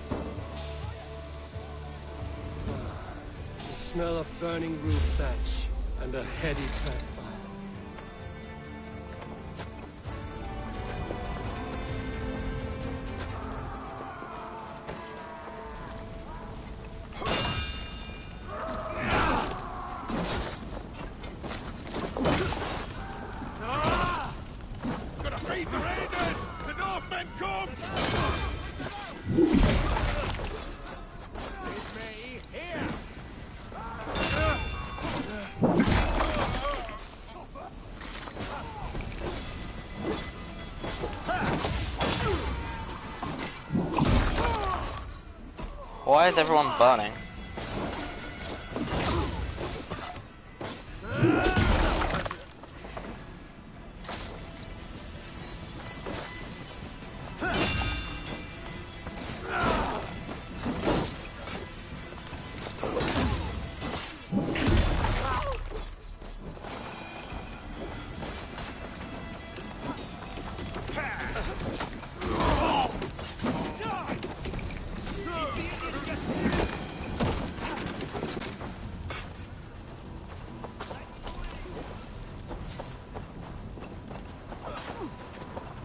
The smell of burning roof thatch and a heady trap fire. Gonna feed the raiders! The Northmen come! Why is everyone burning?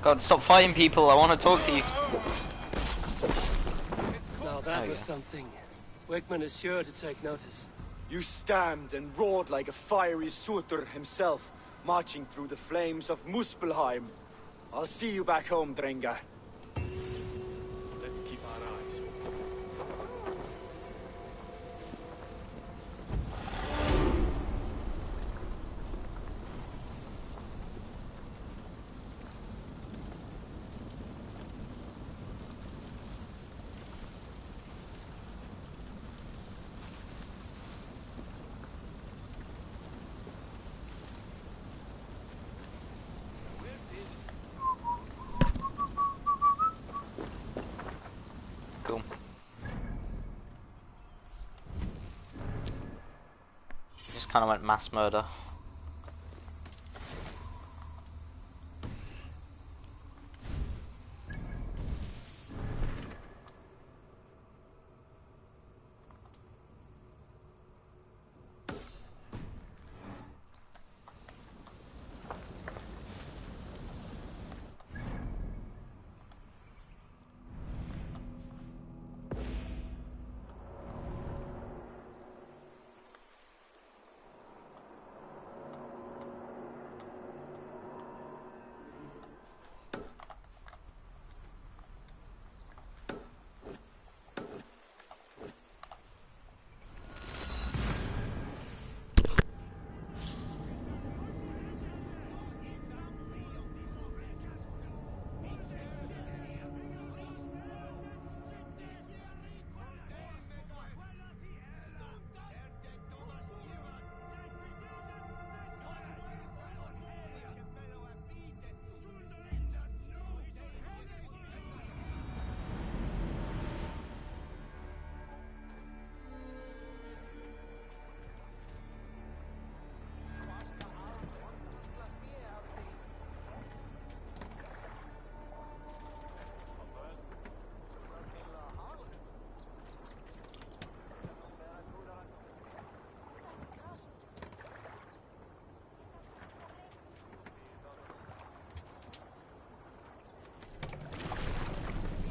God, stop fighting people, I want to talk to you. Now that was something. Wickman is sure to take notice. You stamped and roared like a fiery Surtur himself, marching through the flames of Muspelheim. I'll see you back home, Drenga. Let's keep our eyes open. Cool. Just kind of went mass murder.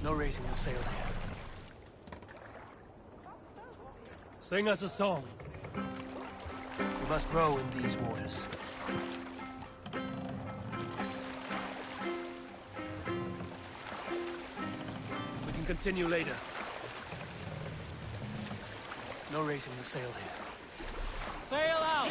No raising the sail here. Sing us a song. We must row in these waters. We can continue later. No raising the sail here. Sail out!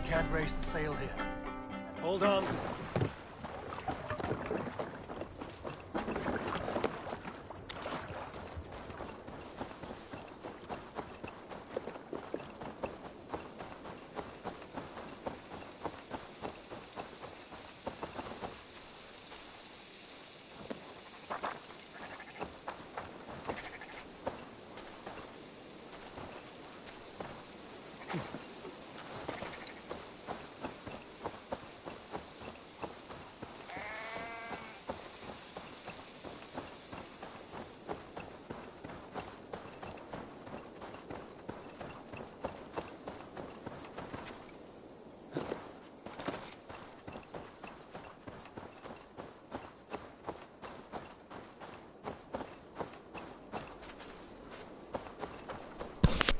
Can't raise the sail here. Hold on.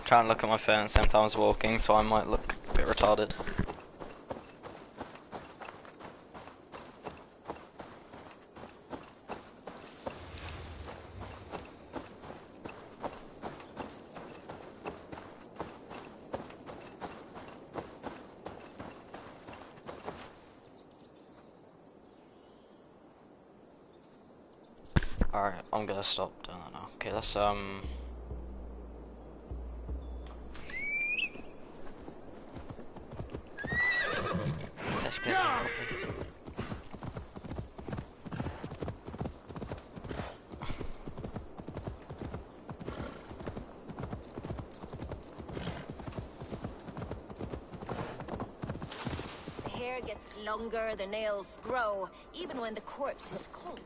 Trying to look at my phone at the same time as walking, so I might look a bit retarded. Alright, I'm gonna stop doing that now. Okay, let's The hair gets longer, the nails grow, even when the corpse is cold.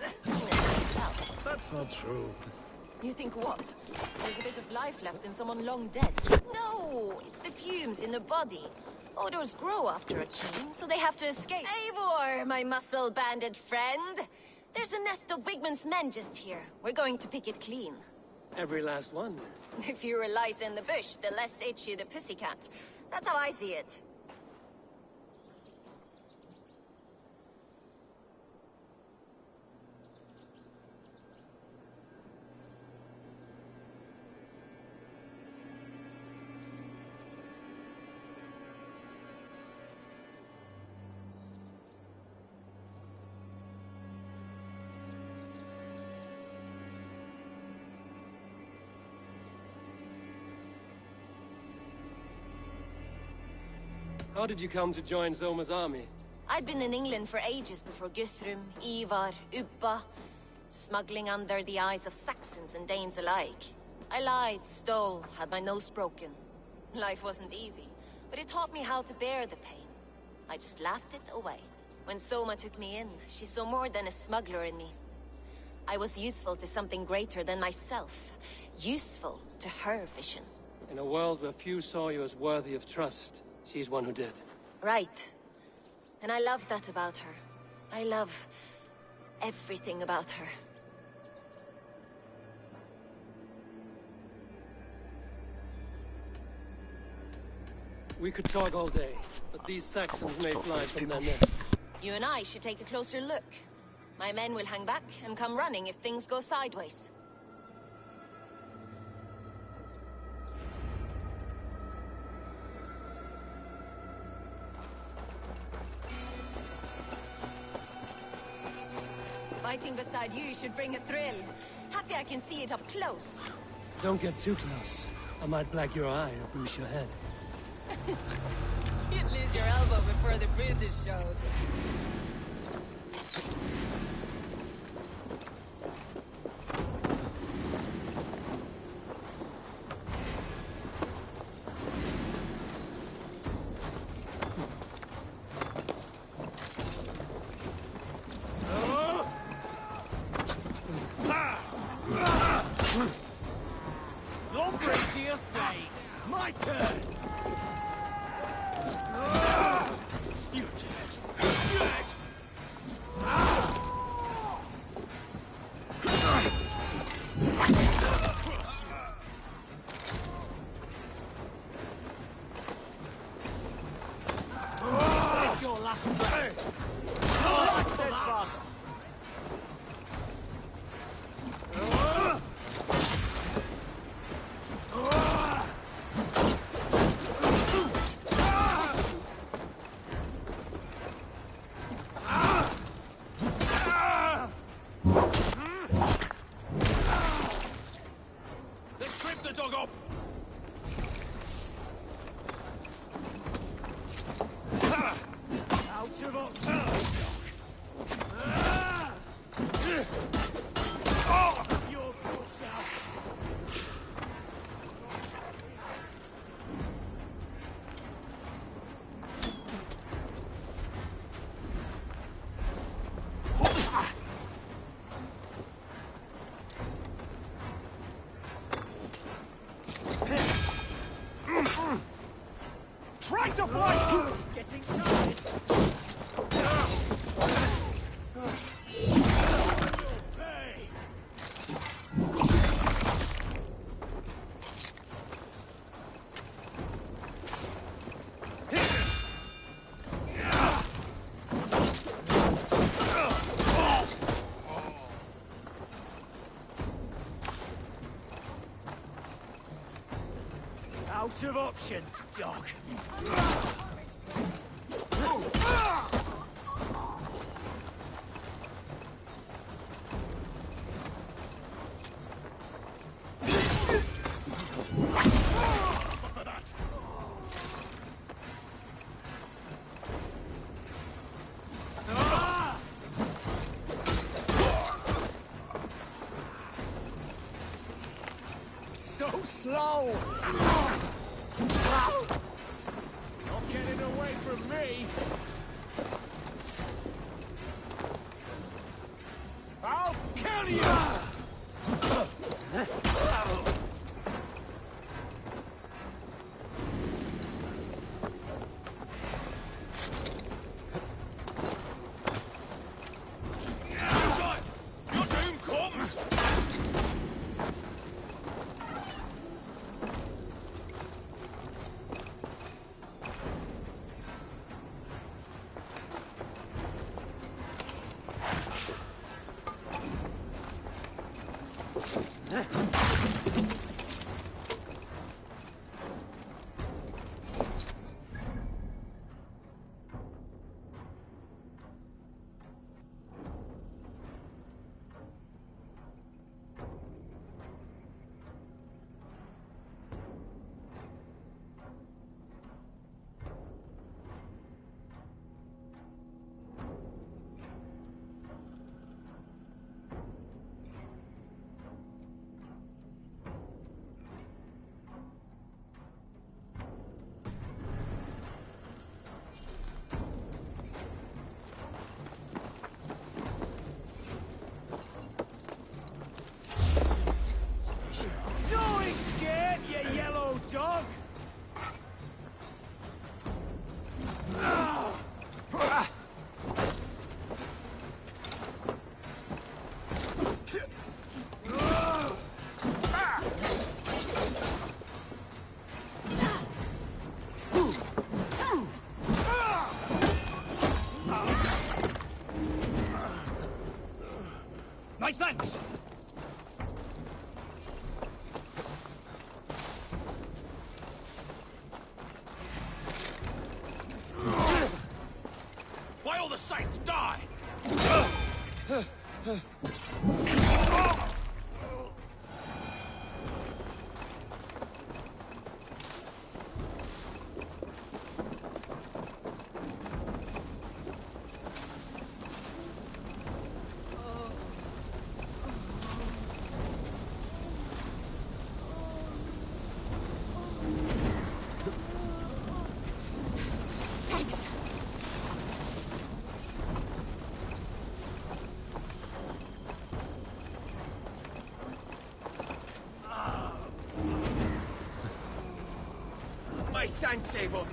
I've seen it myself. That's not true. You think what? There's a bit of life left in someone long dead. No, it's the fumes in the body. Odors grow after a killing, so they have to escape. Eivor, my muscle-banded friend! There's a nest of Wigman's men just here. We're going to pick it clean. Every last one. The fewer lice in the bush, the less itchy the pussycat. That's how I see it. How did you come to join Zoma's army? I'd been in England for ages before Guthrum, Ivar, Ubba, smuggling under the eyes of Saxons and Danes alike. I lied, stole, had my nose broken. Life wasn't easy, but it taught me how to bear the pain. I just laughed it away. When Soma took me in, she saw more than a smuggler in me. I was useful to something greater than myself. Useful to her vision. In a world where few saw you as worthy of trust, she's one who did. Right. And I love that about her. I love everything about her. We could talk all day, but these Saxons may fly from their nest. You and I should take a closer look. My men will hang back and come running if things go sideways. Fighting beside you should bring a thrill. Happy I can see it up close. Don't get too close. I might black your eye or bruise your head. You'd lose your elbow before the bruises showed. Don't break to your fate. My turn. You're dead. Dead. Take your last breath. Last steadfast. Try to fight! Getting tired. Out of options, dog. So slow! Not getting away from me! I'll kill you! Your doom comes! sight, die! My thanks, Eivor.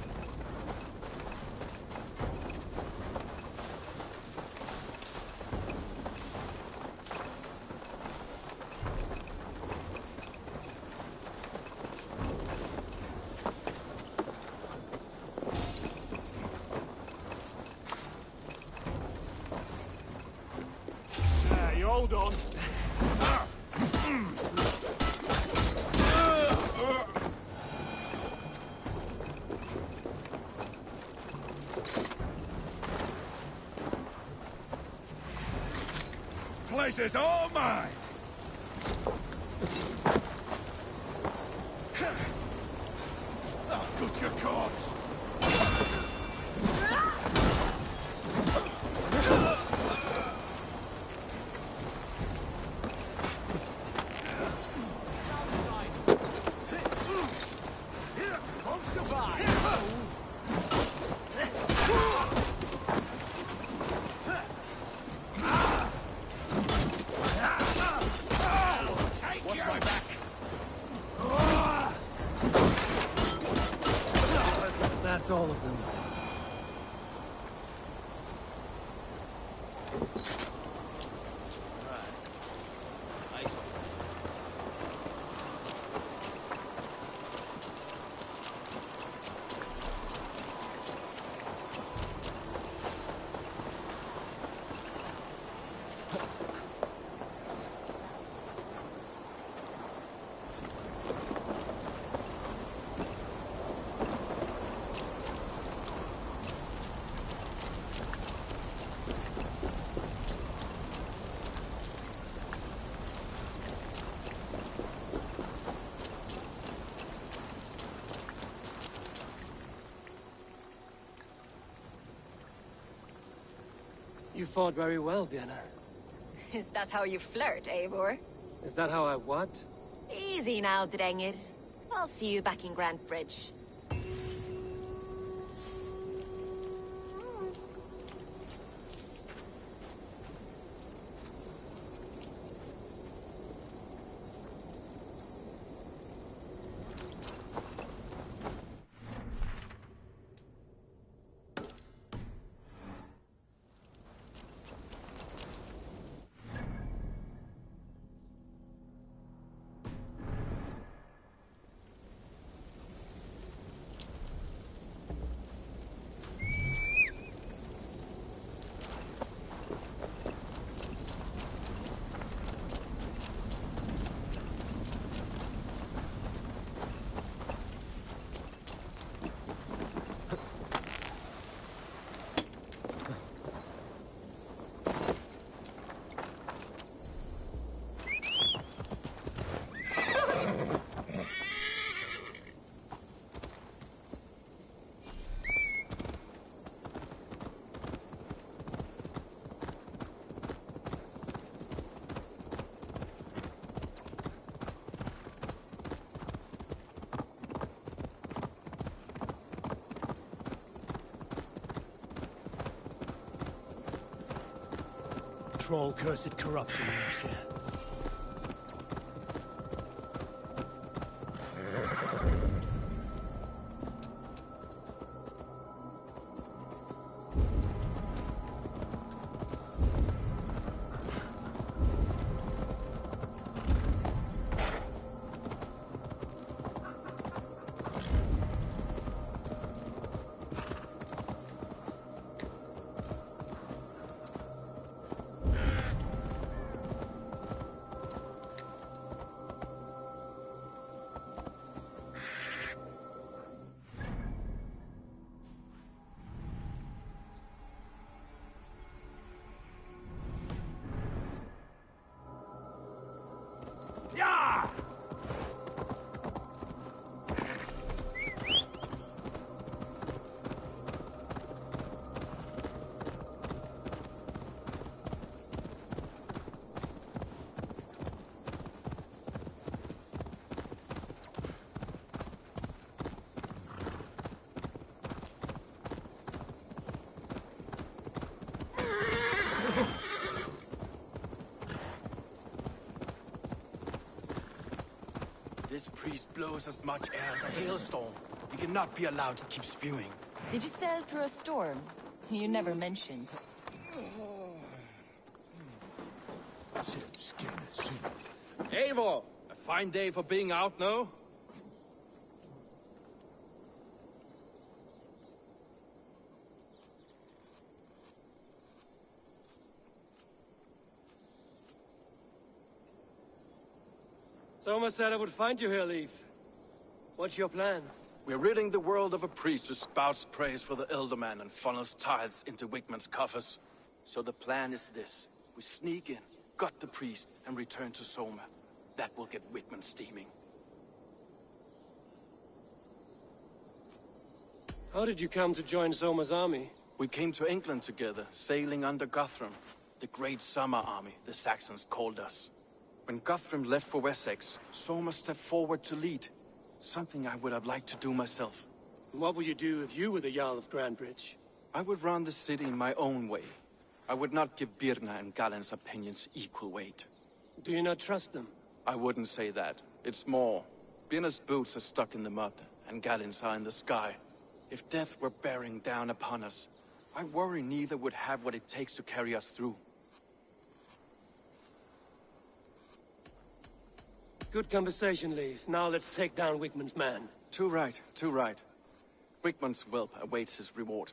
You hold on. Place is all mine! I'll gut your corpse! Watch my back. That's all of them. You fought very well, Vienna. Is that how you flirt, Eivor? Is that how I what? Easy now, Drengir. I'll see you back in Grand Bridge. Troll-cursed corruption works here. blows as much air as a hailstorm. We cannot be allowed to keep spewing. Did you sail through a storm? You never mentioned. Eivor! A fine day for being out, no? Soma said I would find you here, Leif. What's your plan? We're ridding the world of a priest who spouts praise for the Elderman and funnels tithes into Wigman's coffers. So the plan is this. We sneak in, gut the priest, and return to Soma. That will get Wigman steaming. How did you come to join Soma's army? We came to England together, sailing under Guthrum. The Great Summer Army, the Saxons called us. When Guthrum left for Wessex, Soma stepped forward to lead. Something I would have liked to do myself. What would you do if you were the Jarl of Grandbridge? I would run the city in my own way. I would not give Birna and Galen's opinions equal weight. Do you not trust them? I wouldn't say that. It's more. Birna's boots are stuck in the mud, and Galen's are in the sky. If death were bearing down upon us, I worry neither would have what it takes to carry us through. Good conversation, Leif. Now let's take down Wigman's man. Too right, too right. Wigman's whelp awaits his reward.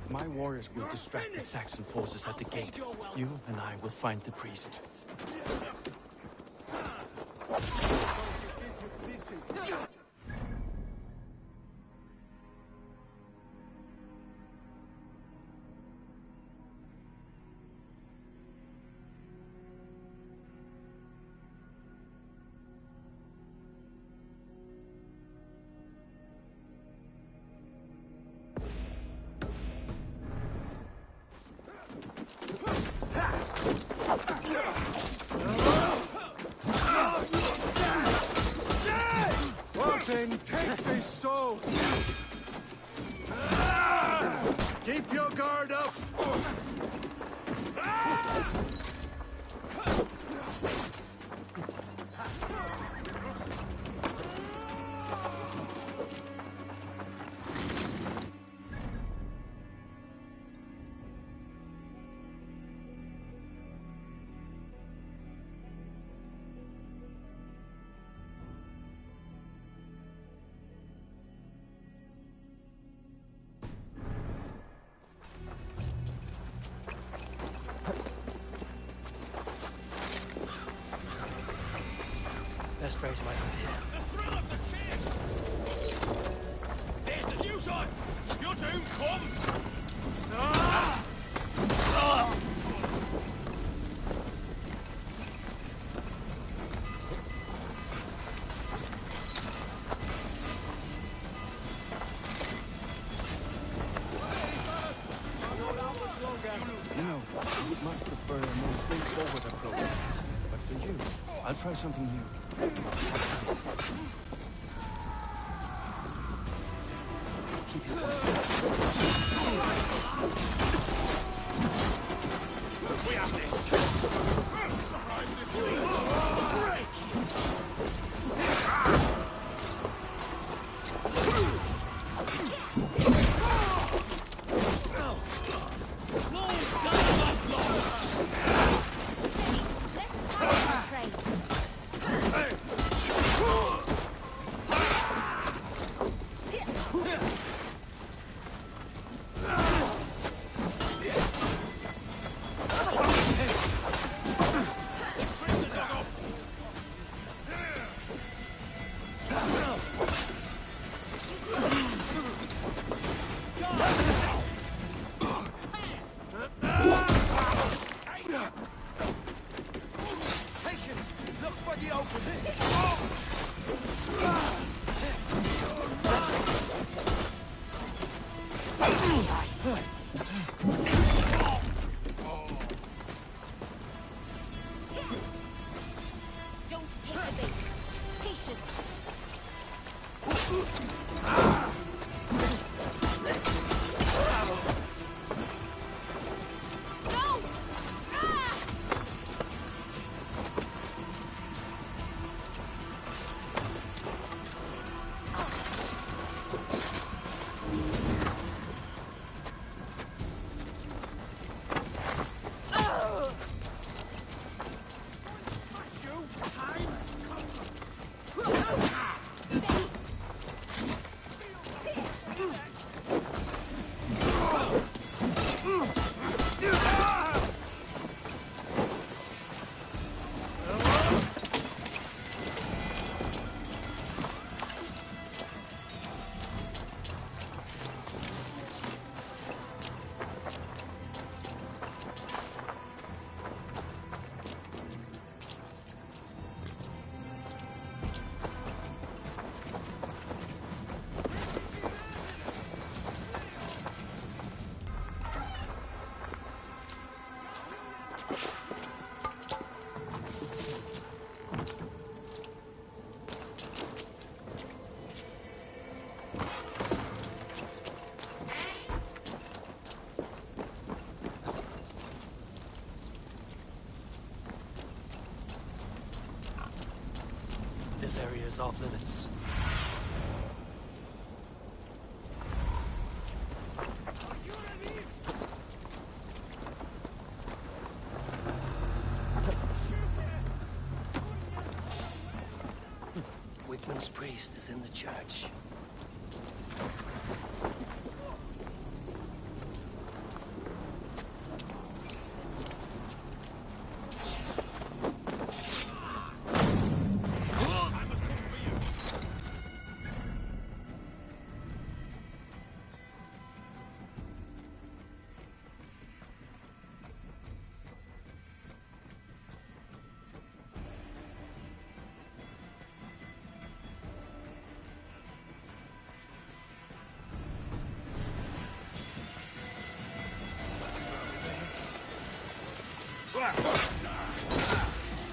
My warriors will distract the Saxon forces at the gate. You and I will find the priest. Take this sword! Keep your guard up! Best brace my idea. The thrill of the chase! There's the fuse on! Your doom comes! Ah! Ah! You know, I would much prefer a more straightforward approach. But for you, I'll try something new. Keep your We have this! Surprise this! Break! Don't take the bait. Patience. No! Ah! off limits. Wickman's priest is in the church.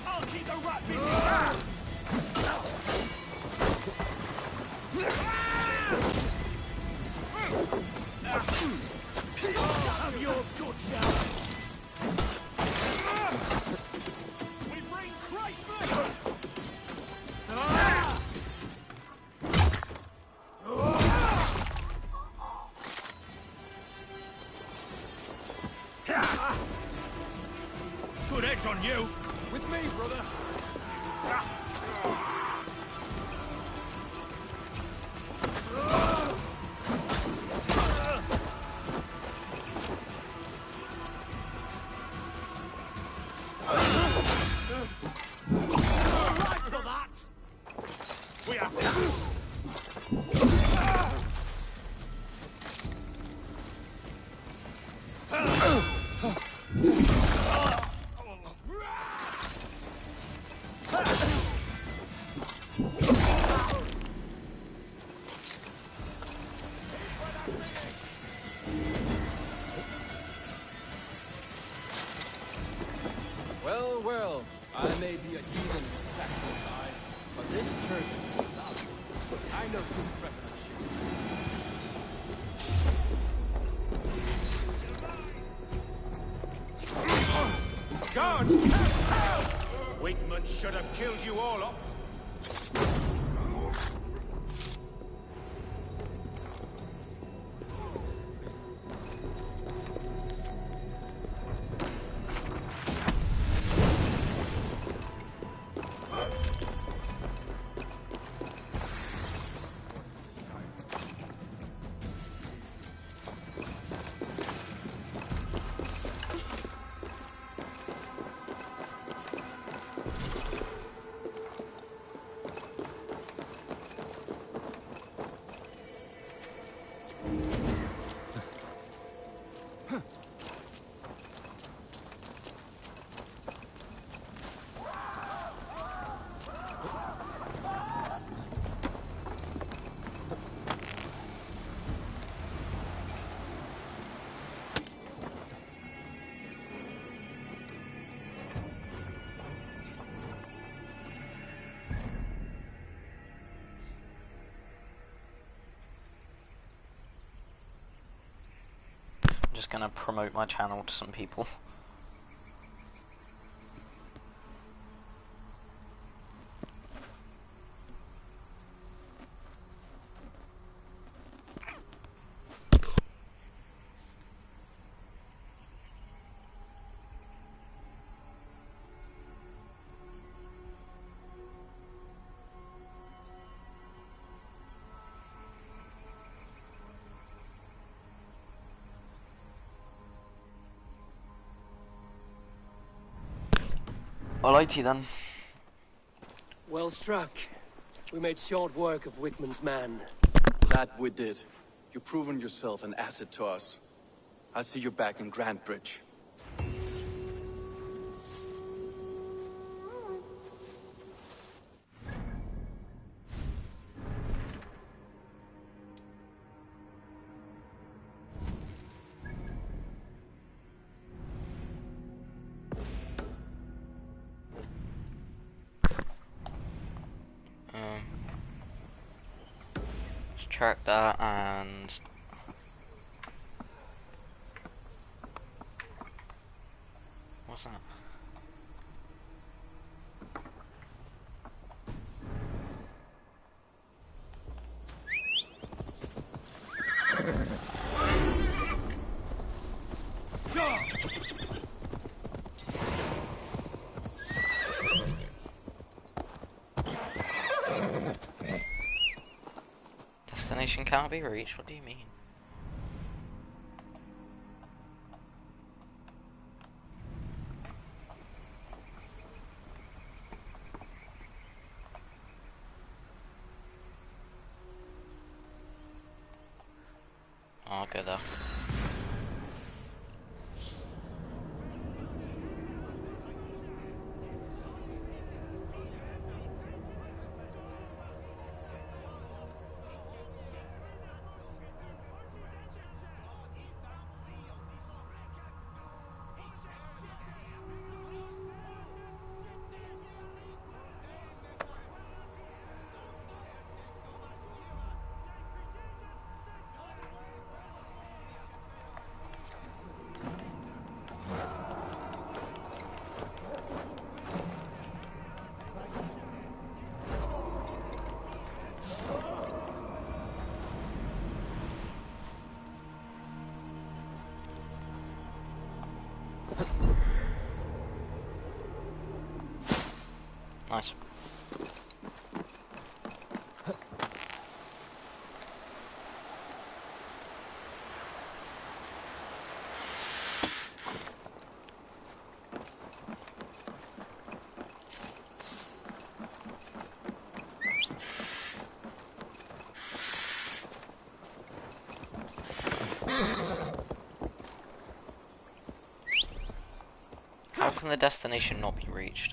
I'll keep the rat busy. Have your good share. We bring Christ back. Good edge on you. With me, brother. Right for that. We have Well, well, I may be a heathen in Saxon's eyes, but this church is lovely. I know good craftsmanship. Guards! Help! Wickman should have killed you all off. Just gonna promote my channel to some people. Alrighty then. Well struck. We made short work of Wickman's man. That we did. You've proven yourself an asset to us. I'll see you back in Grantbridge. Track that and what's that? destination cannot be reached? What do you mean? I'll go there. Nice. How can the destination not be reached?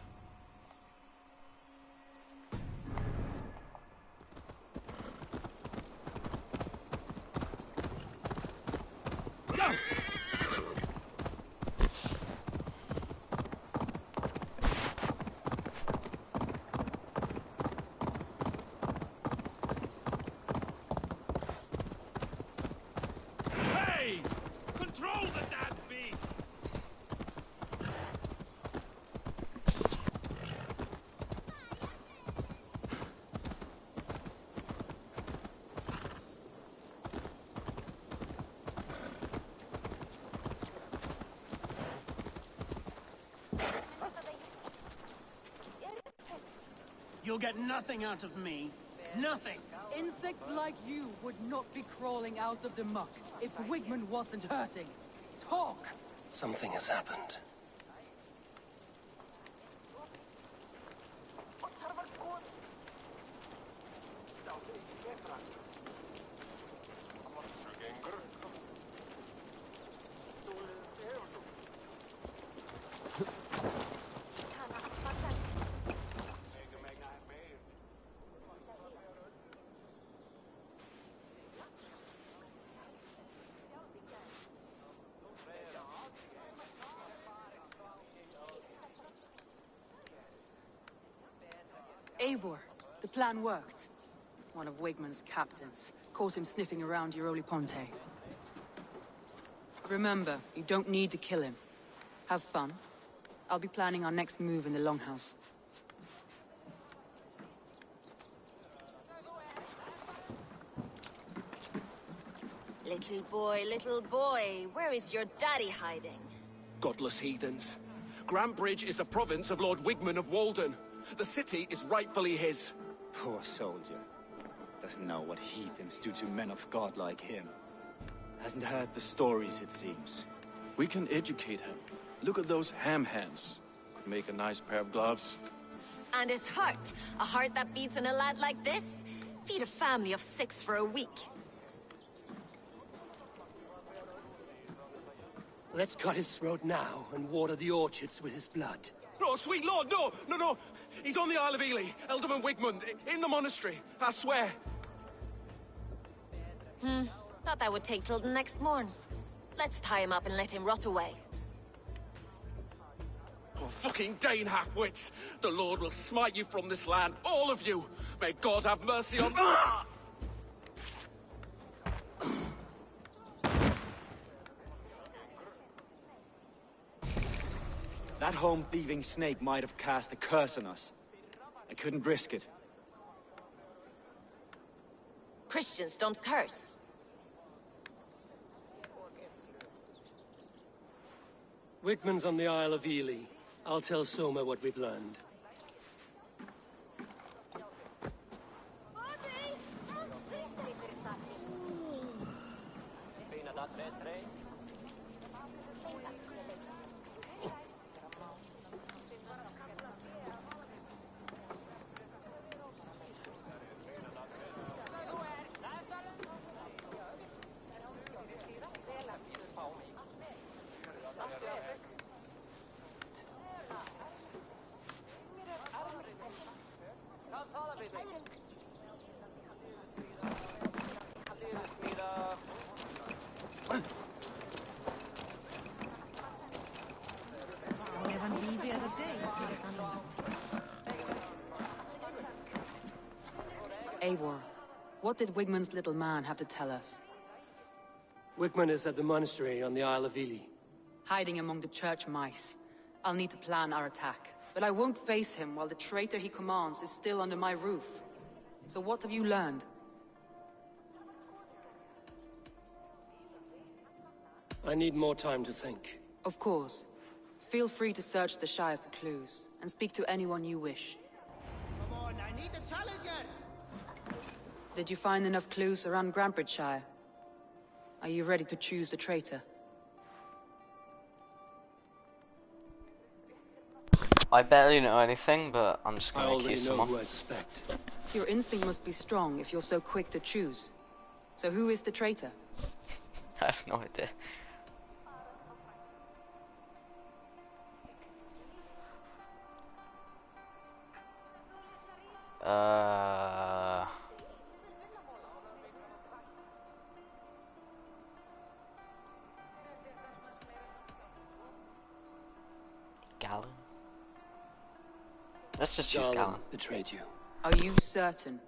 Hey! Control the damn beast! You'll get nothing out of me. Nothing. Insects like you would not be crawling out of the muck if Wigman wasn't hurting. Talk! Something has happened. Eivor, the plan worked. One of Wigman's captains caught him sniffing around Euroli Ponte. Remember, you don't need to kill him. Have fun. I'll be planning our next move in the Longhouse. Little boy, where is your daddy hiding? Godless heathens. Grantbridge is a province of Lord Wigman of Walden. The city is rightfully his. Poor soldier. Doesn't know what heathens do to men of God like him. Hasn't heard the stories, it seems. We can educate him. Look at those ham hands. Could make a nice pair of gloves. And his heart. A heart that beats in a lad like this? Feed a family of 6 for a week. Let's cut his throat now and water the orchards with his blood. Oh, sweet lord, no! He's on the Isle of Ely, Ealdorman Wigmund, in the monastery, I swear. Thought that would take till the next morn. Let's tie him up and let him rot away. Oh, fucking Dane half-wits! The Lord will smite you from this land, all of you! May God have mercy on... That home-thieving snake might have cast a curse on us. I couldn't risk it. Christians don't curse. Wigman's on the Isle of Ely. I'll tell Soma what we've learned. Eivor, what did Wigmund's little man have to tell us? Wigmund is at the monastery on the Isle of Ely. Hiding among the church mice. I'll need to plan our attack. But I won't face him while the traitor he commands is still under my roof. So what have you learned? I need more time to think. Of course. Feel free to search the Shire for clues, and speak to anyone you wish. Come on, I need a challenger! Did you find enough clues around Grantebridgeshire? Are you ready to choose the traitor? I barely know anything, but I'm just gonna accuse I someone. already know who I suspect. Your instinct must be strong if you're so quick to choose. So who is the traitor? I have no idea. Galen? Let's just choose Galen. Betrayed you. Are you certain?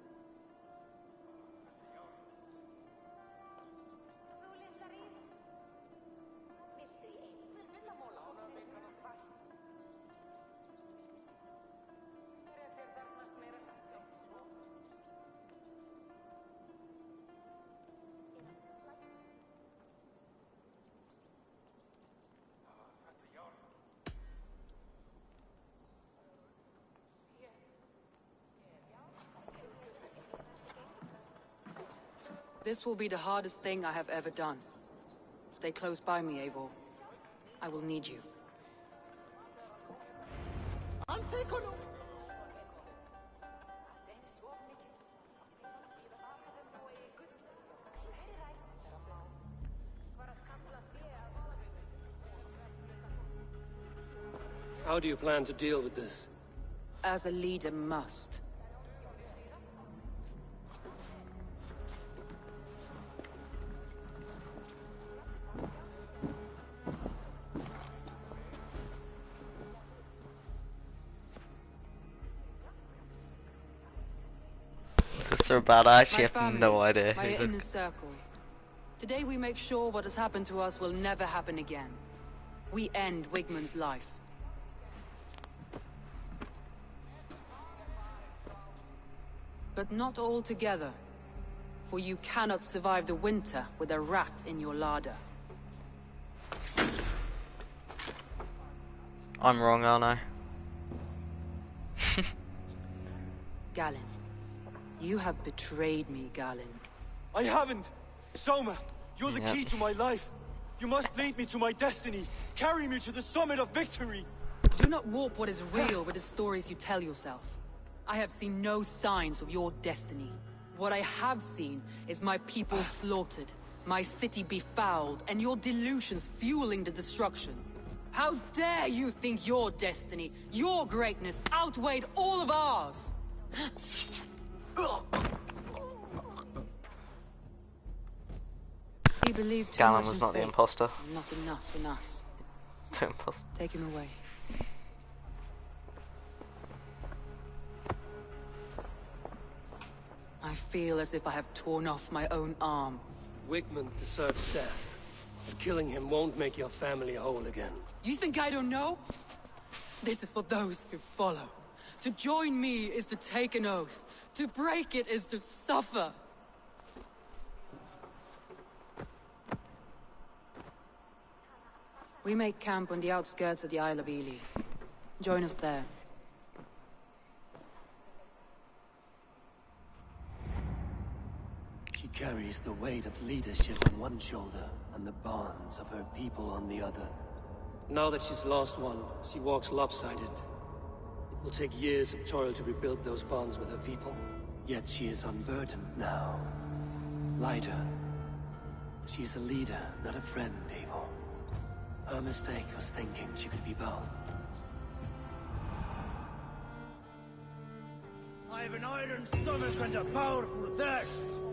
This will be the hardest thing I have ever done. Stay close by me, Eivor. I will need you. I'll take on. How do you plan to deal with this? As a leader must. This is so bad, I actually My have family, no idea my who inner circle. Today we make sure what has happened to us will never happen again. We end Wigmund's life. But not all together. For you cannot survive the winter with a rat in your larder. I'm wrong, aren't I? Galen. You have betrayed me, Galen. I haven't! Soma, you're the key to my life. You must lead me to my destiny. Carry me to the summit of victory. Do not warp what is real with the stories you tell yourself. I have seen no signs of your destiny. What I have seen is my people slaughtered, my city befouled, and your delusions fueling the destruction. How dare you think your destiny, your greatness, outweighed all of ours? He believed too Galen much was in not the fate, imposter. not enough in us. The imposter. Take him away. I feel as if I have torn off my own arm. Wigmund deserves death. But killing him won't make your family whole again. You think I don't know? This is for those who follow. To join me is to take an oath. To break it is to suffer. We make camp on the outskirts of the Isle of Ely. Join us there. She carries the weight of leadership on one shoulder and the bonds of her people on the other. Now that she's lost one, she walks lopsided. It will take years of toil to rebuild those bonds with her people. Yet she is unburdened now. Lighter. She is a leader, not a friend, Eivor. Her mistake was thinking she could be both. I have an iron stomach and a powerful thirst.